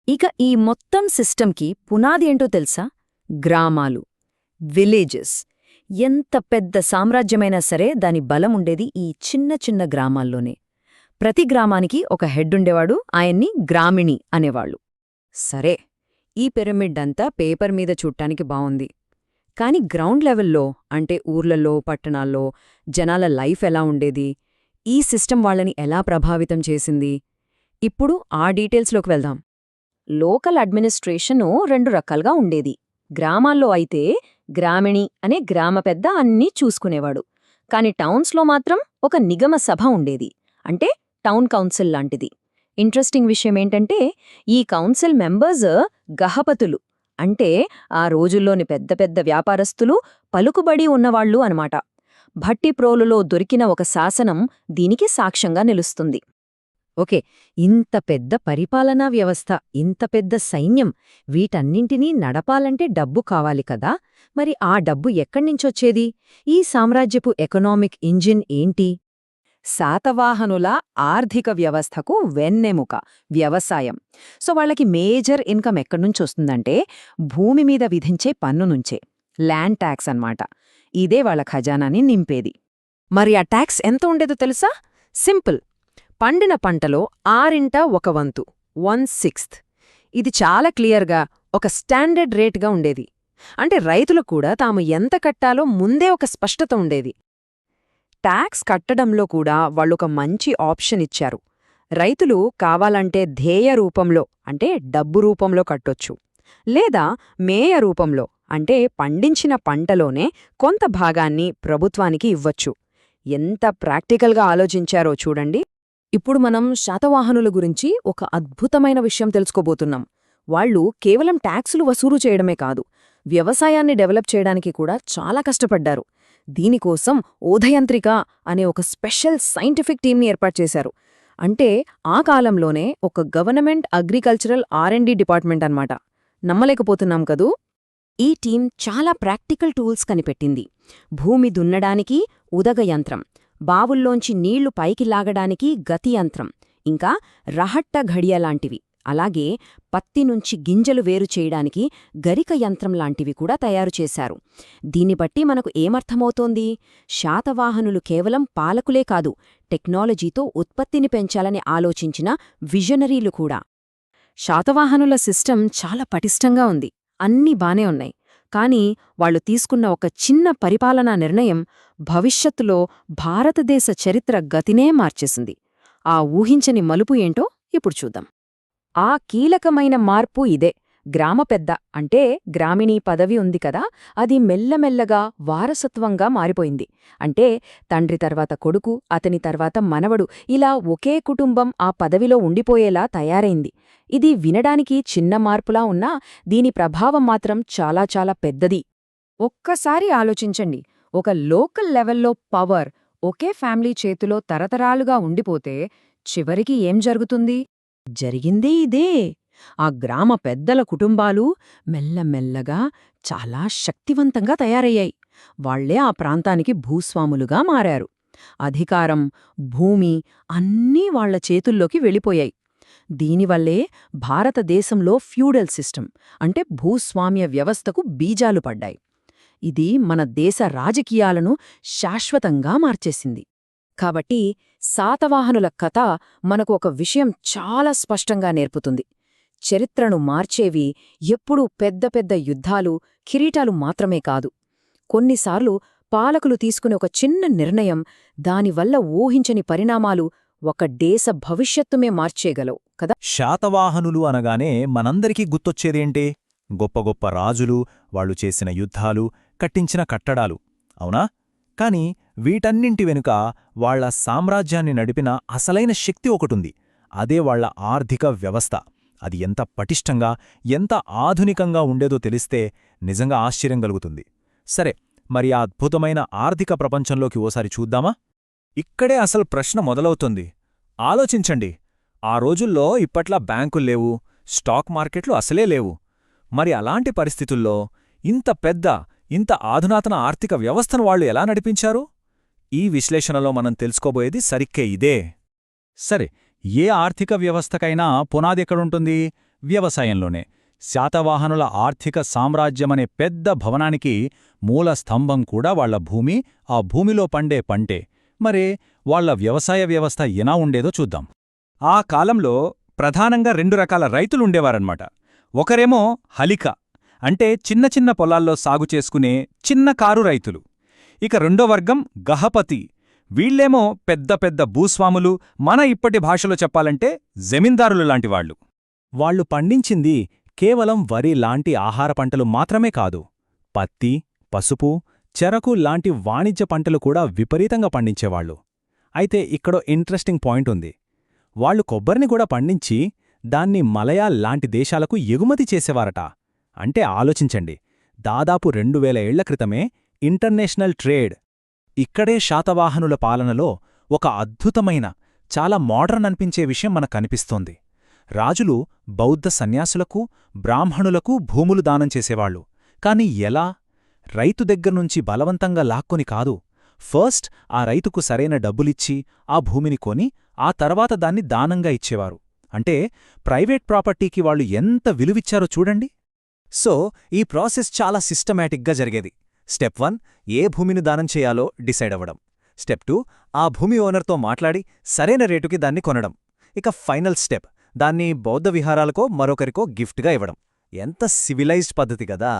ఇక ఈ మొత్తం సిస్టమ్కి పునాది ఏంటో తెలుసా? గ్రామాలు, విలేజెస్. ఎంత పెద్ద సామ్రాజ్యమైనా సరే దాని బలముండేది ఈ చిన్న చిన్న గ్రామాల్లోనే. ప్రతి గ్రామానికి ఒక హెడ్డుండేవాడు, ఆయన్ని గ్రామిణి అనేవాళ్ళు. సరే, ఈ పిరమిడ్ అంతా పేపర్ మీద చూడ్డానికి బావుంది. కాని గ్రౌండ్ లెవెల్లో, అంటే ఊర్లలో, పట్టణాల్లో జనాల లైఫ్ ఎలా ఉండేది? ఈ సిస్టమ్ వాళ్ళని ఎలా ప్రభావితం చేసింది? ఇప్పుడు ఆ డీటెయిల్స్లోకి వెళ్దాం. లోకల్ అడ్మినిస్ట్రేషను 2 రకాలుగా ఉండేది. గ్రామాల్లో అయితే గ్రామిణి అనే గ్రామ పెద్ద అన్నీ చూసుకునేవాడు. కాని టౌన్స్లో మాత్రం ఒక నిగమ సభ ఉండేది, అంటే టౌన్ కౌన్సిల్ లాంటిది. ఇంట్రెస్టింగ్ విషయమేంటంటే ఈ కౌన్సిల్ మెంబర్స్ గహపతులు, అంటే ఆ రోజుల్లోని పెద్ద పెద్ద వ్యాపారస్తులు, పలుకుబడి ఉన్నవాళ్లు అనమాట. భట్టిప్రోలులో దొరికిన ఒక శాసనం దీనికి సాక్ష్యంగా నిలుస్తుంది. ఓకే, ఇంత పెద్ద పరిపాలనా వ్యవస్థ, ఇంత పెద్ద సైన్యం, వీటన్నింటినీ నడపాలంటే డబ్బు కావాలి కదా. మరి ఆ డబ్బు ఎక్కడ్నించొచ్చేది? ఈ సామ్రాజ్యపు ఎకనామిక్ ఇంజిన్ ఏంటి? శాతవాహనుల ఆర్థిక వ్యవస్థకు వెన్నెముక వ్యవసాయం. సో వాళ్ళకి మేజర్ ఇన్కమ్ ఎక్కడ్నుంచొస్తుందంటే భూమి మీద విధించే పన్ను నుంచే, ల్యాండ్ ట్యాక్స్ అన్నమాట. ఇదే వాళ్ళ ఖజానాని నింపేది. మరి ఆ ట్యాక్స్ ఎంత ఉండేదో తెలుసా? సింపుల్, పండిన పంటలో 1/6, 1/6. ఇది చాలా క్లియర్గా ఒక స్టాండర్డ్ రేట్గా ఉండేది. అంటే రైతులు కూడా తాము ఎంత కట్టాలో ముందే ఒక స్పష్టత ఉండేది. ట్యాక్స్ కట్టడంలో కూడా వాళ్ళొక మంచి ఆప్షన్ ఇచ్చారు. రైతులు కావాలంటే ధ్యేయ రూపంలో, అంటే డబ్బు రూపంలో కట్టొచ్చు, లేదా మేయ రూపంలో, అంటే పండించిన పంటలోనే కొంత భాగాన్ని ప్రభుత్వానికి ఇవ్వచ్చు. ఎంత ప్రాక్టికల్గా ఆలోచించారో చూడండి. ఇప్పుడు మనం శాతవాహనుల గురించి ఒక అద్భుతమైన విషయం తెలుసుకోబోతున్నాం. వాళ్ళు కేవలం ట్యాక్సులు వసూలు చేయడమే కాదు, వ్యవసాయాన్ని డెవలప్ చేయడానికి కూడా చాలా కష్టపడ్డారు. దీనికోసం ఓధయంత్రిక అనే ఒక స్పెషల్ సైంటిఫిక్ టీంని ఏర్పాటు చేశారు. అంటే ఆ కాలంలోనే ఒక గవర్నమెంట్ అగ్రికల్చరల్ R&D డిపార్ట్మెంట్ అన్నమాట. నమ్మలేకపోతున్నాం కదూ. ఈ టీం చాలా ప్రాక్టికల్ టూల్స్ కనిపెట్టింది. భూమి దున్నడానికి ఉదగ యంత్రం, బావుల్లోంచి నీళ్లు పైకి లాగడానికి గతి యంత్రం, ఇంకా రహట్ట ఘడియలాంటివి, అలాగే పత్తి నుంచి గింజలు వేరు చేయడానికి గరిక యంత్రం లాంటివి కూడా తయారు చేశారు. దీన్ని బట్టి మనకు ఏమర్థమవుతోంది? శాతవాహనులు కేవలం పాలకులే కాదు, టెక్నాలజీతో ఉత్పత్తిని పెంచాలని ఆలోచించిన విజనరీలు కూడా. శాతవాహనుల సిస్టమ్ చాలా పటిష్టంగా ఉంది, అన్నీ బానే ఉన్నాయి. కానీ వాళ్లు తీసుకున్న ఒక చిన్న పరిపాలనా నిర్ణయం భవిష్యత్తులో భారతదేశ చరిత్ర గతినే మార్చేసింది. ఆ ఊహించని మలుపు ఏంటో ఇప్పుడు చూద్దాం. ఆ కీలకమైన మార్పు ఇదే. గ్రామ పెద్ద, అంటే గ్రామిణీ పదవి ఉంది కదా, అది మెల్లమెల్లగా వారసత్వంగా మారిపోయింది. అంటే తండ్రి తర్వాత కొడుకు, అతని తర్వాత మనవడు, ఇలా ఒకే కుటుంబం ఆ పదవిలో ఉండిపోయేలా తయారైంది. ఇది వినడానికి చిన్న మార్పులా ఉన్నా దీని ప్రభావం మాత్రం చాలా చాలా పెద్దది. ఒక్కసారి ఆలోచించండి, ఒక లోకల్ లెవెల్లో పవర్ ఒకే ఫ్యామిలీ చేతిలో తరతరాలుగా ఉండిపోతే చివరికి ఏం జరుగుతుంది? జరిగిందే ఇదే. ఆ గ్రామ పెద్దల కుటుంబాలు మెల్లమెల్లగా చాలా శక్తివంతంగా తయారయ్యాయి. వాళ్లే ఆ ప్రాంతానికి భూస్వాములుగా మారారు. అధికారం, భూమి అన్నీ వాళ్ల చేతుల్లోకి వెళ్ళిపోయాయి. దీనివల్లే భారతదేశంలో ఫ్యూడల్ సిస్టమ్, అంటే భూస్వామ్య వ్యవస్థకు బీజాలు పడ్డాయి. ఇది మన దేశ రాజకీయాలను శాశ్వతంగా మార్చేసింది. కాబట్టి శాతవాహనుల కథ మనకు ఒక విషయం చాలా స్పష్టంగా నేర్పుతుంది. చరిత్రను మార్చేవి ఎప్పుడూ పెద్ద పెద్ద యుద్ధాలు, కిరీటాలు మాత్రమే కాదు. కొన్నిసార్లు పాలకులు తీసుకునే ఒక చిన్న నిర్ణయం, దానివల్ల ఊహించని పరిణామాలు ఒక దేశ భవిష్యత్తుమే మార్చేయగలవు కదా. శాతవాహనులు అనగానే మనందరికీ గుర్తొచ్చేదేంటే? గొప్ప గొప్ప రాజులు, వాళ్లు చేసిన యుద్ధాలు, కట్టించిన కట్టడాలు, అవునా? కాని వీటన్నింటి వెనుక వాళ్ల సామ్రాజ్యాన్ని నడిపిన అసలైన శక్తి ఒకటుంది. అదే వాళ్ల ఆర్థిక వ్యవస్థ. అది ఎంత పటిష్టంగా, ఎంత ఆధునికంగా ఉండేదో తెలిస్తే నిజంగా ఆశ్చర్యం కలుగుతుంది. సరే, మరి ఆ అద్భుతమైన ఆర్థిక ప్రపంచంలోకి ఓసారి చూద్దామా? ఇక్కడే అసలు ప్రశ్న మొదలవుతుంది. ఆలోచించండి, ఆ రోజుల్లో ఇప్పట్లా బ్యాంకుల్లేవు, స్టాక్ మార్కెట్లు అసలే లేవు. మరి అలాంటి పరిస్థితుల్లో ఇంత పెద్ద, ఇంత ఆధునాతన ఆర్థిక వ్యవస్థను వాళ్లు ఎలా నడిపించారు? ఈ విశ్లేషణలో మనం తెలుసుకోబోయేది సరిగ్గా ఇదే. సరే, ఏ ఆర్థిక వ్యవస్థకైనా పునాదెక్కడుంటుంది? వ్యవసాయంలోనే. శాతవాహనుల ఆర్థిక సామ్రాజ్యమనే పెద్ద భవనానికి మూల స్తంభం కూడా వాళ్ల భూమి, ఆ భూమిలో పండే పంటే. మరే వాళ్ల వ్యవసాయ వ్యవస్థ ఎలా ఉండేదో చూద్దాం. ఆ కాలంలో ప్రధానంగా 2 రకాల రైతులుండేవారన్నమాట. ఒకరేమో హలిక, అంటే చిన్న చిన్న పొలాల్లో సాగు చేసుకునే చిన్న కారు రైతులు. ఇక రెండో వర్గం గహపతి. వీళ్లేమో పెద్ద పెద్ద భూస్వాములు, మన ఇప్పటి భాషలో చెప్పాలంటే జమీందారులు లాంటివాళ్లు. వాళ్లు పండించింది కేవలం వరి లాంటి ఆహార పంటలు మాత్రమే కాదు, పత్తి, పసుపు, చెరకు లాంటి వాణిజ్య పంటలు కూడా విపరీతంగా పండించేవాళ్లు. అయితే ఇక్కడో ఇంట్రెస్టింగ్ పాయింట్ ఉంది. వాళ్లు కొబ్బరిని కూడా పండించి దాన్ని మలయాళ్ లాంటి దేశాలకు ఎగుమతి చేసేవారట. అంటే ఆలోచించండి, దాదాపు 2000 ఏళ్ల క్రితమే ఇంటర్నేషనల్ ట్రేడ్. ఇక్కడే శాతవాహనుల పాలనలో ఒక అద్భుతమైన, చాలా మోడర్న్ అనిపించే విషయం మనకు కనిపిస్తోంది. రాజులు బౌద్ధ సన్యాసులకు, బ్రాహ్మణులకు భూములు దానం చేసేవాళ్లు. కాని ఎలా? రైతు దగ్గర్నుంచి బలవంతంగా లాక్కొని కాదు. ఫస్ట్ ఆ రైతుకు సరైన డబ్బులిచ్చి ఆ భూమిని కొని ఆ తర్వాత దాన్ని దానంగా ఇచ్చేవారు. అంటే ప్రైవేట్ ప్రాపర్టీకి వాళ్లు ఎంత విలువిచ్చారో చూడండి. సో ఈ ప్రాసెస్ చాలా సిస్టమాటిక్గా జరిగేది. స్టెప్ 1 ఏ భూమిని దానం చేయాలో డిసైడ్ అవ్వడం. స్టెప్ 2 ఆ భూమి ఓనర్తో మాట్లాడి సరైన రేటుకి దాన్ని కొనడం. ఇక ఫైనల్ స్టెప్ దాన్ని బౌద్ధ విహారాలకో మరొకరికో గిఫ్ట్గా ఇవ్వడం. ఎంత సివిలైజ్డ్ పద్ధతి గదా!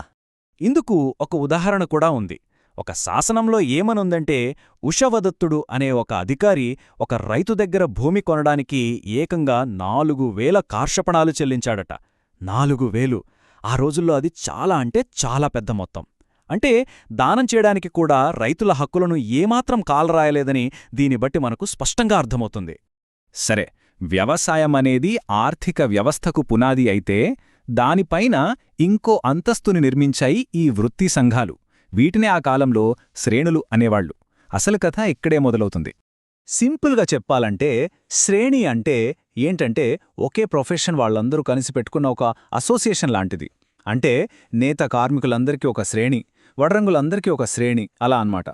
ఇందుకు ఒక ఉదాహరణ కూడా ఉంది. ఒక శాసనంలో ఏమనుందంటే, ఉషవదత్తుడు అనే ఒక అధికారి ఒక రైతు దగ్గర భూమి కొనడానికి ఏకంగా 4000 కార్షపణాలు చెల్లించాడట. 4000! ఆ రోజుల్లో అది చాలా అంటే చాలా పెద్ద మొత్తం. అంటే దానం చేయడానికి కూడా రైతుల హక్కులను ఏమాత్రం కాలరాయలేదని దీన్ని బట్టి మనకు స్పష్టంగా అర్థమవుతుంది. సరే, వ్యవసాయమనేది ఆర్థిక వ్యవస్థకు పునాది అయితే, దానిపైన ఇంకో అంతస్తుని నిర్మించాయి ఈ వృత్తి సంఘాలు. వీటినే ఆ కాలంలో శ్రేణులు అనేవాళ్లు. అసలు కథ ఇక్కడే మొదలవుతుంది. సింపుల్గా చెప్పాలంటే శ్రేణి అంటే ఏంటంటే ఒకే ప్రొఫెషన్ వాళ్లందరూ కలిసి పెట్టుకున్న ఒక అసోసియేషన్ లాంటిది. అంటే నేత కార్మికులందరికీ ఒక శ్రేణి, వడ్రంగులందరికీ ఒక శ్రేణి, అలా అన్నమాట.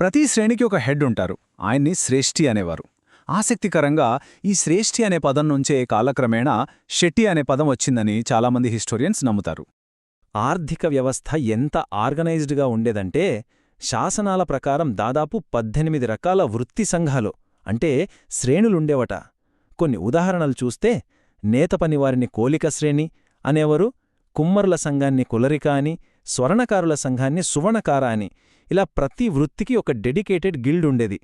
ప్రతి శ్రేణికి ఒక హెడ్ ఉంటారు. ఆయన్ని శ్రేష్ఠి అనేవారు. ఆసక్తికరంగా ఈ శ్రేష్ఠి అనే పదం నుంచే కాలక్రమేణా శెట్టి అనే పదం వచ్చిందని చాలామంది హిస్టోరియన్స్ నమ్ముతారు. ఆర్థిక వ్యవస్థ ఎంత ఆర్గనైజ్డ్గా ఉండేదంటే, శాసనాల ప్రకారం దాదాపు 18 రకాల వృత్తి సంఘాలు, అంటే శ్రేణులుండేవట. కొన్ని ఉదాహరణలు చూస్తే, నేత పనివారిని కోలిక శ్రేణి అనేవారు, కుమ్మరుల సంఘాన్ని కులరిక అని, స్వర్ణకారుల సంఘాన్ని సువర్ణకార అని, ఇలా ప్రతి వృత్తికి ఒక డెడికేటెడ్ గిల్డ్ ఉండేది.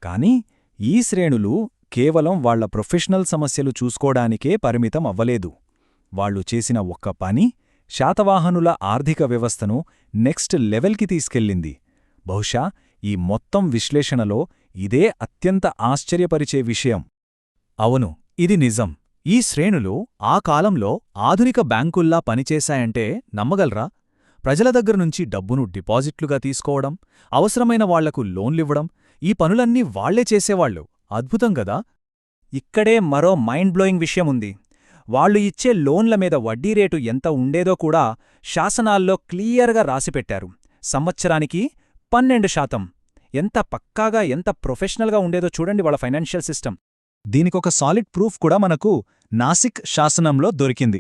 కానీ ఈ శ్రేణులు కేవలం వాళ్ల ప్రొఫెషనల్ సమస్యలు చూసుకోడానికే పరిమితం అవ్వలేదు. వాళ్లు చేసిన ఒక్క పని శాతవాహనుల ఆర్థిక వ్యవస్థను నెక్స్ట్ లెవెల్కి తీసుకెళ్ళింది. బహుశా ఈ మొత్తం విశ్లేషణలో ఇదే అత్యంత ఆశ్చర్యపరిచే విషయం. అవును, ఇది నిజం. ఈ శ్రేణులు ఆ కాలంలో ఆధునిక బ్యాంకుల్లా పనిచేశాయంటే నమ్మగలరా? ప్రజల దగ్గరనుంచి డబ్బును డిపాజిట్లుగా తీసుకోవడం, అవసరమైన వాళ్లకు లోన్లివ్వడం, ఈ పనులన్నీ వాళ్లే చేసేవాళ్లు. అద్భుతం గదా! ఇక్కడే మరో మైండ్ బ్లోయింగ్ విషయముంది. వాళ్లు ఇచ్చే లోన్ల మీద వడ్డీ రేటు ఎంత ఉండేదో కూడా శాసనాల్లో క్లియర్గా రాసిపెట్టారు. సంవత్సరానికి 12%. ఎంత పక్కాగా, ఎంత ప్రొఫెషనల్గా ఉండేదో చూడండి వాళ్ళ ఫైనాన్షియల్ సిస్టమ్. దీనికొక సాలిడ్ ప్రూఫ్ కూడా మనకు నాసిక్ శాసనంలో దొరికింది.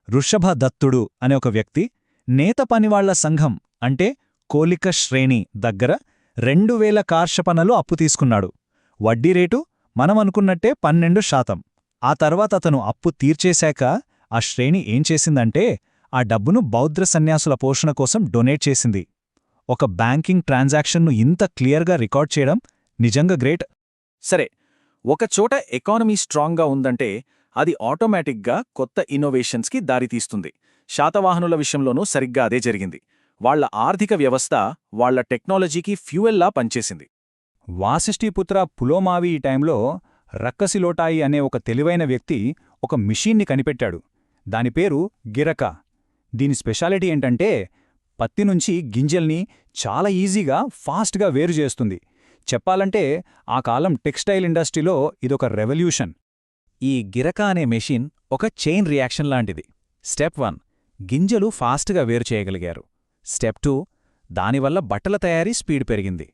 ఋషభ దత్తుడు అనే ఒక వ్యక్తి నేత పనివాళ్ల సంఘం అంటే కోలిక శ్రేణి దగ్గర 2000 కార్షపణలు అప్పు తీసుకున్నాడు. వడ్డీ రేటు మనమనుకున్నట్టే 12%. ఆ తర్వాత అతను అప్పు తీర్చేశాక ఆ శ్రేణి ఏం చేసిందంటే ఆ డబ్బును బౌద్ధ సన్యాసుల పోషణ కోసం డొనేట్ చేసింది. ఒక బ్యాంకింగ్ ట్రాన్సాక్షన్ను ఇంత క్లియర్గా రికార్డ్ చేయడం నిజంగా గ్రేట్. సరే, ఒకచోట ఎకానమీ స్ట్రాంగ్గా ఉందంటే అది ఆటోమేటిక్గా కొత్త ఇన్నోవేషన్స్కి దారితీస్తుంది. శాతవాహనుల విషయంలోనూ సరిగ్గా అదే జరిగింది. వాళ్ల ఆర్థిక వ్యవస్థ వాళ్ల టెక్నాలజీకి ఫ్యూయల్లా పనిచేసింది. వాసిష్ఠీపుత్ర పులోమావి ఈ టైంలో రక్కసిలోటాయి అనే ఒక తెలివైన వ్యక్తి ఒక మిషీన్ని కనిపెట్టాడు. దాని పేరు గిరక. దీని స్పెషాలిటీ ఏంటంటే పత్తి నుంచి గింజల్ని చాలా ఈజీగా, ఫాస్ట్గా వేరు చేస్తుంది. చెప్పాలంటే ఆ కాలం టెక్స్టైల్ ఇండస్ట్రీలో ఇదొక రెవల్యూషన్. ఈ గిరక అనే మెషిన్ ఒక చైన్ రియాక్షన్ లాంటిది. స్టెప్ 1 గింజలు ఫాస్ట్గా వేరు చేయగలిగారు. స్టెప్ 2 దానివల్ల బట్టల తయారీ స్పీడ్ పెరిగింది.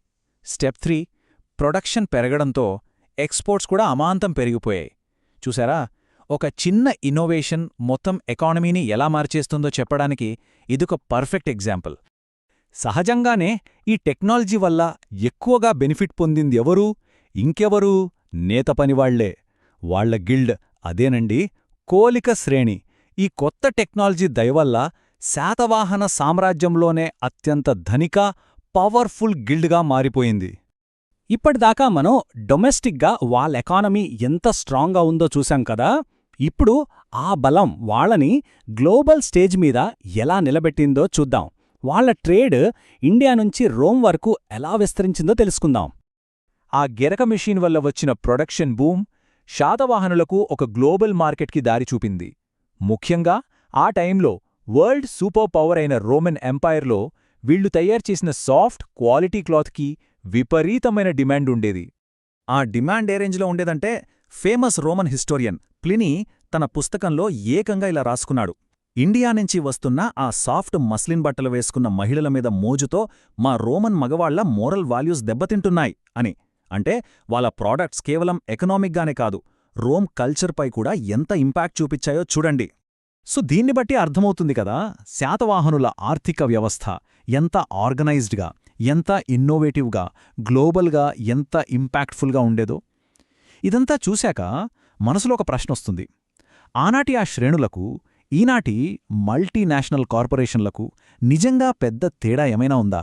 స్టెప్ 3 ప్రొడక్షన్ పెరగడంతో ఎక్స్పోర్ట్స్ కూడా అమాంతం పెరిగిపోయాయి. చూసారా, ఒక చిన్న ఇన్నోవేషన్ మొత్తం ఎకానమీని ఎలా మార్చేస్తుందో చెప్పడానికి ఇదొక పర్ఫెక్ట్ ఎగ్జాంపుల్. సహజంగానే ఈ టెక్నాలజీ వల్ల ఎక్కువగా బెనిఫిట్ పొందింది ఎవరు? ఇంకెవరు? నేత పనివాళ్లే. వాళ్ల గిల్డ్ అదేనండి, కోలిక శ్రేణి. ఈ కొత్త టెక్నాలజీ దయవల్ల శాతవాహన సామ్రాజ్యంలోనే అత్యంత ధనిక, పవర్ఫుల్ గిల్డ్గా మారిపోయింది. ఇప్పటిదాకా మనం డొమెస్టిక్గా వాళ్ళ ఎకానమీ ఎంత స్ట్రాంగ్గా ఉందో చూశాం కదా. ఇప్పుడు ఆ బలం వాళ్ళని గ్లోబల్ స్టేజ్ మీద ఎలా నిలబెట్టిందో చూద్దాం. వాళ్ళ ట్రేడ్ ఇండియా నుంచి రోమ్ వరకు ఎలా విస్తరించిందో తెలుసుకుందాం. ఆ గెరక మెషీన్ వల్ల వచ్చిన ప్రొడక్షన్ బూమ్ శాతవాహనులకు ఒక గ్లోబల్ మార్కెట్కి దారి చూపింది. ముఖ్యంగా ఆ టైంలో వరల్డ్ సూపర్ పవర్ అయిన రోమన్ ఎంపైర్లో వీళ్లు తయారుచేసిన సాఫ్ట్ క్వాలిటీ క్లాత్కి విపరీతమైన డిమాండ్ ఉండేది. ఆ డిమాండ్ ఏ రేంజ్లో ఉండేదంటే ఫేమస్ రోమన్ హిస్టోరియన్ ప్లినీ తన పుస్తకంలో ఏకంగా ఇలా రాసుకున్నాడు: ఇండియా నుంచి వస్తున్న ఆ సాఫ్ట్ మస్లిన్ బట్టలు వేసుకున్న మహిళల మీద మోజుతో మా రోమన్ మగవాళ్ల మోరల్ వాల్యూస్ దెబ్బతింటున్నాయి అని. అంటే వాళ్ళ ప్రోడక్ట్స్ కేవలం ఎకనామిక్గానే కాదు, రోమ్ కల్చర్పై కూడా ఎంత ఇంపాక్ట్ చూపించాయో చూడండి. సో దీన్ని బట్టి అర్థమవుతుంది కదా, శాతవాహనుల ఆర్థిక వ్యవస్థ ఎంత ఆర్గనైజ్డ్గా, ఎంత ఇన్నోవేటివ్గా, గ్లోబల్గా ఎంత ఇంపాక్ట్ఫుల్గా ఉండేదో. ఇదంతా చూశాక మనసులో ఒక ప్రశ్నొస్తుంది. ఆనాటి ఆ శ్రేణులకు ఈనాటి మల్టీనేషనల్ కార్పొరేషన్లకు నిజంగా పెద్ద తేడా ఏమైనా ఉందా?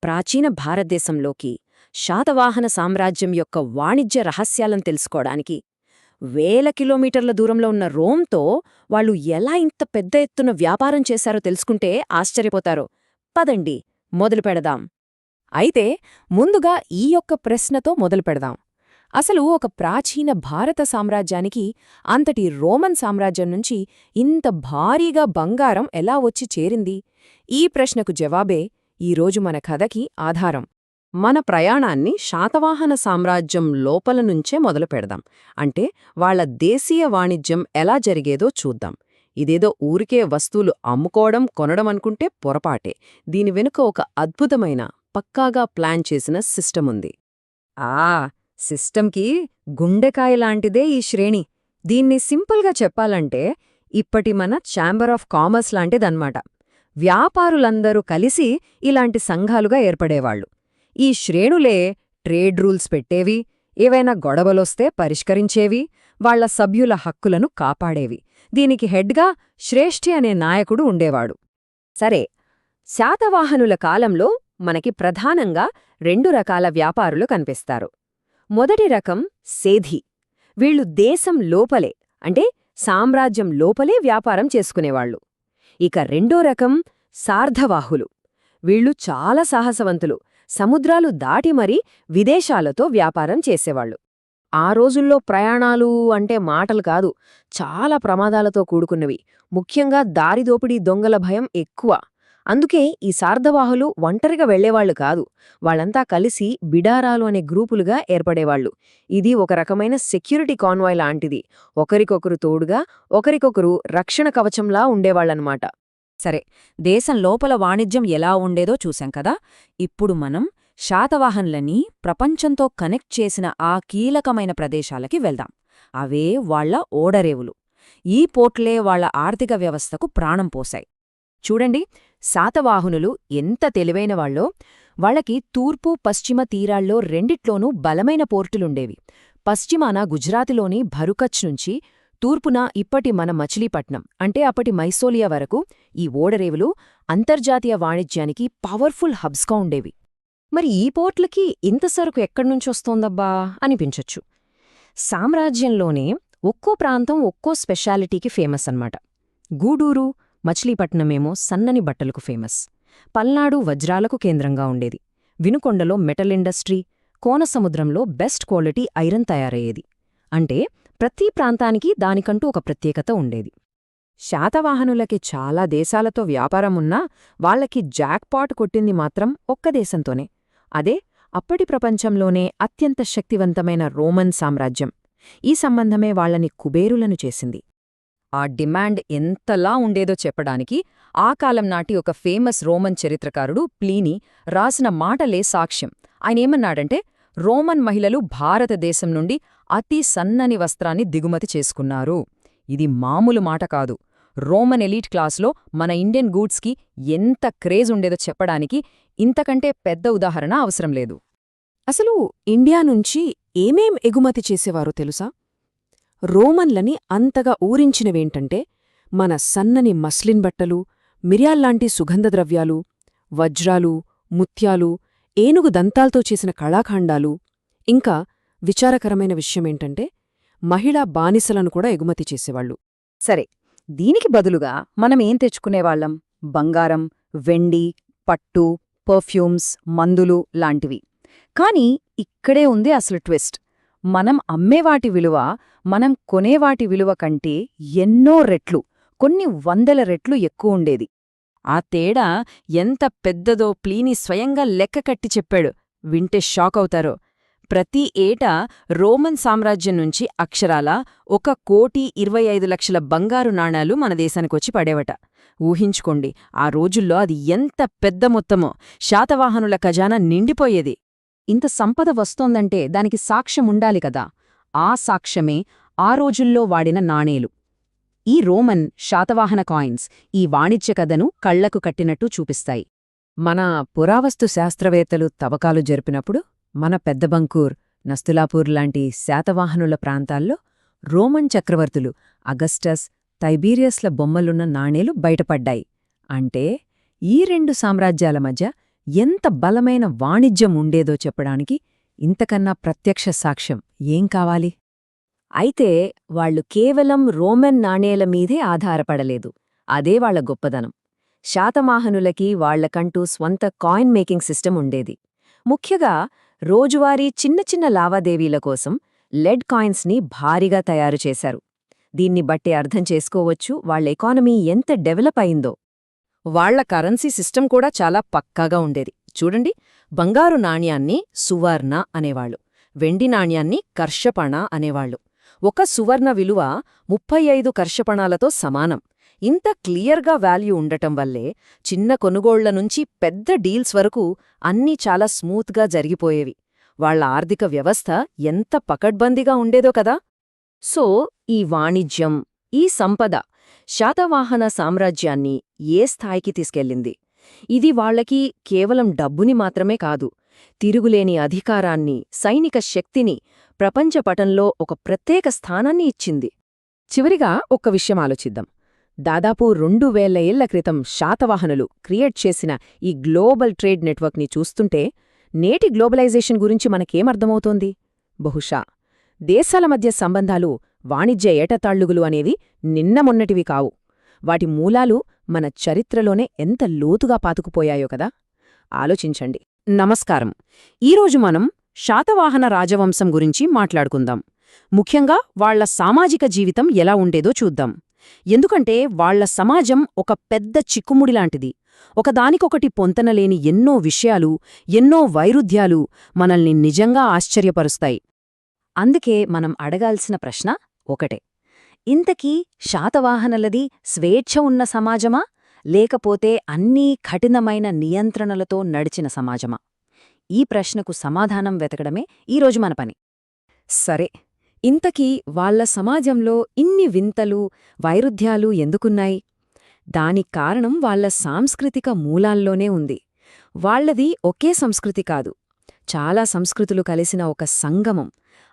ప్రాచీన భారతదేశంలోకి శాతవాహన సామ్రాజ్యం యొక్క వాణిజ్య రహస్యాలను తెలుసుకోవడానికి వేల కిలోమీటర్ల దూరంలో ఉన్న రోమ్తో వాళ్ళు ఎలా ఇంత పెద్ద ఎత్తున వ్యాపారం చేశారో తెలుసుకుంటే ఆశ్చర్యపోతారు. పదండి మొదలు పెడదాం. అయితే ముందుగా ఈ యొక్క ప్రశ్నతో మొదలు పెడదాం. అసలు ఒక ప్రాచీన భారత సామ్రాజ్యానికి అంతటి రోమన్ సామ్రాజ్యం నుంచి ఇంత భారీగా బంగారం ఎలా వచ్చి చేరింది? ఈ ప్రశ్నకు జవాబే ఈరోజు మన కథకి ఆధారం. మన ప్రయాణాన్ని శాతవాహన సామ్రాజ్యం లోపల నుంచే మొదలు పెడదాం. అంటే వాళ్ల దేశీయ వాణిజ్యం ఎలా జరిగేదో చూద్దాం. ఇదేదో ఊరికే వస్తువులు అమ్ముకోవడం, కొనడం అనుకుంటే పొరపాటే. దీని వెనుక ఒక అద్భుతమైన, పక్కాగా ప్లాన్ చేసిన సిస్టమ్ ఉంది. సిస్టమ్కి గుండెకాయలాంటిదే ఈ శ్రేణి. దీన్ని సింపుల్గా చెప్పాలంటే ఇప్పటి మన ఛాంబర్ ఆఫ్ కామర్స్ లాంటిదన్నమాట. వ్యాపారులందరూ కలిసి ఇలాంటి సంఘాలుగా ఏర్పడేవాళ్లు. ఈ శ్రేణులే ట్రేడ్ రూల్స్ పెట్టేవి, ఏవైనా గొడవలొస్తే పరిష్కరించేవి, వాళ్ల సభ్యుల హక్కులను కాపాడేవి. దీనికి హెడ్గా శ్రేష్ఠి అనే నాయకుడు ఉండేవాడు. సరే, శాతవాహనుల కాలంలో మనకి ప్రధానంగా 2 రకాల వ్యాపారులు కనిపిస్తారు. మొదటి రకం సేధి. వీళ్లు దేశం లోపలే, అంటే సామ్రాజ్యం లోపలే వ్యాపారం చేసుకునేవాళ్లు. ఇక రెండో రకం సార్ధవాహులు. వీళ్లు చాలా సాహసవంతులు. సముద్రాలు దాటి మరీ విదేశాలతో వ్యాపారం చేసేవాళ్లు. ఆ రోజుల్లో ప్రయాణాలు అంటే మాటలు కాదు, చాలా ప్రమాదాలతో కూడుకున్నవి. ముఖ్యంగా దారిదోపిడీ దొంగల భయం ఎక్కువ. అందుకే ఈ సార్ధవాహులు ఒంటరిగా వెళ్లేవాళ్లు కాదు. వాళ్ళంతా కలిసి బిడారాలు అనే గ్రూపులుగా ఏర్పడేవాళ్లు. ఇది ఒక రకమైన సెక్యూరిటీ కాన్వాయ్ లాంటిది. ఒకరికొకరు తోడుగా, ఒకరికొకరు రక్షణ కవచంలా ఉండేవాళ్లన్నమాట. సరే, దేశం లోపల వాణిజ్యం ఎలా ఉండేదో చూశాం కదా. ఇప్పుడు మనం శాతవాహనులని ప్రపంచంతో కనెక్ట్ చేసిన ఆ కీలకమైన ప్రదేశాలకి వెళ్దాం. అవే వాళ్ల ఓడరేవులు. ఈ పోర్ట్లే వాళ్ల ఆర్థిక వ్యవస్థకు ప్రాణం పోశాయి. చూడండి, శాతవాహనులు ఎంత తెలివైనవాళ్లో. వాళ్లకి తూర్పు, పశ్చిమ తీరాల్లో రెండిట్లోనూ బలమైన పోర్టులుండేవి. పశ్చిమాన గుజరాతిలోని భరుకచ్ నుంచి, తూర్పున ఇప్పటి మన మచిలీపట్నం అంటే అప్పటి మైసోలియా వరకు ఈ ఓడరేవులు అంతర్జాతీయ వాణిజ్యానికి పవర్ఫుల్ హబ్స్గా ఉండేవి. మరి ఈ పోర్ట్లకి ఇంత సరుకు ఎక్కడ్నుంచొస్తోందబ్బా అనిపించొచ్చు. సామ్రాజ్యంలోనే ఒక్కో ప్రాంతం ఒక్కో స్పెషాలిటీకి ఫేమస్ అన్నమాట. గూడూరు, మచిలీపట్నమేమో సన్నని బట్టలకు ఫేమస్. పల్నాడు వజ్రాలకు కేంద్రంగా ఉండేది. వినుకొండలో మెటల్ ఇండస్ట్రీ, కోనసముద్రంలో బెస్ట్ క్వాలిటీ ఐరన్ తయారయ్యేది. అంటే ప్రతి ప్రాంతానికి దానికంటూ ఒక ప్రత్యేకత ఉండేది. శాతవాహనులకి చాలా దేశాలతో వ్యాపారమున్నా వాళ్లకి జాక్పాట్ కొట్టింది మాత్రం ఒక్క దేశంతోనే. అదే అప్పటి ప్రపంచంలోనే అత్యంత శక్తివంతమైన రోమన్ సామ్రాజ్యం. ఈ సంబంధమే వాళ్లని కుబేరులను చేసింది. ఆ డిమాండ్ ఎంతలా ఉండేదో చెప్పడానికి ఆ కాలం నాటి ఒక ఫేమస్ రోమన్ చరిత్రకారుడు ప్లీనీ రాసిన మాటలే సాక్ష్యం. ఆయనేమన్నాడంటే, రోమన్ మహిళలు భారతదేశం నుండి అతి సన్నని వస్త్రాన్ని దిగుమతి చేసుకున్నారు. ఇది మామూలు మాట కాదు. రోమన్ ఎలీట్ క్లాస్లో మన ఇండియన్ గూడ్స్కి ఎంత క్రేజ్ ఉండేదో చెప్పడానికి ఇంతకంటే పెద్ద ఉదాహరణ అవసరం లేదు. అసలు ఇండియా నుంచి ఏమేం ఎగుమతి చేసేవారో తెలుసా? రోమన్లని అంతగా ఊరించినవేంటంటే మన సన్నని మస్లిన్ బట్టలు, మిరియాల్లాంటి సుగంధద్రవ్యాలు, వజ్రాలు, ముత్యాలు, ఏనుగు దంతాల్తో చేసిన కళాఖండాలు. ఇంకా విచారకరమైన విషయమేంటంటే మహిళా బానిసలను కూడా ఎగుమతి చేసేవాళ్లు. సరే, దీనికి బదులుగా మనమేం తెచ్చుకునేవాళ్లం? బంగారం, వెండి, పట్టు, పర్ఫ్యూమ్స్, మందులు లాంటివి. కాని ఇక్కడే ఉంది అసలు ట్విస్ట్. మనం అమ్మేవాటి విలువ మనం కొనేవాటి విలువ కంటే ఎన్నో రెట్లు, కొన్ని వందల రెట్లు ఎక్కువుండేది. ఆ తేడా ఎంత పెద్దదో ప్లీనీ స్వయంగా లెక్క కట్టి చెప్పాడు. వింటే షాకవుతారో. ప్రతి ఏటా రోమన్ సామ్రాజ్యం నుంచి అక్షరాల 1,25,00,000 బంగారు నాణాలు మన దేశానికొచ్చి పడేవట. ఊహించుకోండి, ఆ రోజుల్లో అది ఎంత పెద్ద మొత్తమో. శాతవాహనుల ఖజానా నిండిపోయేది. ఇంత సంపద వస్తోందంటే దానికి సాక్ష్యముండాలి కదా. ఆ సాక్ష్యమే ఆ రోజుల్లో వాడిన నాణేలు. ఈ రోమన్ శాతవాహన కాయిన్స్ ఈ వాణిజ్య కథను కళ్లకు కట్టినట్టు చూపిస్తాయి. మన పురావస్తు శాస్త్రవేత్తలు తవ్వకాలు జరిపినప్పుడు మన పెద్దబంకూర్, నస్తులాపూర్ లాంటి శాతవాహనుల ప్రాంతాల్లో రోమన్ చక్రవర్తులు అగస్టస్, టైబీరియస్ల బొమ్మలున్న నాణేలు బయటపడ్డాయి. అంటే ఈ రెండు సామ్రాజ్యాల మధ్య ఎంత బలమైన వాణిజ్యం ఉండేదో చెప్పడానికి ఇంతకన్నా ప్రత్యక్ష సాక్ష్యం ఏం కావాలి? అయితే వాళ్లు కేవలం రోమన్ నాణేల మీదే ఆధారపడలేదు. అదే వాళ్ల గొప్పదనం. శాతవాహనులకి వాళ్లకంటూ స్వంత కాయిన్ మేకింగ్ సిస్టమ్ ఉండేది. ముఖ్యంగా రోజువారీ చిన్న చిన్న లావాదేవీల కోసం లెడ్ కాయిన్స్ని భారీగా తయారు చేశారు. దీన్ని బట్టి అర్థం చేసుకోవచ్చు వాళ్ల ఎకానమీ ఎంత డెవలప్ అయిందో. వాళ్ల కరెన్సీ సిస్టమ్ కూడా చాలా పక్కాగా ఉండేది. చూడండి, బంగారు నాణ్యాన్ని సువర్ణ అనేవాళ్లు, వెండి నాణ్యాన్ని కర్షపణ అనేవాళ్లు. ఒక సువర్ణ విలువ 35 కర్షపణాలతో సమానం. ఇంత క్లియర్గా వాల్యూ ఉండటం వల్లే చిన్న కొనుగోళ్ల నుంచి పెద్ద డీల్స్ వరకు అన్నీ చాలా స్మూత్గా జరిగిపోయేవి. వాళ్ల ఆర్థిక వ్యవస్థ ఎంత పకడ్బందీగా ఉండేదో కదా. సో ఈ వాణిజ్యం, ఈ సంపద శాతవాహన సామ్రాజ్యాన్ని ఏ స్థాయికి తీసుకెళ్ళింది? ఇది వాళ్లకి కేవలం డబ్బుని మాత్రమే కాదు, తిరుగులేని అధికారాన్ని, సైనిక శక్తిని, ప్రపంచపటంలో ఒక ప్రత్యేక స్థానాన్ని ఇచ్చింది. చివరిగా ఒక్క విషయం ఆలోచిద్దాం. దాదాపు 2000 ఏళ్ల క్రితం శాతవాహనులు క్రియేట్ చేసిన ఈ గ్లోబల్ ట్రేడ్ నెట్వర్క్ని చూస్తుంటే నేటి గ్లోబలైజేషన్ గురించి మనకేమర్థమవుతోంది? బహుశా దేశాల మధ్య సంబంధాలు, వాణిజ్య ఏటతాళ్లుగులు అనేవి నిన్న మొన్నటివి కావు. వాటి మూలాలు మన చరిత్రలోనే ఎంత లోతుగా పాతుకుపోయాయో కదా. ఆలోచించండి. నమస్కారం. ఈరోజు మనం శాతవాహన రాజవంశం గురించి మాట్లాడుకుందాం. ముఖ్యంగా వాళ్ల సామాజిక జీవితం ఎలా ఉండేదో చూద్దాం. ఎందుకంటే వాళ్ల సమాజం ఒక పెద్ద చిక్కుముడిలాంటిది. ఒకదానికొకటి పొంతనలేని ఎన్నో విషయాలు, ఎన్నో వైరుధ్యాలు మనల్ని నిజంగా ఆశ్చర్యపరుస్తాయి. అందుకే మనం అడగాల్సిన ప్రశ్న ఒకటే: ఇంతకీ శాతవాహనులది స్వేచ్ఛ ఉన్న సమాజమా, లేకపోతే అన్నీ కఠినమైన నియంత్రణలతో నడిచిన సమాజమా? ఈ ప్రశ్నకు సమాధానం వెతకడమే ఈరోజు మన పని. సరే, ఇంతకీ వాళ్ల సమాజంలో ఇన్ని వింతలు, వైరుధ్యాలు ఎందుకున్నాయి? దానికి కారణం వాళ్ల సాంస్కృతిక మూలాల్లోనే ఉంది. వాళ్లది ఒకే సంస్కృతి కాదు, చాలా సంస్కృతులు కలిసిన ఒక సంగమం.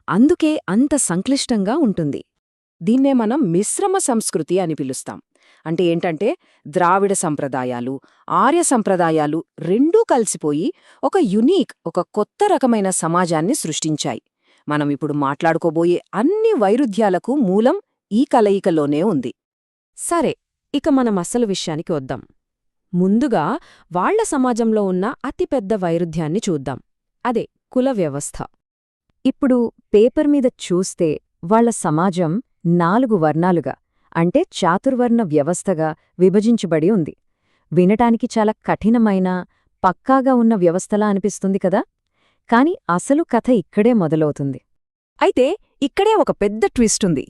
అందుకే అంత సంక్లిష్టంగా ఉంటుంది. దీన్నే మనం మిశ్రమ సంస్కృతి అని పిలుస్తాం. అంటే ఏంటంటే ద్రావిడ సంప్రదాయాలు, ఆర్య సంప్రదాయాలు రెండూ కలిసిపోయి ఒక యునీక్, ఒక కొత్త రకమైన సమాజాన్ని సృష్టించాయి. మనం ఇప్పుడు మాట్లాడుకోబోయే అన్ని వైరుధ్యాలకు మూలం ఈ కలయికలోనే ఉంది. సరే, ఇక మనం అసలు విషయానికి వద్దాం. ముందుగా వాళ్ల సమాజంలో ఉన్న అతిపెద్ద వైరుధ్యాన్ని చూద్దాం. అదే కుల వ్యవస్థ. ఇప్పుడు పేపర్ మీద చూస్తే వాళ్ల సమాజం 4 వర్ణాలుగా, అంటే చాతుర్వర్ణ వ్యవస్థగా విభజించబడి ఉంది. వినటానికి చాలా కఠినమైన, పక్కాగా ఉన్న వ్యవస్థలా అనిపిస్తుంది కదా. కాని అసలు కథ ఇక్కడే మొదలవుతుంది. అయితే ఇక్కడే ఒక పెద్ద ట్విస్ట్ ఉంది.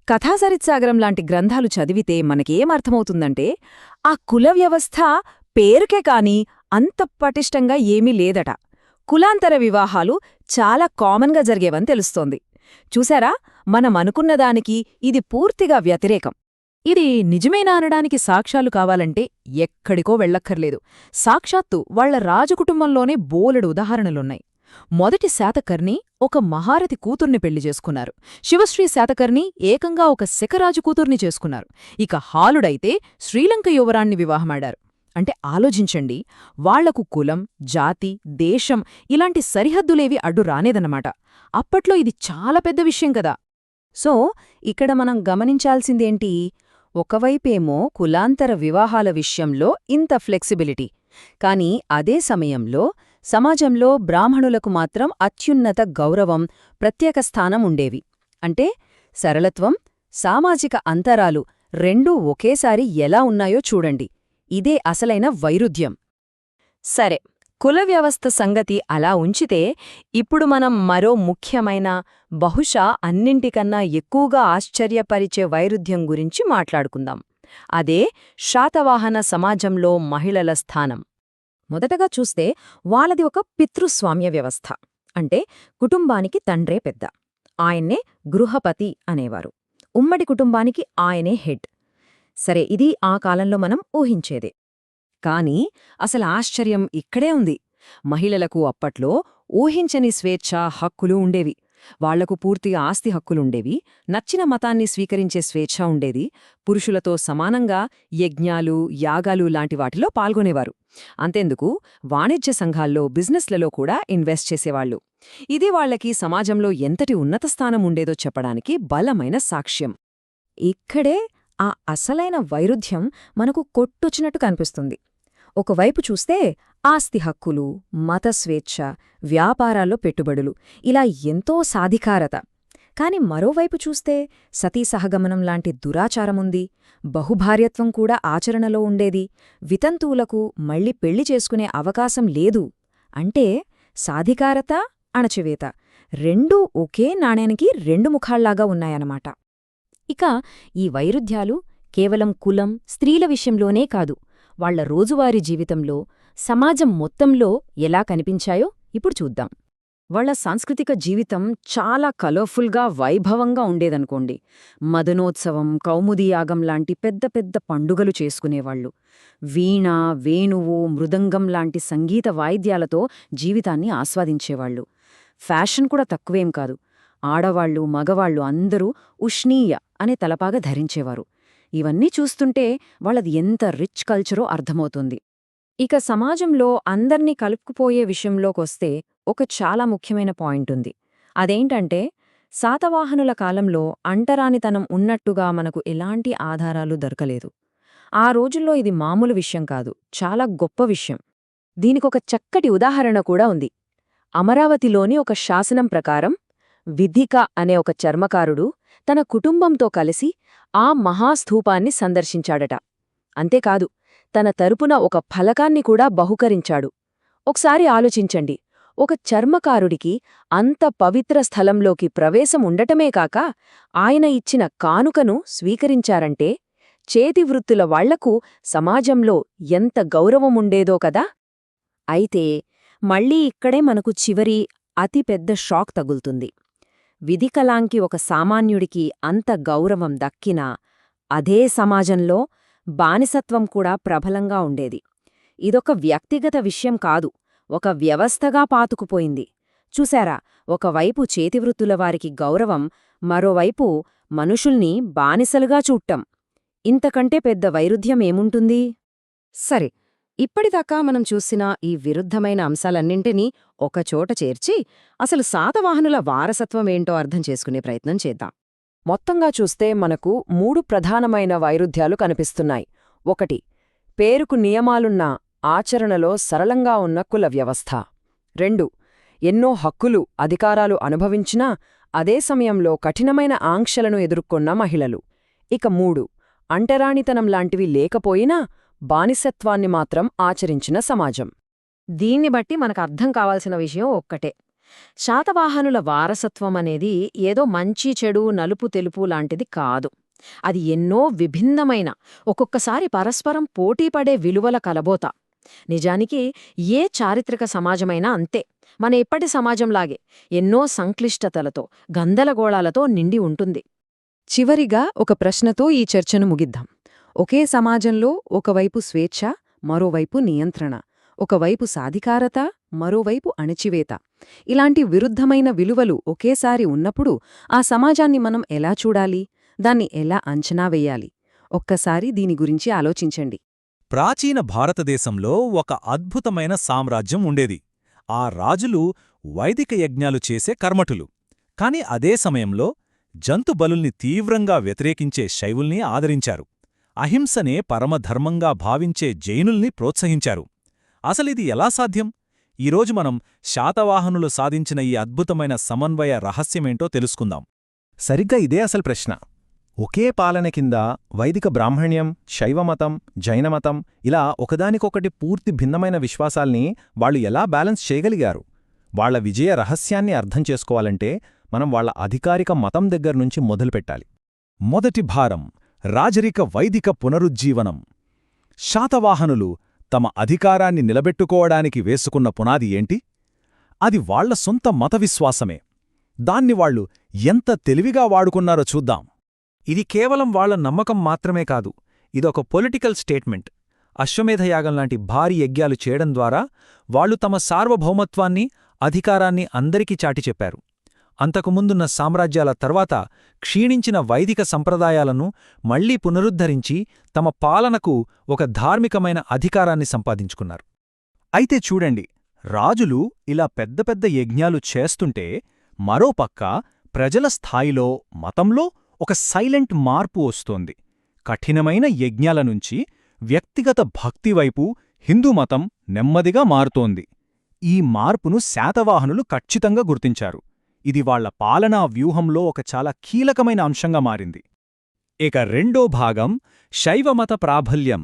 కథాసరిత్సాగరం లాంటి గ్రంథాలు చదివితే మనకేమర్థమవుతుందంటే ఆ కుల వ్యవస్థ పేరుకే కాని అంత పటిష్టంగా ఏమీ లేదట. కులాంతర వివాహాలు చాలా కామన్గా జరిగేవని తెలుస్తోంది. చూశారా, మనమనుకున్నదానికి ఇది పూర్తిగా వ్యతిరేకం. ఇది నిజమేనా అనడానికి సాక్ష్యాలు కావాలంటే ఎక్కడికో వెళ్ళక్కర్లేదు. సాక్షాత్తు వాళ్ల రాజకుటుంబంలోనే బోలెడు ఉదాహరణలున్నాయి. మొదటి శాతకర్ణి ఒక మహారథి కూతుర్ని పెళ్లి చేసుకున్నారు. శివశ్రీ శాతకర్ణి ఏకంగా ఒక శకరాజు కూతుర్ని చేసుకున్నారు. ఇక హాలుడైతే శ్రీలంక యువరాణ్ణి వివాహమాడారు. అంటే ఆలోచించండి, వాళ్లకు కులం, జాతి, దేశం ఇలాంటి సరిహద్దులేవి అడ్డు రానేదన్నమాట. అప్పట్లో ఇది చాలా పెద్ద విషయం కదా. సో ఇక్కడ మనం గమనించాల్సిందేంటి? ఒకవైపేమో కులాంతర వివాహాల విషయంలో ఇంత ఫ్లెక్సిబిలిటీ, కానీ అదే సమయంలో సమాజంలో బ్రాహ్మణులకు మాత్రం అత్యున్నత గౌరవం, ప్రత్యేక స్థానం ఉండేవి. అంటే సరళత్వం, సామాజిక అంతరాలు రెండూ ఒకేసారి ఎలా ఉన్నాయో చూడండి. ఇదే అసలైన వైరుధ్యం. సరే, కుల వ్యవస్థ సంగతి అలా ఉంచితే ఇప్పుడు మనం మరో ముఖ్యమైన, బహుశా అన్నింటికన్నా ఎక్కువగా ఆశ్చర్యపరిచే వైరుధ్యం గురించి మాట్లాడుకుందాం. అదే శాతవాహన సమాజంలో మహిళల స్థానం. మొదటగా చూస్తే వాళ్ళది ఒక పితృస్వామ్య వ్యవస్థ. అంటే కుటుంబానికి తండ్రే పెద్ద, ఆయన్నే గృహపతి అనేవారు. ఉమ్మడి కుటుంబానికి ఆయనే హెడ్. సరే, ఇది ఆ కాలంలో మనం ఊహించేదే. కాని అసలు ఆశ్చర్యం ఇక్కడే ఉంది. మహిళలకు అప్పట్లో ఊహించని స్వేచ్ఛ, హక్కులు ఉండేవి. వాళ్లకు పూర్తిగా ఆస్తి హక్కులుండేవి, నచ్చిన మతాన్ని స్వీకరించే స్వేచ్ఛ ఉండేది, పురుషులతో సమానంగా యజ్ఞాలు, యాగాలు లాంటి వాటిలో పాల్గొనేవారు. అంతెందుకు, వాణిజ్య సంఘాల్లో, బిజినెస్లలో కూడా ఇన్వెస్ట్ చేసేవాళ్లు. ఇది వాళ్లకి సమాజంలో ఎంతటి ఉన్నత స్థానం ఉండేదో చెప్పడానికి బలమైన సాక్ష్యం. ఇక్కడే ఆ అసలైన వైరుధ్యం మనకు కొట్టొచ్చినట్టు కనిపిస్తుంది. ఒకవైపు చూస్తే ఆస్తి హక్కులు, మత స్వేచ్ఛ, వ్యాపారాల్లో పెట్టుబడులు, ఇలా ఎంతో సాధికారత. కాని మరోవైపు చూస్తే సతీ సహగమనం లాంటి దురాచారముంది, బహుభార్యత్వం కూడా ఆచరణలో ఉండేది, వితంతువులకు మళ్లీ పెళ్లి చేసుకునే అవకాశం లేదు. అంటే సాధికారత, అణచివేత రెండూ ఒకే నాణ్యానికి రెండు ముఖాల్లాగా ఉన్నాయన్నమాట. ఇక ఈ వైరుధ్యాలు కేవలం కులం, స్త్రీల విషయంలోనే కాదు, వాళ్ల రోజువారీ జీవితంలో, సమాజం మొత్తంలో ఎలా కనిపించాయో ఇప్పుడు చూద్దాం. వాళ్ల సాంస్కృతిక జీవితం చాలా కలర్ఫుల్గా, వైభవంగా ఉండేదనుకోండి. మదనోత్సవం, కౌముదియాగం లాంటి పెద్ద పెద్ద పండుగలు చేసుకునేవాళ్లు. వీణ, వేణువు, మృదంగం లాంటి సంగీత వాయిద్యాలతో జీవితాన్ని ఆస్వాదించేవాళ్లు. ఫ్యాషన్ కూడా తక్కువేం కాదు. ఆడవాళ్లు, మగవాళ్లు అందరూ ఉష్ణీయ అనే తలపాగా ధరించేవారు. ఇవన్నీ చూస్తుంటే వాళ్ళది ఎంత రిచ్ కల్చరో అర్థమవుతుంది. ఇక సమాజంలో అందర్నీ కలుపుకుపోయే విషయంలోకొస్తే ఒక చాలా ముఖ్యమైన పాయింట్ ఉంది. అదేంటంటే, శాతవాహనుల కాలంలో అంటరానితనం ఉన్నట్టుగా మనకు ఎలాంటి ఆధారాలు దొరకలేదు. ఆ రోజుల్లో ఇది మామూలు విషయం కాదు, చాలా గొప్ప విషయం. దీనికొక చక్కటి ఉదాహరణ కూడా ఉంది. అమరావతిలోని ఒక శాసనం ప్రకారం విధిక అనే ఒక చర్మకారుడు తన కుటుంబంతో కలిసి ఆ మహాస్థూపాన్ని సందర్శించాడట. అంతేకాదు, తన తరపున ఒక ఫలకాన్ని కూడా బహుకరించాడు. ఒకసారి ఆలోచించండి, ఒక చర్మకారుడికి అంత పవిత్ర స్థలంలోకి ప్రవేశం ఉండటమే కాక ఆయన ఇచ్చిన కానుకను స్వీకరించారంటే చేతివృత్తుల వాళ్లకు సమాజంలో ఎంత గౌరవముండేదో కదా. అయితే మళ్లీ ఇక్కడే మనకు చివరి అతిపెద్ద షాక్ తగులుతుంది. విధికలాంకి ఒక సామాన్యుడికి అంత గౌరవం దక్కినా అదే సమాజంలో బానిసత్వం కూడా ప్రబలంగా ఉండేది. ఇదొక వ్యక్తిగత విషయం కాదు, ఒక వ్యవస్థగా పాతుకుపోయింది. చూశారా, ఒకవైపు చేతివృత్తుల వారికి గౌరవం, మరోవైపు మనుషుల్ని బానిసలుగా చూట్టం. ఇంతకంటే పెద్ద వైరుధ్యమేముంటుంది? సరే, ఇప్పటిదాకా మనం చూసిన ఈ విరుద్ధమైన అంశాలన్నింటినీ ఒకచోట చేర్చి అసలు శాతవాహనుల వారసత్వమేంటో అర్థం చేసుకునే ప్రయత్నం చేద్దాం. మొత్తంగా చూస్తే మనకు 3 ప్రధానమైన వైరుధ్యాలు కనిపిస్తున్నాయి. 1. పేరుకు నియమాలున్న, ఆచరణలో సరళంగా ఉన్న కుల వ్యవస్థ. 2. ఎన్నో హక్కులు, అధికారాలు అనుభవించినా అదే సమయంలో కఠినమైన ఆంక్షలను ఎదుర్కొన్న మహిళలు. ఇక 3. అంటరానితనం లాంటివి లేకపోయినా బానిసత్వాన్ని మాత్రం ఆచరించిన సమాజం. దీన్ని బట్టి మనకు అర్థం కావాల్సిన విషయం ఒక్కటే. శాతవాహనుల వారసత్వమనేది ఏదో మంచి చెడు, నలుపు తెలుపు లాంటిది కాదు. అది ఎన్నో విభిన్నమైన, ఒక్కొక్కసారి పరస్పరం పోటీపడే విలువల కలబోత. నిజానికి ఏ చారిత్రక సమాజమైనా అంతే. మన ఇప్పటి సమాజంలాగే ఎన్నో సంక్లిష్టతలతో, గందరగోళాలతో నిండి ఉంటుంది. చివరిగా ఒక ప్రశ్నతో ఈ చర్చను ముగిద్దాం. ఒకే సమాజంలో ఒకవైపు స్వేచ్ఛ, మరోవైపు నియంత్రణ, ఒకవైపు సాధికారత, మరోవైపు అణచివేత, ఇలాంటి విరుద్ధమైన విలువలు ఒకేసారి ఉన్నప్పుడు ఆ సమాజాన్ని మనం ఎలా చూడాలి? దాన్ని ఎలా అంచనా వెయ్యాలి? ఒక్కసారి దీని గురించి ఆలోచించండి. ప్రాచీన భారతదేశంలో ఒక అద్భుతమైన సామ్రాజ్యం ఉండేది. ఆ రాజులు వైదిక యజ్ఞాలు చేసే కర్మఠులు. కాని అదే సమయంలో జంతుబలుల్ని తీవ్రంగా వ్యతిరేకించే శైవుల్ని ఆదరించారు. అహింసనే పరమధర్మంగా భావించే జైనుల్ని ప్రోత్సహించారు. అసలిది ఎలా సాధ్యం? ఈరోజు మనం శాతవాహనులు సాధించిన ఈ అద్భుతమైన సమన్వయ రహస్యమేంటో తెలుసుకుందాం. సరిగ్గా ఇదే అసలు ప్రశ్న. ఒకే పాలన కింద వైదిక బ్రాహ్మణ్యం, శైవమతం, జైనమతం ఇలా ఒకదానికొకటి పూర్తి భిన్నమైన విశ్వాసాల్ని వాళ్ళు ఎలా బ్యాలెన్స్ చేయగలిగారు? వాళ్ల విజయ రహస్యాన్ని అర్థం చేసుకోవాలంటే మనం వాళ్ల అధికారిక మతం దగ్గర్నుంచి మొదలుపెట్టాలి. మొదటి భారం రాజరిక వైదిక పునరుజ్జీవనం. శాతవాహనులు తమ అధికారాన్ని నిలబెట్టుకోవడానికి వేసుకున్న పునాది ఏంటి? అది వాళ్ల సొంత మతవిశ్వాసమే. దాన్ని వాళ్లు ఎంత తెలివిగా వాడుకున్నారో చూద్దాం. ఇది కేవలం వాళ్ల నమ్మకం మాత్రమే కాదు, ఇదొక పొలిటికల్ స్టేట్మెంట్. అశ్వమేధయాగంలాంటి భారీ యజ్ఞాలు చేయడం ద్వారా వాళ్లు తమ సార్వభౌమత్వాన్ని, అధికారాన్ని అందరికీ చాటి చెప్పారు. అంతకుముందున్న సామ్రాజ్యాల తర్వాత క్షీణించిన వైదిక సంప్రదాయాలను మళ్లీ పునరుద్ధరించి తమ పాలనకు ఒక ధార్మికమైన అధికారాన్ని సంపాదించుకున్నారు. అయితే చూడండి, రాజులు ఇలా పెద్ద పెద్ద యజ్ఞాలు చేస్తుంటే మరోపక్క ప్రజల స్థాయిలో, మతంలో ఒక సైలెంట్ మార్పు వస్తోంది. కఠినమైన యజ్ఞాల నుంచి వ్యక్తిగత భక్తివైపు హిందూ మతం నెమ్మదిగా మారుతోంది. ఈ మార్పును శాతవాహనులు ఖచ్చితంగా గుర్తించారు. ఇది వాళ్ల పాలనా వ్యూహంలో ఒక చాలా కీలకమైన అంశంగా మారింది. ఇక రెండో భాగం శైవమత ప్రాబల్యం.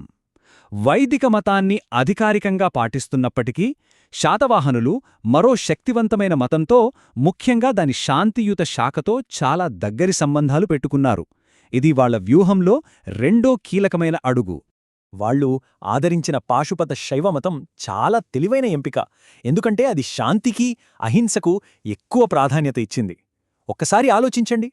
వైదిక మతాన్ని అధికారికంగా పాటిస్తున్నప్పటికీ శాతవాహనులు మరో శక్తివంతమైన మతంతో, ముఖ్యంగా దాని శాంతియుత శాఖతో చాలా దగ్గరి సంబంధాలు పెట్టుకున్నారు. ఇది వాళ్ల వ్యూహంలో రెండో కీలకమైన అడుగు. వాళ్ళు ఆదరించిన పాశుపత శైవమతం చాలా తెలివైన ఎంపిక. ఎందుకంటే అది శాంతికి, అహింసకు ఎక్కువ ప్రాధాన్యత ఇచ్చింది. ఒక్కసారి ఆలోచించండి.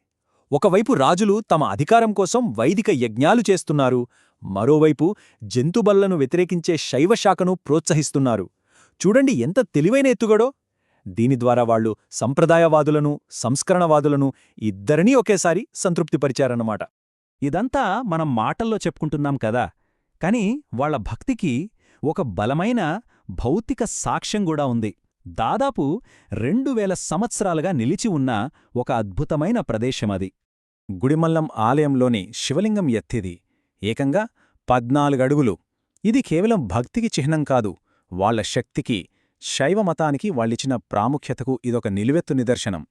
ఒకవైపు రాజులు తమ అధికారం కోసం వైదిక యజ్ఞాలు చేస్తున్నారు, మరోవైపు జంతుబళ్లను వ్యతిరేకించే శైవశాఖను ప్రోత్సహిస్తున్నారు. చూడండి ఎంత తెలివైన ఎత్తుగడో! దీని ద్వారా వాళ్లు సంప్రదాయవాదులను, సంస్కరణవాదులను ఇద్దరినీ ఒకేసారి సంతృప్తిపరిచారన్నమాట. ఇదంతా మనం మాటల్లో చెప్పుకుంటున్నాం కదా, కాని వాళ్ల భక్తికి ఒక బలమైన భౌతిక సాక్ష్యం కూడా ఉంది. దాదాపు 2000 సంవత్సరాలుగా నిలిచి ఉన్న ఒక అద్భుతమైన ప్రదేశమది. గుడిమల్లం ఆలయంలోని శివలింగం ఎత్తిది ఏకంగా 14 అడుగులు. ఇది కేవలం భక్తికి చిహ్నం కాదు, వాళ్ల శక్తికి, శైవమతానికి వాళ్ళిచ్చిన ప్రాముఖ్యతకు ఇదొక నిలువెత్తు నిదర్శనం.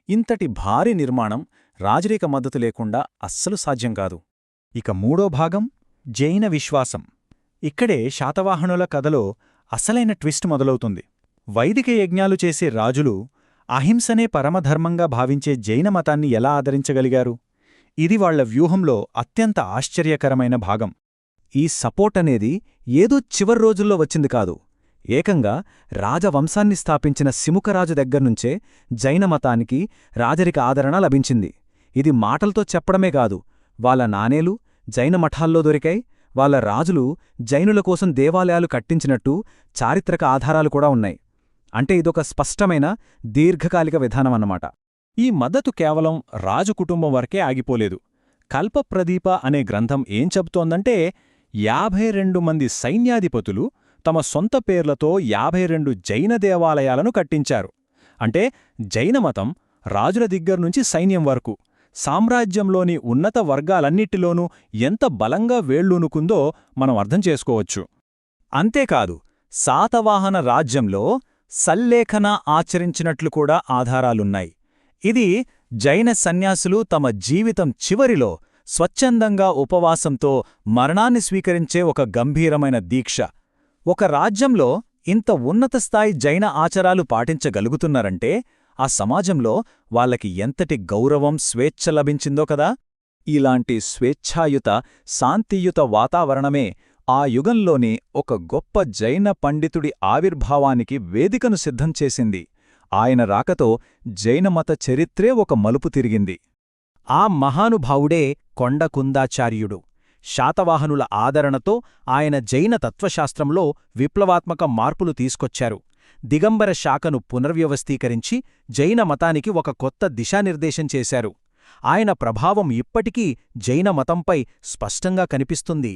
ఇంతటి భారీ నిర్మాణం రాజరిక మద్దతు లేకుండా అస్సలు సాధ్యం కాదు. ఇక మూడో భాగం జైన విశ్వాసం. ఇక్కడే శాతవాహనుల కథలో అసలైన ట్విస్ట్ మొదలవుతుంది. వైదిక యజ్ఞాలు చేసే రాజులు అహింసనే పరమధర్మంగా భావించే జైన మతాన్ని ఎలా ఆదరించగలిగారు? ఇది వాళ్ల వ్యూహంలో అత్యంత ఆశ్చర్యకరమైన భాగం. ఈ సపోర్ట్ అనేది ఏదో చివరి రోజుల్లో వచ్చింది కాదు. ఏకంగా రాజవంశాన్ని స్థాపించిన సిముకరాజు దగ్గర్నుంచే జైనమతానికి రాజరిక ఆదరణ లభించింది. ఇది మాటలతో చెప్పడమే కాదు, వాళ్ళ నాణేలు జైనమఠాల్లో దొరికాయి. వాళ్ళ రాజులు జైనుల కోసం దేవాలయాలు కట్టించినట్టు చారిత్రక ఆధారాలు కూడా ఉన్నాయి. అంటే ఇదొక స్పష్టమైన దీర్ఘకాలిక విధానమన్నమాట. ఈ మద్దతు కేవలం రాజు కుటుంబం వరకే ఆగిపోలేదు. కల్పప్రదీప అనే గ్రంథం ఏం చెబుతోందంటే 52 మంది సైన్యాధిపతులు తమ సొంత పేర్లతో 52 జైన దేవాలయాలను కట్టించారు. అంటే జైనమతం రాజుల దగ్గర్నుంచి సైన్యం వరకు సామ్రాజ్యంలోని ఉన్నత వర్గాలన్నిటిలోనూ ఎంత బలంగా వేళ్లూనుకుందో మనం అర్థం చేసుకోవచ్చు. అంతేకాదు, శాతవాహన రాజ్యంలో సల్లేఖన ఆచరించినట్లు కూడా ఆధారాలున్నాయి. ఇది జైన సన్యాసులు తమ జీవితం చివరిలో స్వచ్ఛందంగా ఉపవాసంతో మరణాన్ని స్వీకరించే ఒక గంభీరమైన దీక్ష. ఒక రాజ్యంలో ఇంత ఉన్నత స్థాయి జైన ఆచారాలు పాటించగలుగుతున్నారంటే ఆ సమాజంలో వాళ్ళకి ఎంతటి గౌరవం, స్వేచ్ఛ లభించిందో కదా. ఇలాంటి స్వేచ్ఛాయుత, శాంతియుత వాతావరణమే ఆ యుగంలోనే ఒక గొప్ప జైన పండితుడి ఆవిర్భావానికి వేదికను సిద్ధం చేసింది. ఆయన రాకతో జైనమత చరిత్రే ఒక మలుపు తిరిగింది. ఆ మహానుభావుడే కొండకుందాచార్యుడు. శాతవాహనుల ఆదరణతో ఆయన జైన తత్వశాస్త్రంలో విప్లవాత్మక మార్పులు తీసుకొచ్చారు. దిగంబర శాఖను పునర్వ్యవస్థీకరించి జైన మతానికి ఒక కొత్త దిశానిర్దేశం చేశారు. ఆయన ప్రభావం ఇప్పటికీ జైన మతంపై స్పష్టంగా కనిపిస్తుంది.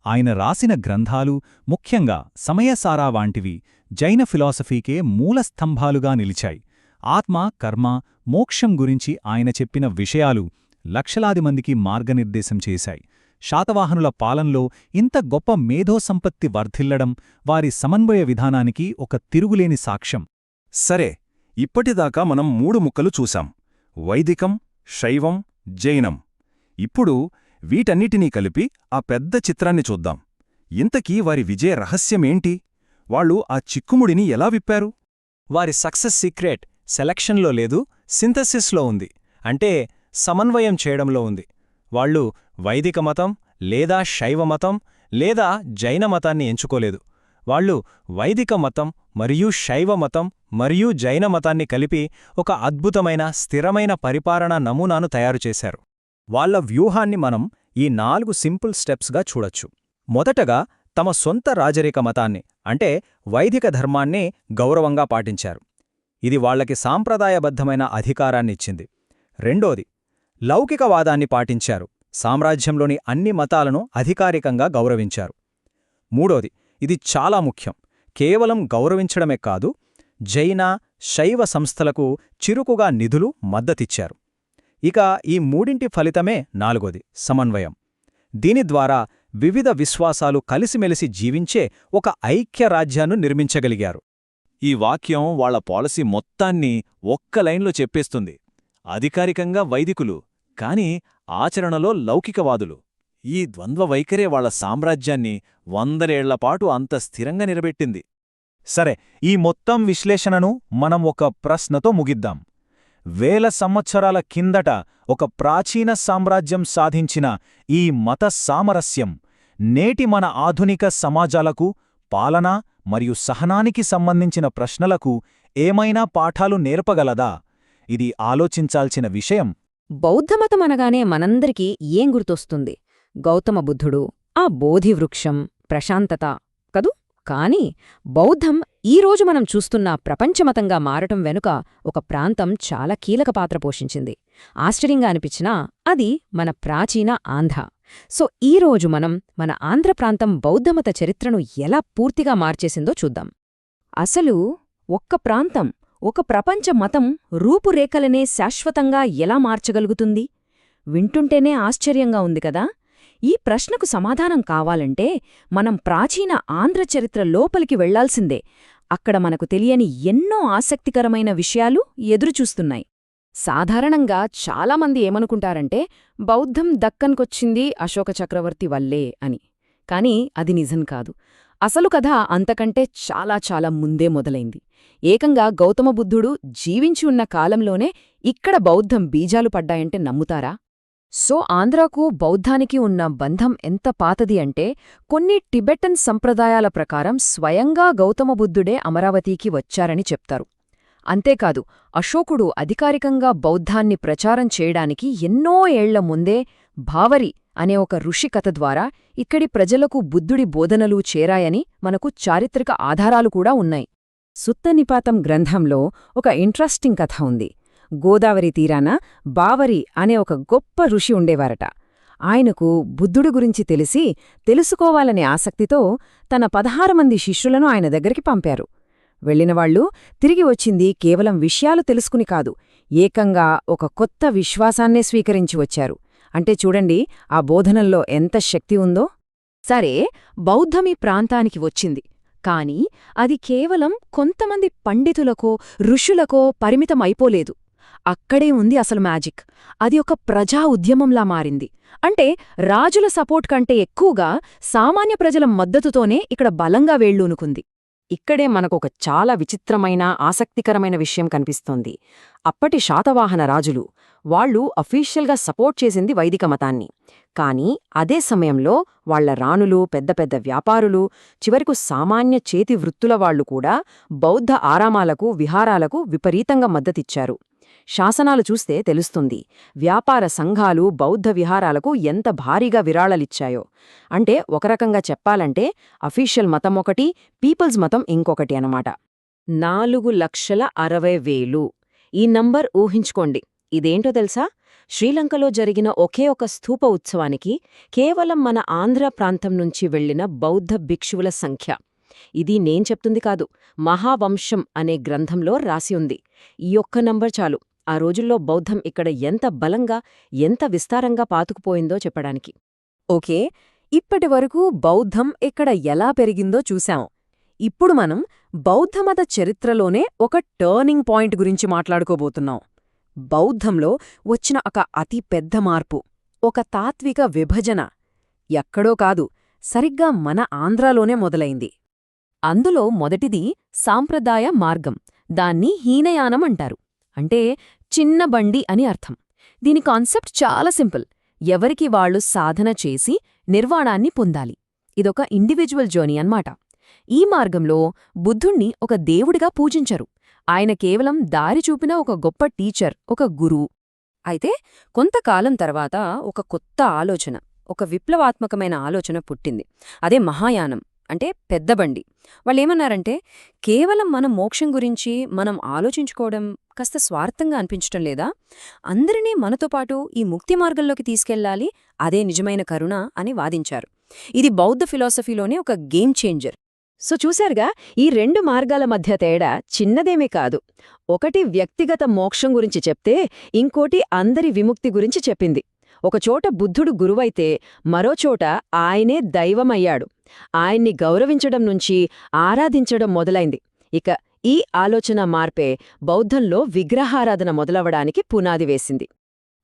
ఆయన రాసిన గ్రంథాలు, ముఖ్యంగా సమయసారా వాంటివి, జైన ఫిలాసఫీకే మూలస్తంభాలుగా నిలిచాయి. ఆత్మ, కర్మ, మోక్షం గురించి ఆయన చెప్పిన విషయాలు లక్షలాది మందికి మార్గనిర్దేశం చేశాయి. శాతవాహనుల పాలనలో ఇంత గొప్ప మేధోసంపత్తి వర్ధిల్లడం వారి సమన్వయ విధానానికి ఒక తిరుగులేని సాక్ష్యం. సరే, ఇప్పటిదాకా మనం 3 ముక్కలు చూశాం: వైదికం, శైవం, జైనం. ఇప్పుడు వీటన్నిటినీ కలిపి ఆ పెద్ద చిత్రాన్ని చూద్దాం. ఇంతకీ వారి విజయ రహస్యమేంటి? వాళ్ళు ఆ చిక్కుముడిని ఎలా విప్పారు? వారి సక్సెస్ సీక్రెట్ సెలక్షన్లో లేదు, సింథసిస్లో ఉంది. అంటే సమన్వయం చేయడంలో ఉంది. వాళ్ళు వైదిక మతం లేదా శైవ మతం లేదా జైన మతాన్ని ఎంచుకోలేదు. వాళ్ళు వైదిక మతం మరియు శైవ మతం మరియు జైన మతాన్ని కలిపి ఒక అద్భుతమైన స్థిరమైన పరిపాలనా నమూనాను తయారుచేశారు. వాళ్ళ వ్యూహాన్ని మనం ఈ 4 సింపుల్ స్టెప్స్గా చూడొచ్చు. మొదటగా తమ సొంత రాజరిక మతాన్ని అంటే వైదిక ధర్మాన్నే గౌరవంగా పాటించారు. ఇది వాళ్లకి సాంప్రదాయబద్ధమైన అధికారాన్నిచ్చింది. రెండోది, లౌకికవాదాన్ని పాటించారు. సామ్రాజ్యంలోని అన్ని మతాలను అధికారికంగా గౌరవించారు. మూడోది, ఇది చాలా ముఖ్యం, కేవలం గౌరవించడమే కాదు, జైన, శైవ సంస్థలకు చురుకుగా నిధులు, మద్దతిచ్చారు. ఇక ఈ మూడింటి ఫలితమే నాలుగోది, సమన్వయం. దీని ద్వారా వివిధ విశ్వాసాలు కలిసిమెలిసి జీవించే ఒక ఐక్యరాజ్యాన్ని నిర్మించగలిగారు. ఈ వాక్యం వాళ్ల పాలసీ మొత్తాన్ని ఒక్క లైన్లో చెప్పేస్తుంది. అధికారికంగా వైదికులు, కాని ఆచరణలో లౌకికవాదులు. ఈ ద్వంద్వ వైఖరే వాళ్ల సామ్రాజ్యాన్ని 100 ఏళ్లపాటు అంత స్థిరంగా నిలబెట్టింది. సరే, ఈ మొత్తం విశ్లేషణను మనం ఒక ప్రశ్నతో ముగిద్దాం. వేల సంవత్సరాల కిందట ఒక ప్రాచీన సామ్రాజ్యం సాధించిన ఈ మత సామరస్యం నేటి మన ఆధునిక సమాజాలకు, పాలన మరియు సహనానికి సంబంధించిన ప్రశ్నలకు ఏమైనా పాఠాలు నేర్పగలదా? ఇది ఆలోచించాల్సిన విషయం. బౌద్ధమతం అనగానే మనందరికీ ఏం గుర్తొస్తుంది? గౌతమ బుద్ధుడు, ఆ బోధివృక్షం, ప్రశాంతత కదూ? కాని బౌద్ధం ఈరోజు మనం చూస్తున్న ప్రపంచమతంగా మారటం వెనుక ఒక ప్రాంతం చాలా కీలక పాత్ర పోషించింది. ఆశ్చర్యంగా అనిపించినా అది మన ప్రాచీన ఆంధ్ర. సో ఈరోజు మనం మన ఆంధ్ర ప్రాంతం బౌద్ధమత చరిత్రను ఎలా పూర్తిగా మార్చేసిందో చూద్దాం. అసలు ఒక్క ప్రాంతం, ఒక ప్రపంచ మతం రూపురేఖలనే శాశ్వతంగా ఎలా మార్చగలుగుతుంది? వింటుంటేనే ఆశ్చర్యంగా ఉంది కదా? ఈ ప్రశ్నకు సమాధానం కావాలంటే మనం ప్రాచీన ఆంధ్ర చరిత్ర లోపలికి వెళ్లాల్సిందే. అక్కడ మనకు తెలియని ఎన్నో ఆసక్తికరమైన విషయాలు ఎదురుచూస్తున్నాయి. సాధారణంగా చాలామంది ఏమనుకుంటారంటే బౌద్ధం దక్కన్కొచ్చింది అశోక చక్రవర్తి వల్లే అని. కాని అది నిజం కాదు. అసలు కథ అంతకంటే చాలా చాలా ముందే మొదలైంది. ఏకంగా గౌతమ బుద్ధుడు జీవించి ఉన్న కాలంలోనే ఇక్కడ బౌద్ధం బీజాలు పడ్డాయంటే నమ్ముతారా? సో ఆంధ్రాకు బౌద్ధానికి ఉన్న బంధం ఎంత పాతది అంటే కొన్ని టిబెటన్ సంప్రదాయాల ప్రకారం స్వయంగా గౌతమ బుద్ధుడే అమరావతికి వచ్చారని చెప్తారు. అంతేకాదు, అశోకుడు అధికారికంగా బౌద్ధాన్ని ప్రచారం చేయడానికి ఎన్నో ఏళ్ల ముందే భావరి అనే ఒక ఋషి కథ ద్వారా ఇక్కడి ప్రజలకు బుద్ధుడి బోధనలు చేరాయని మనకు చారిత్రక ఆధారాలు కూడా ఉన్నాయి. సుత్తనిపాతం గ్రంథంలో ఒక ఇంట్రెస్టింగ్ కథ ఉంది. గోదావరి తీరాన బావరి అనే ఒక గొప్ప ఋషి ఉండేవారట. ఆయనకు బుద్ధుడి గురించి తెలుసుకోవాలనే ఆసక్తితో తన 16 మంది శిష్యులను ఆయన దగ్గరికి పంపారు. వెళ్లినవాళ్లు తిరిగి వచ్చింది కేవలం విషయాలు తెలుసుకుని కాదు, ఏకంగా ఒక కొత్త విశ్వాసాన్నే స్వీకరించి వచ్చారు. అంటే చూడండి ఆ బోధనల్లో ఎంత శక్తి ఉందో. సరే, బౌద్ధమీ ప్రాంతానికి వచ్చింది. కాని అది కేవలం కొంతమంది పండితులకో ఋషులకో పరిమితమైపోలేదు. అక్కడే ఉంది అసలు మ్యాజిక్. అది ఒక ప్రజా ఉద్యమంలా మారింది. అంటే రాజుల సపోర్ట్ కంటే ఎక్కువగా సామాన్య ప్రజల మద్దతుతోనే ఇక్కడ బలంగా వేళ్లూనుకుంది. ఇక్కడే మనకొక చాలా విచిత్రమైన ఆసక్తికరమైన విషయం కనిపిస్తోంది. అప్పటి శాతవాహన రాజులు వాళ్ళు అఫీషియల్గా సపోర్ట్ చేసింది వైదిక మతాన్ని. కానీ అదే సమయంలో వాళ్ల రాణులు, పెద్ద పెద్ద వ్యాపారులు, చివరకు సామాన్య చేతి వృత్తుల వాళ్లు కూడా బౌద్ధ ఆరామాలకు, విహారాలకు విపరీతంగా మద్దతిచ్చారు. శాసనాలు చూస్తే తెలుస్తుంది వ్యాపార సంఘాలు బౌద్ధ విహారాలకు ఎంత భారీగా విరాళలిచ్చాయో. అంటే ఒక రకంగా చెప్పాలంటే అఫీషియల్ మతం ఒకటి, పీపుల్స్ మతం ఇంకొకటి అనమాట. 4,60,000. ఈ నంబర్ ఊహించుకోండి. ఇదేంటో తెలుసా? శ్రీలంకలో జరిగిన ఒకే ఒక స్థూప ఉత్సవానికి కేవలం మన ఆంధ్ర ప్రాంతం నుంచి వెళ్లిన బౌద్ధ భిక్షువుల సంఖ్య. ఇది నేను చెప్తుంది కాదు, మహావంశం అనే గ్రంథంలో రాసి ఉంది. ఈ ఒక్క నంబర్ చాలు ఆ రోజుల్లో బౌద్ధం ఇక్కడ ఎంత బలంగా, ఎంత విస్తారంగా పాతుకుపోయిందో చెప్పడానికి. ఓకే, ఇప్పటివరకు బౌద్ధం ఇక్కడ ఎలా పెరిగిందో చూశాం. ఇప్పుడు మనం బౌద్ధమత చరిత్రలోనే ఒక టర్నింగ్ పాయింట్ గురించి మాట్లాడుకోబోతున్నాం. బౌద్ధంలో వచ్చిన ఒక అతి పెద్ద మార్పు, ఒక తాత్విక విభజన ఎక్కడో కాదు, సరిగ్గా మన ఆంధ్రాలోనే మొదలైంది. అందులో మొదటిది సాంప్రదాయ మార్గం. దాన్ని హీనయానం అంటారు. అంటే చిన్న బండి అని అర్థం. దీని కాన్సెప్ట్ చాలా సింపుల్. ఎవరికి వాళ్లు సాధన చేసి నిర్వాణాన్ని పొందాలి. ఇదొక ఇండివిజువల్ జర్నీ అన్నమాట. ఈ మార్గంలో బుద్ధుణ్ణి ఒక దేవుడిగా పూజించరు. ఆయన కేవలం దారి చూపిన ఒక గొప్ప టీచర్, ఒక గురువు. అయితే కొంతకాలం తర్వాత ఒక కొత్త ఆలోచన, ఒక విప్లవాత్మకమైన ఆలోచన పుట్టింది. అదే మహాయానం, అంటే పెద్దబండి. వాళ్ళేమన్నారంటే, కేవలం మన మోక్షం గురించి మనం ఆలోచించుకోవడం కాస్త స్వార్థంగా అనిపించటం లేదా? అందరినీ మనతో పాటు ఈ ముక్తి మార్గంలోకి తీసుకెళ్లాలి, అదే నిజమైన కరుణ అని వాదించారు. ఇది బౌద్ధ ఫిలాసఫీలోనే ఒక గేమ్ చేంజర్. సో చూశారుగా, ఈ రెండు మార్గాల మధ్య తేడా చిన్నదేమీ కాదు. ఒకటి వ్యక్తిగత మోక్షం గురించి చెప్తే, ఇంకోటి అందరి విముక్తి గురించి చెప్పింది. ఒకచోట బుద్ధుడు గురువైతే మరోచోట ఆయనే దైవమయ్యాడు. ఆయన్ని గౌరవించడం నుంచి ఆరాధించడం మొదలైంది. ఇక ఈ ఆలోచన మార్పే బౌద్ధంలో విగ్రహారాధన మొదలవడానికి పునాది వేసింది.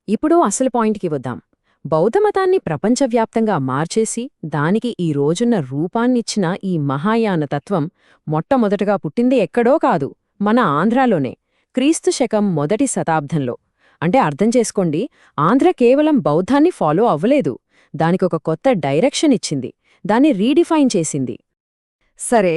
ఇప్పుడు అసలు పాయింట్కి వద్దాం. బౌద్ధమతాన్ని ప్రపంచవ్యాప్తంగా మార్చేసి దానికి ఈ రోజున్న రూపాన్నిచ్చిన ఈ మహాయాన తత్వం మొట్టమొదటగా పుట్టింది ఎక్కడో కాదు, మన ఆంధ్రాలోనే, క్రీస్తు శకం మొదటి శతాబ్దంలో. అంటే అర్థం చేసుకోండి, ఆంధ్ర కేవలం బౌద్ధాన్ని ఫాలో అవ్వలేదు, దానికొక కొత్త డైరెక్షన్ ఇచ్చింది, దాన్ని రీడిఫైన్ చేసింది. సరే,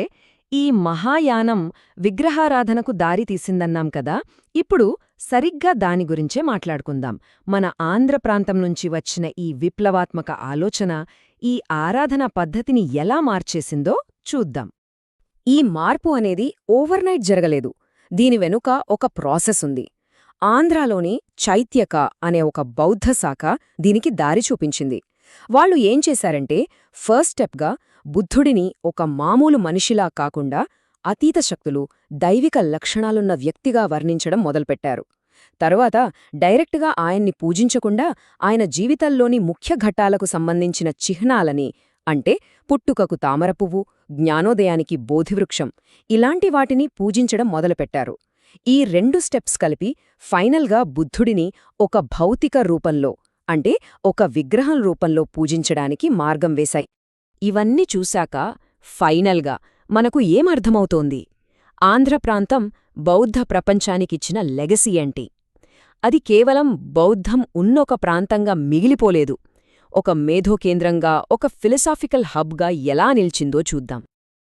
ఈ మహాయానం విగ్రహారాధనకు దారి తీసిందన్నాం కదా, ఇప్పుడు సరిగ్గా దాని గురించే మాట్లాడుకుందాం. మన ఆంధ్ర ప్రాంతం నుంచి వచ్చిన ఈ విప్లవాత్మక ఆలోచన ఈ ఆరాధనా పద్ధతిని ఎలా మార్చేసిందో చూద్దాం. ఈ మార్పు అనేది ఓవర్నైట్ జరగలేదు. దీని వెనుక ఒక ప్రాసెస్ ఉంది. ఆంధ్రాలోని చైత్యక అనే ఒక బౌద్ధ శాఖ దీనికి దారి చూపించింది. వాళ్ళు ఏం చేశారంటే, ఫస్ట్ స్టెప్గా బుద్ధుడిని ఒక మామూలు మనిషిలా కాకుండా అతీత శక్తులు, దైవిక లక్షణాలున్న వ్యక్తిగా వర్ణించడం మొదలుపెట్టారు. తరువాత డైరెక్ట్గా ఆయన్ని పూజించకుండా ఆయన జీవితంలోని ముఖ్య ఘట్టాలకు సంబంధించిన చిహ్నాలని, అంటే పుట్టుకకు తామరపువ్వు, జ్ఞానోదయానికి బోధివృక్షం, ఇలాంటి వాటిని పూజించడం మొదలుపెట్టారు. ఈ రెండు స్టెప్స్ కలిపి ఫైనల్గా బుద్ధుడిని ఒక భౌతిక రూపంలో, అంటే ఒక విగ్రహం రూపంలో పూజించడానికి మార్గం వేశాయి. ఇవన్నీ చూశాక ఫైనల్గా మనకు ఏమర్థమవుతోంది? ఆంధ్ర ప్రాంతం బౌద్ధ ప్రపంచానికిచ్చిన లెగసీ ఏంటి? అది కేవలం బౌద్ధం ఉన్నొక ప్రాంతంగా మిగిలిపోలేదు, ఒక మేధోకేంద్రంగా, ఒక ఫిలసాఫికల్ హబ్గా ఎలా నిల్చిందో చూద్దాం.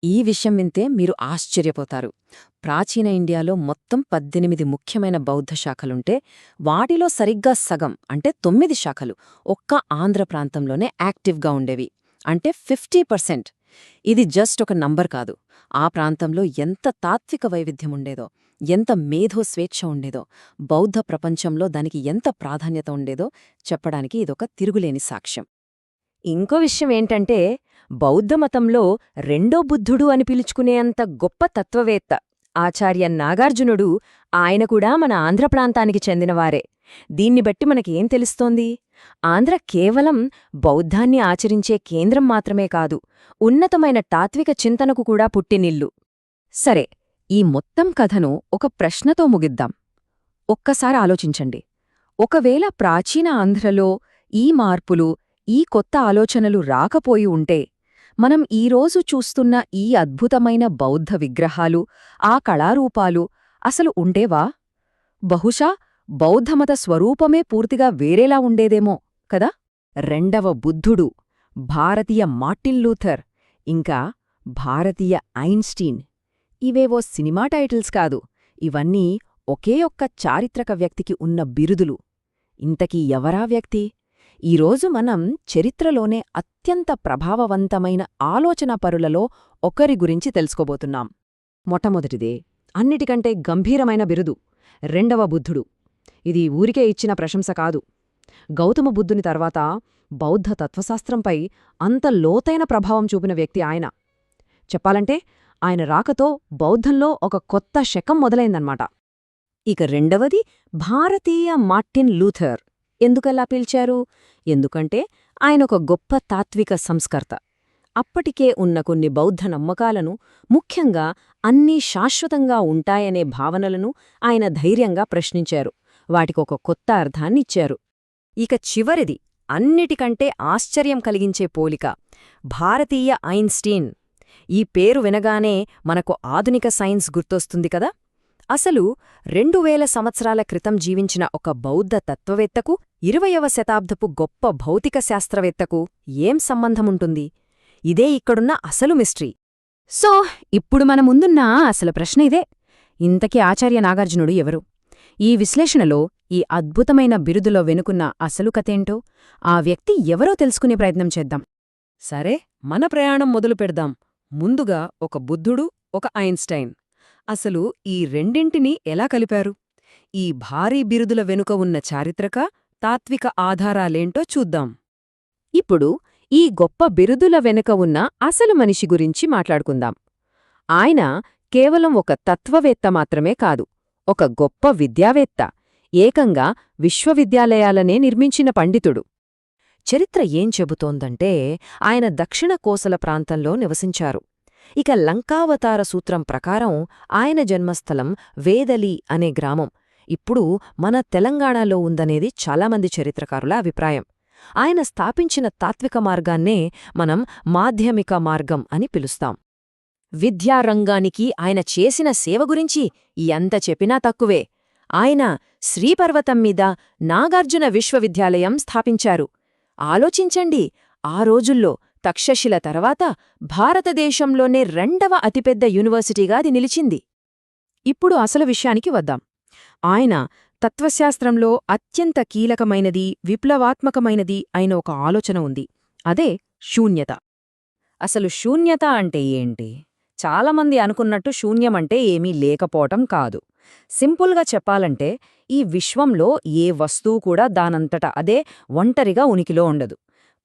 ఈ విషయం వింటే మీరు ఆశ్చర్యపోతారు. ప్రాచీన ఇండియాలో మొత్తం 18 ముఖ్యమైన బౌద్ధ శాఖలుంటే వాటిలో సరిగ్గా సగం, అంటే 9 శాఖలు ఒక్క ఆంధ్ర ప్రాంతంలోనే యాక్టివ్గా ఉండేవి, అంటే 50%. ఇది జస్ట్ ఒక నంబర్ కాదు. ఆ ప్రాంతంలో ఎంత తాత్విక వైవిధ్యం ఉండేదో, ఎంత మేధో స్వేచ్ఛ ఉండేదో, బౌద్ధ ప్రపంచంలో దానికి ఎంత ప్రాధాన్యత ఉండేదో చెప్పడానికి ఇదొక తిరుగులేని సాక్ష్యం. ఇంకో విషయం ఏంటంటే, బౌద్ధమతంలో రెండో బుద్ధుడు అని పిలుచుకునేంత గొప్ప తత్వవేత్త ఆచార్య నాగార్జునుడు, ఆయన కూడా మన ఆంధ్ర ప్రాంతానికి చెందినవారే. దీన్ని బట్టి మనకేం తెలుస్తోంది? ఆంధ్ర కేవలం బౌద్ధాన్ని ఆచరించే కేంద్రం మాత్రమే కాదు, ఉన్నతమైన తాత్విక చింతనకు కూడా పుట్టినిల్లు. సరే, ఈ మొత్తం కథను ఒక ప్రశ్నతో ముగిద్దాం. ఒక్కసారి ఆలోచించండి. ఒకవేళ ప్రాచీన ఆంధ్రలో ఈ మార్పులు, ఈ కొత్త ఆలోచనలు రాకపోయి ఉంటే మనం ఈరోజు చూస్తున్న ఈ అద్భుతమైన బౌద్ధ విగ్రహాలు, ఆ కళారూపాలు అసలు ఉండేవా? బహుశా బౌద్ధమత స్వరూపమే పూర్తిగా వేరేలా ఉండేదేమో కదా? రెండవ బుద్ధుడు, భారతీయ మార్టిన్ లూథర్, ఇంకా భారతీయ ఐన్స్టీన్. ఇవేవో సినిమా టైటిల్స్ కాదు, ఇవన్నీ ఒకే ఒక్క చారిత్రక వ్యక్తికి ఉన్న బిరుదులు. ఇంతకీ ఎవరా వ్యక్తి? ఈరోజు మనం చరిత్రలోనే అత్యంత ప్రభావవంతమైన ఆలోచనాపరులలో ఒకరి గురించి తెలుసుకోబోతున్నాం. మొట్టమొదటిదే, అన్నిటికంటే గంభీరమైన బిరుదు, రెండవ బుద్ధుడు. ఇది ఊరికే ఇచ్చిన ప్రశంస కాదు. గౌతమ బుద్ధుని తర్వాత బౌద్ధ తత్వశాస్త్రంపై అంత లోతైన ప్రభావం చూపిన వ్యక్తి ఆయన. చెప్పాలంటే ఆయన రాకతో బౌద్ధంలో ఒక కొత్త శకం మొదలైందన్నమాట. ఇక రెండవది భారతీయ మార్టిన్ లూథర్. ఎందుకలా పిలిచారు? ఎందుకంటే ఆయనొక గొప్ప తాత్విక సంస్కర్త. అప్పటికే ఉన్న కొన్ని బౌద్ధ నమ్మకాలను, ముఖ్యంగా అన్నీ శాశ్వతంగా ఉంటాయనే భావనలను ఆయన ధైర్యంగా ప్రశ్నించారు. వాటికొక కొత్త అర్థాన్నిచ్చారు. ఇక చివరిది, అన్నిటికంటే ఆశ్చర్యం కలిగించే పోలిక, భారతీయ ఐన్స్టీన్. ఈ పేరు వినగానే మనకు ఆధునిక సైన్స్ గుర్తొస్తుంది కదా? అసలు 2000 సంవత్సరాల క్రితం జీవించిన ఒక బౌద్ధ తత్వవేత్తకు 20వ శతాబ్దపు గొప్ప భౌతిక శాస్త్రవేత్తకు ఏం సంబంధముంటుంది? ఇదే ఇక్కడున్న అసలు మిస్టరీ. సో ఇప్పుడు మన ముందున్న అసలు ప్రశ్న ఇదే, ఇంతకీ ఆచార్య నాగార్జునుడు ఎవరు? ఈ విశ్లేషణలో ఈ అద్భుతమైన బిరుదులో వెనుకున్న అసలు కథేంటో, ఆ వ్యక్తి ఎవరో తెలుసుకునే ప్రయత్నం చేద్దాం. సరే, మన ప్రయాణం మొదలు పెడదాం. ముందుగా ఒక బుద్ధుడు, ఒక ఐన్స్టైన్. అసలు ఈ రెండింటినీ ఎలా కలిపారు? ఈ భారీ బిరుదుల వెనుక ఉన్న చారిత్రక, తాత్విక ఆధారాలేంటో చూద్దాం. ఇప్పుడు ఈ గొప్ప బిరుదుల వెనుక ఉన్న అసలు మనిషి గురించి మాట్లాడుకుందాం. ఆయన కేవలం ఒక తత్వవేత్త మాత్రమే కాదు, ఒక గొప్ప విద్యావేత్త, ఏకంగా విశ్వవిద్యాలయాలనే నిర్మించిన పండితుడు. చరిత్ర ఏం చెబుతోందంటే ఆయన దక్షిణ కోసల ప్రాంతంలో నివసించారు. ఇక లంకావతార సూత్రం ప్రకారం ఆయన జన్మస్థలం వేదలి అనే గ్రామం ఇప్పుడు మన తెలంగాణలో ఉందనేది చాలామంది చరిత్రకారుల అభిప్రాయం. ఆయన స్థాపించిన తాత్విక మార్గాన్నే మనం మాధ్యమిక మార్గం అని పిలుస్తాం. విద్యారంగానికి ఆయన చేసిన సేవ గురించి ఎంత చెప్పినా తక్కువే. ఆయన శ్రీపర్వతం మీద నాగార్జున విశ్వవిద్యాలయం స్థాపించారు. ఆలోచించండి, ఆ రోజుల్లో తక్షశిల తర్వాత భారతదేశంలోనే రెండవ అతిపెద్ద యూనివర్సిటీగా అది నిలిచింది. ఇప్పుడు అసలు విషయానికి వద్దాం. ఆయన తత్వశాస్త్రంలో అత్యంత కీలకమైనది, విప్లవాత్మకమైనది అయిన ఒక ఆలోచన ఉంది. అదే శూన్యత. అసలు శూన్యత అంటే ఏంటి? చాలామంది అనుకున్నట్టు శూన్యమంటే ఏమీ లేకపోవటం కాదు. సింపుల్గా చెప్పాలంటే ఈ విశ్వంలో ఏ వస్తువు కూడా దానంతట అదే ఒంటరిగా ఉనికిలో ఉండదు.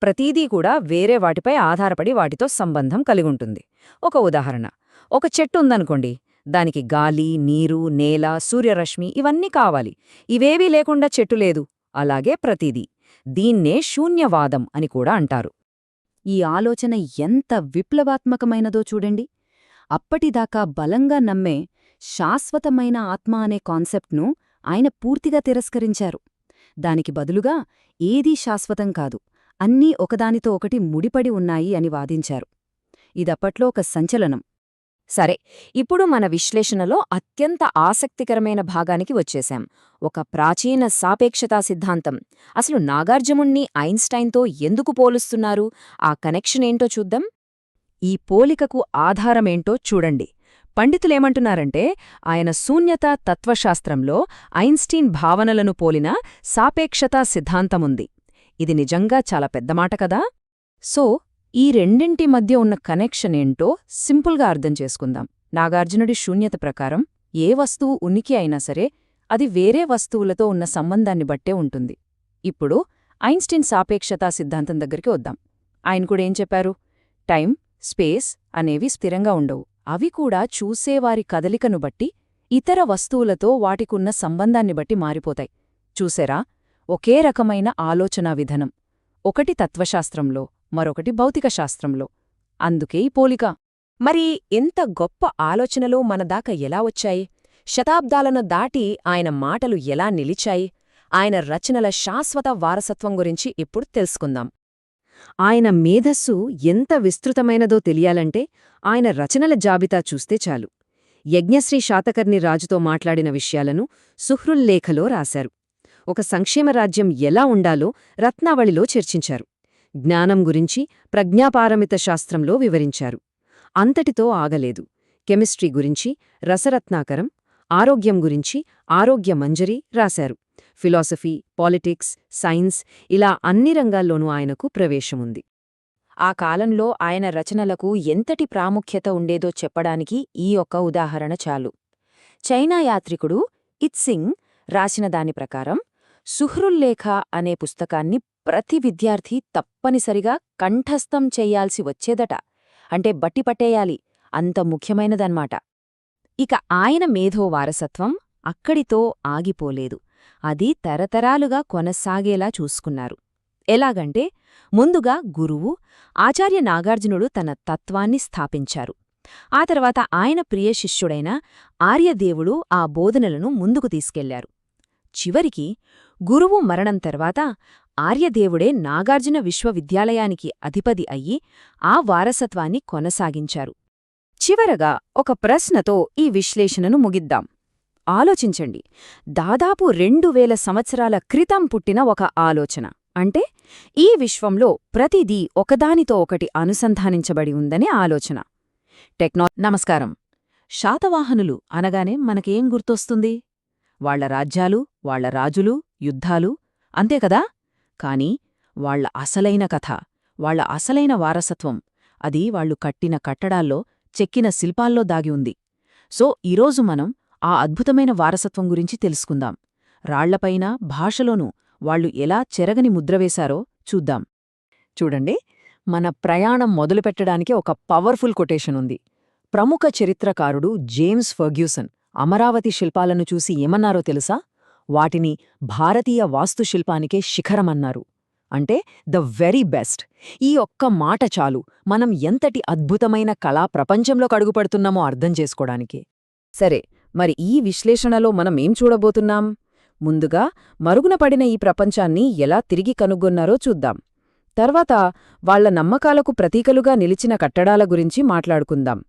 ప్రతీదీ కూడా వేరే వాటిపై ఆధారపడి వాటితో సంబంధం కలిగుంటుంది. ఒక ఉదాహరణ, ఒక చెట్టు ఉందనుకోండి, దానికి గాలి, నీరు, నేల, సూర్యరశ్మి ఇవన్నీ కావాలి. ఇవేవీ లేకుండా చెట్టు లేదు. అలాగే ప్రతీదీ. దీన్నే శూన్యవాదం అని కూడా అంటారు. ఈ ఆలోచన ఎంత విప్లవాత్మకమైనదో చూడండి. అప్పటిదాకా బలంగా నమ్మే శాశ్వతమైన ఆత్మ అనే కాన్సెప్ట్ను ఆయన పూర్తిగా తిరస్కరించారు. దానికి బదులుగా ఏదీ శాశ్వతం కాదు, అన్నీ ఒకదానితో ఒకటి ముడిపడి ఉన్నాయి అని వాదించారు. ఇదప్పట్లో ఒక సంచలనం. సరే, ఇప్పుడు మన విశ్లేషణలో అత్యంత ఆసక్తికరమైన భాగానికి వచ్చేశాం. ఒక ప్రాచీన సాపేక్షతా సిద్ధాంతం. అసలు నాగార్జునుణ్ణి ఐన్స్టైన్తో ఎందుకు పోలుస్తున్నారు? ఆ కనెక్షన్ ఏంటో చూద్దాం. ఈ పోలికకు ఆధారమేంటో చూడండి. పండితులేమంటున్నారంటే ఆయన శూన్యతా తత్వశాస్త్రంలో ఐన్స్టీన్ భావనలను పోలిన సాపేక్షతా సిద్ధాంతముంది. ఇది నిజంగా చాలా పెద్ద మాట కదా? సో ఈ రెండింటి మధ్య ఉన్న కనెక్షన్ ఏంటో సింపుల్గా అర్థం చేసుకుందాం. నాగార్జునుడి శూన్యత ప్రకారం ఏ వస్తువు ఉనికి అయినా సరే అది వేరే వస్తువులతో ఉన్న సంబంధాన్ని బట్టే ఉంటుంది. ఇప్పుడు ఐన్స్టీన్ సాపేక్షతా సిద్ధాంతం దగ్గరికి వద్దాం. ఆయన కూడా ఏం చెప్పారు? టైం, స్పేస్ అనేవి స్థిరంగా ఉండవు. అవి కూడా చూసేవారి కదలికను బట్టి, ఇతర వస్తువులతో వాటికున్న సంబంధాన్ని బట్టి మారిపోతాయి. చూసేరా, ఒకే రకమైన ఆలోచనా విధానం, ఒకటి తత్వశాస్త్రంలో, మరొకటి భౌతిక శాస్త్రంలో. అందుకే ఈ పోలిక. మరి ఇంత గొప్ప ఆలోచనలు మనదాకా ఎలా వచ్చాయి? శతాబ్దాలను దాటి ఆయన మాటలు ఎలా నిలిచాయి? ఆయన రచనల శాశ్వత వారసత్వం గురించి ఇప్పుడు తెలుసుకుందాం. ఆయన మేధస్సు ఎంత విస్తృతమైనదో తెలియాలంటే ఆయన రచనల జాబితా చూస్తే చాలు. యజ్ఞశ్రీ శాతకర్ణి రాజుతో మాట్లాడిన విషయాలను సుహృల్లేఖలో రాశారు. ఒక సంక్షేమరాజ్యం ఎలా ఉండాలో రత్నావళిలో చర్చించారు. జ్ఞానం గురించి ప్రజ్ఞాపారమిత శాస్త్రంలో వివరించారు. అంతటితో ఆగలేదు. కెమిస్ట్రీ గురించి రసరత్నాకరం, ఆరోగ్యం గురించి ఆరోగ్యమంజరి రాశారు. ఫిలాసఫీ, పాలిటిక్స్, సైన్స్ ఇలా అన్ని రంగాల్లోనూ ఆయనకు ప్రవేశముంది. ఆ కాలంలో ఆయన రచనలకు ఎంతటి ప్రాముఖ్యత ఉండేదో చెప్పడానికి ఈ ఒక్క ఉదాహరణ చాలు. చైనా యాత్రికుడు ఇత్సింగ్ రాసిన దాని ప్రకారం సుహృల్లేఖ అనే పుస్తకాన్ని ప్రతి విద్యార్థి తప్పనిసరిగా కంఠస్థం చెయ్యాల్సి వచ్చేదట. అంటే బట్టిపట్టేయాలి, అంత ముఖ్యమైనదన్మాట. ఇక ఆయన మేధో వారసత్వం అక్కడితో ఆగిపోలేదు. అది తరతరాలుగా కొనసాగేలా చూసుకున్నారు. ఎలాగంటే ముందుగా గురువు ఆచార్య నాగార్జునుడు తన తత్వాన్ని స్థాపించారు. ఆ తర్వాత ఆయన ప్రియ శిష్యుడైన ఆర్యదేవుడు ఆ బోధనలను ముందుకు తీసుకెళ్లారు. చివరికి గురువు మరణం తర్వాత ఆర్యదేవుడే నాగార్జున విశ్వవిద్యాలయానికి అధిపతి అయ్యి ఆ వారసత్వాన్ని కొనసాగించారు. చివరగా ఒక ప్రశ్నతో ఈ విశ్లేషణను ముగిద్దాం. ఆలోచించండి. దాదాపు 2000 సంవత్సరాల క్రితం పుట్టిన ఒక ఆలోచన. అంటే ఈ విశ్వంలో ప్రతిదీ ఒకదానితో ఒకటి అనుసంధానించబడి ఉందనే ఆలోచన. నమస్కారం. శాతవాహనులు అనగానే మనకేం గుర్తొస్తుంది? వాళ్ల రాజ్యాలు, వాళ్ల రాజులు, యుద్ధాలు, అంతేకదా? కాని వాళ్ల అసలైన కథ, వాళ్ల అసలైన వారసత్వం, అది వాళ్లు కట్టిన కట్టడాల్లో, చెక్కిన శిల్పాల్లో దాగి ఉంది. సో ఈరోజు మనం ఆ అద్భుతమైన వారసత్వం గురించి తెలుసుకుందాం. రాళ్లపైన, భాషలోనూ వాళ్లు ఎలా చెరగని ముద్రవేశారో చూద్దాం. చూడండి, మన ప్రయాణం మొదలుపెట్టడానికి ఒక పవర్ఫుల్ కొటేషన్ ఉంది. ప్రముఖ చరిత్రకారుడు జేమ్స్ ఫర్గ్యూసన్ అమరావతి శిల్పాలను చూసి ఏమన్నారో తెలుసా? వాటిని భారతీయ వాస్తుశిల్పానికే శిఖరమన్నారు. అంటే ద వెరీ బెస్ట్. ఈ ఒక్క మాట చాలు మనం ఎంతటి అద్భుతమైన కళా ప్రపంచంలో కడుగుపడుతున్నామో అర్థం చేసుకోడానికి. సరే, మరి ఈ విశ్లేషణలో మనమేం చూడబోతున్నాం? ముందుగా మరుగున పడిన ఈ ప్రపంచాన్ని ఎలా తిరిగి కనుగొన్నారో చూద్దాం. తర్వాత వాళ్ల నమ్మకాలకు ప్రతీకలుగా నిలిచిన కట్టడాల గురించి మాట్లాడుకుందాం.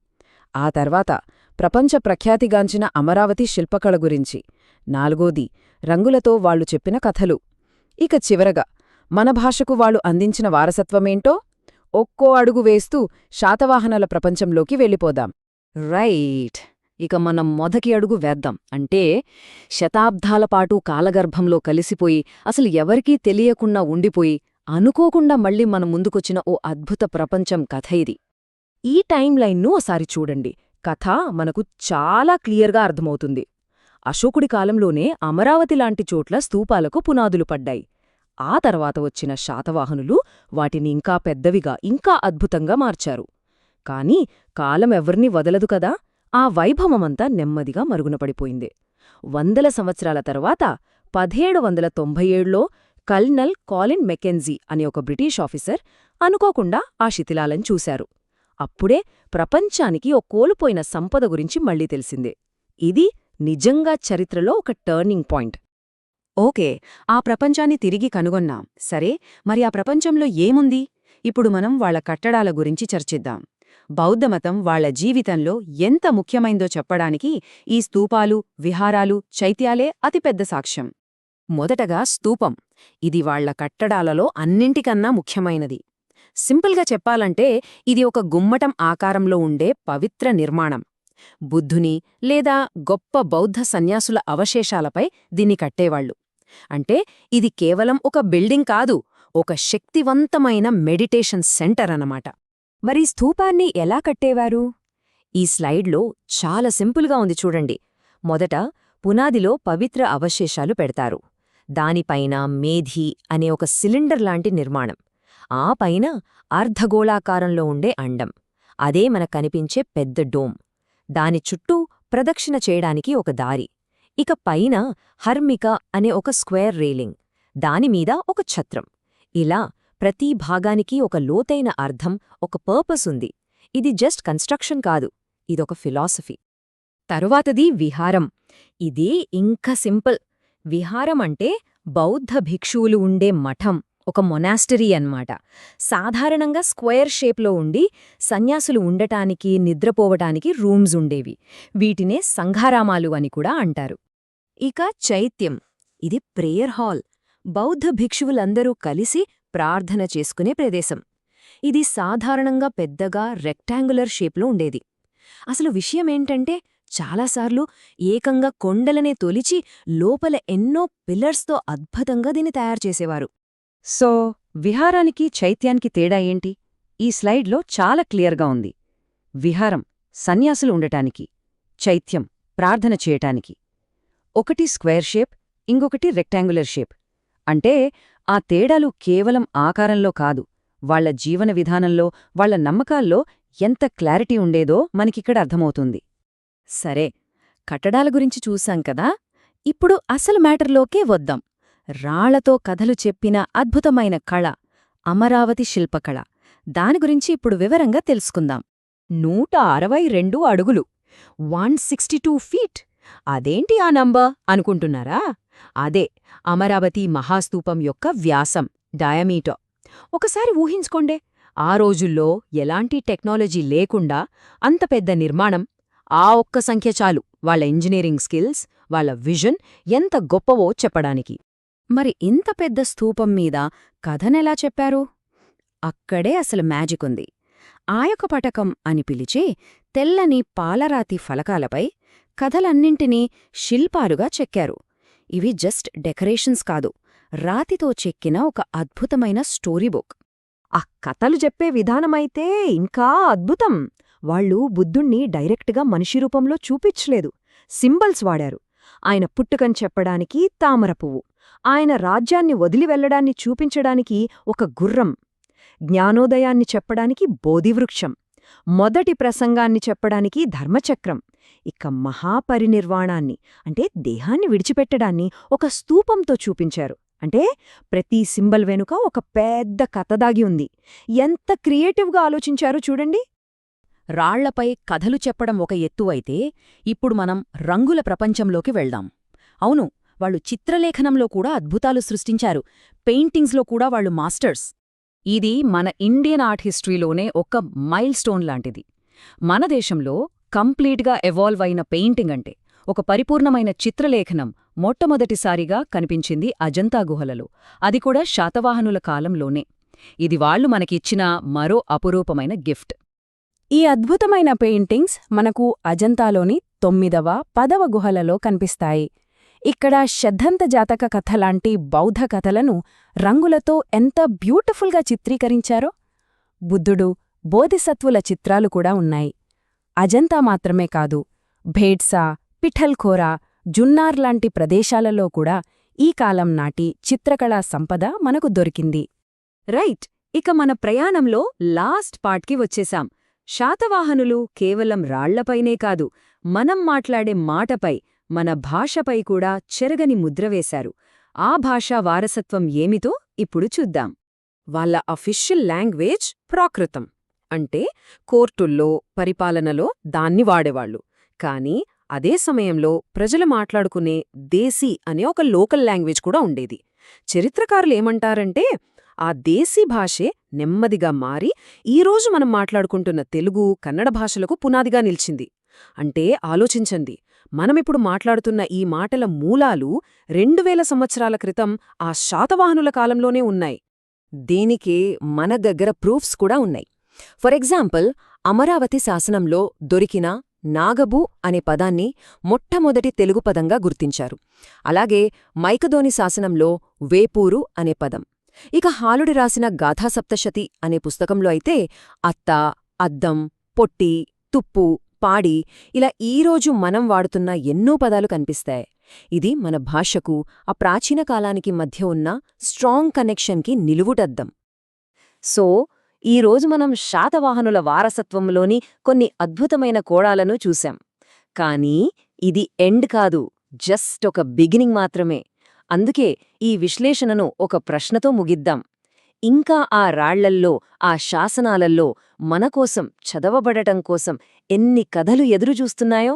ఆ తర్వాత ప్రపంచ ప్రఖ్యాతిగాంచిన అమరావతి శిల్పకళ గురించి. నాలుగోది రంగులతో వాళ్లు చెప్పిన కథలు. ఇక చివరగా మన భాషకు వాళ్లు అందించిన వారసత్వమేంటో ఒక్కో అడుగు వేస్తూ శాతవాహనుల ప్రపంచంలోకి వెళ్ళిపోదాం. రైట్, ఇక మనం మొదటి అడుగు వేద్దాం. అంటే శతాబ్దాలపాటు కాలగర్భంలో కలిసిపోయి అసలు ఎవరికీ తెలియకుండా ఉండిపోయి అనుకోకుండా మళ్లీ మన ముందుకొచ్చిన ఓ అద్భుత ప్రపంచం కథ ఇది. ఈ టైం లైన్ను ఓసారి చూడండి. కథ మనకు చాలా క్లియర్గా అర్థమవుతుంది. అశోకుడి కాలంలోనే అమరావతి లాంటి చోట్ల స్తూపాలకు పునాదులు పడ్డాయి. ఆ తర్వాత వచ్చిన శాతవాహనులు వాటిని ఇంకా పెద్దవిగా, ఇంకా అద్భుతంగా మార్చారు. కాని కాలం ఎవర్నీ వదలదు కదా. ఆ వైభవమంతా నెమ్మదిగా మరుగునపడిపోయింది. 100 సంవత్సరాల తర్వాత 1797లో కల్నల్ కాలిన్ మెకెంజీ అనే ఒక బ్రిటిష్ ఆఫీసర్ అనుకోకుండా ఆ శిథిలాలను చూశారు. అప్పుడే ప్రపంచానికి ఓ కోల్పోయిన సంపద గురించి మళ్లీ తెలిసిందే. ఇది నిజంగా చరిత్రలో ఒక టర్నింగ్ పాయింట్. ఓకే, ఆ ప్రపంచాన్ని తిరిగి కనుగొన్నాం. సరే, మరి ఆ ప్రపంచంలో ఏముంది? ఇప్పుడు మనం వాళ్ల కట్టడాల గురించి చర్చిద్దాం. బౌద్ధమతం వాళ్ల జీవితంలో ఎంత ముఖ్యమైందో చెప్పడానికి ఈ స్తూపాలు, విహారాలు, చైత్యాలే అతిపెద్ద సాక్ష్యం. మొదటగా స్తూపం. ఇది వాళ్ల కట్టడాలలో అన్నింటికన్నా ముఖ్యమైనది. సింపుల్గా చెప్పాలంటే ఇది ఒక గుమ్మటం ఆకారంలో ఉండే పవిత్ర నిర్మాణం. బుద్ధుని లేదా గొప్ప బౌద్ధ సన్యాసుల అవశేషాలపై దీన్ని కట్టేవాళ్లు. అంటే ఇది కేవలం ఒక బిల్డింగ్ కాదు, ఒక శక్తివంతమైన మెడిటేషన్ సెంటర్ అన్నమాట. మరి స్తూపాన్ని ఎలా కట్టేవారు? ఈ స్లైడ్లో చాలా సింపుల్గా ఉంది చూడండి. మొదట పునాదిలో పవిత్ర అవశేషాలు పెడతారు. దానిపైన మేధి అనే ఒక సిలిండర్ లాంటి నిర్మాణం. ఆ పైన అర్ధగోళాకారంలో ఉండే అండం. అదే మనకు కనిపించే పెద్ద డోమ్. దాని చుట్టూ ప్రదక్షిణ చేయడానికి ఒక దారి. ఇక పైన హర్మిక అనే ఒక స్క్వేర్ రైలింగ్. దానిమీద ఒక ఛత్రం. ఇలా ప్రతి భాగానికి ఒక లోతైన అర్థం, ఒక పర్పస్ ఉంది. ఇది జస్ట్ కన్స్ట్రక్షన్ కాదు, ఇదొక ఫిలాసఫీ. తరువాతది విహారం. ఇదే ఇంకా సింపుల్. విహారం అంటే బౌద్ధ భిక్షువులు ఉండే మఠం, ఒక మొనాస్టరీ అన్నమాట. సాధారణంగా స్క్వేర్ షేప్లో ఉండి సన్యాసులు ఉండటానికి, నిద్రపోవటానికి రూమ్స్ ఉండేవి. వీటినే సంఘారామాలు అని కూడా అంటారు. ఇక చైత్యం, ఇది ప్రేయర్ హాల్. బౌద్ధ భిక్షువులందరూ కలిసి ప్రార్థన చేసుకునే ప్రదేశం. ఇది సాధారణంగా పెద్దగా రెక్టాంగులర్ షేప్లో ఉండేది. అసలు విషయమేంటంటే చాలాసార్లు ఏకంగా కొండలనే తొలిచి లోపల ఎన్నో పిల్లర్స్తో అద్భుతంగా దీన్ని తయారుచేసేవారు. సో విహారానికి చైత్యానికి తేడా ఏంటి? ఈ స్లైడ్లో చాలా క్లియర్గా ఉంది. విహారం సన్యాసులు ఉండటానికి, చైత్యం ప్రార్థన చేయటానికి. ఒకటి స్క్వేర్ షేప్, ఇంకొకటి రెక్టాంగులర్ షేప్. అంటే ఆ తేడాలు కేవలం ఆకారంలో కాదు, వాళ్ల జీవన విధానంలో, వాళ్ల నమ్మకాల్లో ఎంత క్లారిటీ ఉండేదో మనకిక్కడ అర్థమవుతుంది. సరే, కట్టడాల గురించి చూశాం కదా, ఇప్పుడు అసలు మ్యాటర్లోకే వద్దాం. రాళ్లతో కథలు చెప్పిన అద్భుతమైన కళ, అమరావతి శిల్పకళ. దాని గురించి ఇప్పుడు వివరంగా తెలుసుకుందాం. 162 అడుగులు, 162 ఫీట్. అదేంటి ఆ నంబర్ అనుకుంటున్నారా? అదే అమరావతి మహాస్తూపం యొక్క వ్యాసం, డయామీటర్. ఒకసారి ఊహించుకోండే, ఆ రోజుల్లో ఎలాంటి టెక్నాలజీ లేకుండా అంత పెద్ద నిర్మాణం. ఆ ఒక్క సంఖ్య చాలు వాళ్ళ ఇంజనీరింగ్ స్కిల్స్, వాళ్ళ విజన్ ఎంత గొప్పవో చెప్పడానికి. మరి ఇంత పెద్ద స్తూపం మీద కథనెలా చెప్పారు? అక్కడే అసలు మ్యాజిక్ ఉంది. ఆయకపటకం అని పిలిచే తెల్లని పాలరాతి ఫలకాలపై కథలన్నింటినీ శిల్పాలుగా చెక్కారు. ఇవి జస్ట్ డెకరేషన్స్ కాదు, రాతితో చెక్కిన ఒక అద్భుతమైన స్టోరీ బుక్. ఆ కథలు చెప్పే విధానమైతే ఇంకా అద్భుతం. వాళ్ళు బుద్ధుణ్ణి డైరెక్ట్గా మనిషి రూపంలో చూపించలేదు, సింబల్స్ వాడారు. ఆయన పుట్టుకని చెప్పడానికి తామర పువ్వు, ఆయన రాజ్యాన్ని వదిలి వెళ్లడాన్ని చూపించడానికి ఒక గుర్రం, జ్ఞానోదయాన్ని చెప్పడానికి బోధివృక్షం, మొదటి ప్రసంగాన్ని చెప్పడానికి ధర్మచక్రం, ఇక మహాపరినిర్వాణాన్ని అంటే దేహాన్ని విడిచిపెట్టడాన్ని ఒక స్తూపంతో చూపించారు. అంటే ప్రతి సింబల్ వెనుక ఒక పెద్ద కథ దాగి ఉంది. ఎంత క్రియేటివ్గా ఆలోచించారో చూడండి. రాళ్లపై కథలు చెప్పడం ఒక ఎత్తు అయితే, ఇప్పుడు మనం రంగుల ప్రపంచంలోకి వెళ్దాం. అవును, వాళ్ళు చిత్రలేఖనంలో కూడా అద్భుతాలు సృష్టించారు. పెయింటింగ్స్లో కూడా వాళ్ళు మాస్టర్స్. ఇది మన ఇండియన్ ఆర్ట్ హిస్టరీలోనే ఒక మైల్ స్టోన్ లాంటిది. మన దేశంలో కంప్లీట్గా ఎవాల్వ్ అయిన పెయింటింగ్ అంటే, ఒక పరిపూర్ణమైన చిత్రలేఖనం మొట్టమొదటిసారిగా కనిపించింది అజంతా గుహలలో, అది కూడా శాతవాహనుల కాలంలోనే. ఇది వాళ్లు మనకిచ్చిన మరో అపురూపమైన గిఫ్ట్. ఈ అద్భుతమైన పెయింటింగ్స్ మనకు అజంతాలోని 9వ, 10వ గుహలలో కనిపిస్తాయి. ఇక్కడ శద్దంత జాతక కథలాంటి బౌద్ధ కథలను రంగులతో ఎంత బ్యూటిఫుల్గా చిత్రీకరించారో. బుద్ధుడు, బోధిసత్వుల చిత్రాలు కూడా ఉన్నాయి. అజంతా మాత్రమే కాదు, భేడ్సా, పిఠల్ఖోరా, జున్నార్ లాంటి ప్రదేశాలలో కూడా ఈ కాలం నాటి చిత్రకళా సంపద మనకు దొరికింది. రైట్, ఇక మన ప్రయాణంలో లాస్ట్ పార్ట్కి వచ్చేశాం. శాతవాహనులు కేవలం రాళ్లపైనే కాదు, మనం మాట్లాడే మాటపై, మన భాషపై కూడా చెరగని ముద్రవేశారు. ఆ భాషా వారసత్వం ఏమిటో ఇప్పుడు చూద్దాం. వాళ్ళ అఫీషియల్ లాంగ్వేజ్ ప్రాకృతం, అంటే కోర్టుల్లో, పరిపాలనలో దాన్ని వాడేవాళ్లు. కానీ అదే సమయంలో ప్రజలు మాట్లాడుకునే దేశీ అనే ఒక లోకల్ లాంగ్వేజ్ కూడా ఉండేది. చరిత్రకారులేమంటారంటే, ఆ దేశీ భాషే నెమ్మదిగా మారి ఈరోజు మనం మాట్లాడుకుంటున్న తెలుగు, కన్నడ భాషలకు పునాదిగా నిలిచింది. అంటే ఆలోచించండి, మనమిప్పుడు మాట్లాడుతున్న ఈ మాటల మూలాలు 2000 సంవత్సరాల క్రితం ఆ శాతవాహనుల కాలంలోనే ఉన్నాయి. దీనికి మన దగ్గర ప్రూఫ్స్ కూడా ఉన్నాయి. ఫర్ ఎగ్జాంపుల్, అమరావతి శాసనంలో దొరికిన నాగబు అనే పదాన్ని మొట్టమొదటి తెలుగు పదంగా గుర్తించారు. అలాగే మైకదోని శాసనంలో వేపూరు అనే పదం. ఇక హాలుడి రాసిన గాథాసప్తశతి అనే పుస్తకంలో అయితే అత్త, అద్దం, పొట్టి, తుప్పు, పాడి ఇలా ఈరోజు మనం వాడుతున్న ఎన్నో పదాలు కనిపిస్తాయి. ఇది మన భాషకు, ఆ ప్రాచీన కాలానికి మధ్య ఉన్న స్ట్రాంగ్ కనెక్షన్కి నిలువుటద్దం. సో ఈరోజు మనం శాతవాహనుల వారసత్వంలోని కొన్ని అద్భుతమైన కోణాలను చూశాం. కానీ ఇది ఎండ్ కాదు, జస్ట్ ఒక బిగినింగ్ మాత్రమే. అందుకే ఈ విశ్లేషణను ఒక ప్రశ్నతో ముగిద్దాం. ఇంకా ఆ రాళ్లల్లో, ఆ శాసనాలల్లో మనకోసం చదవబడటం కోసం ఎన్ని కథలు ఎదురుచూస్తున్నాయో.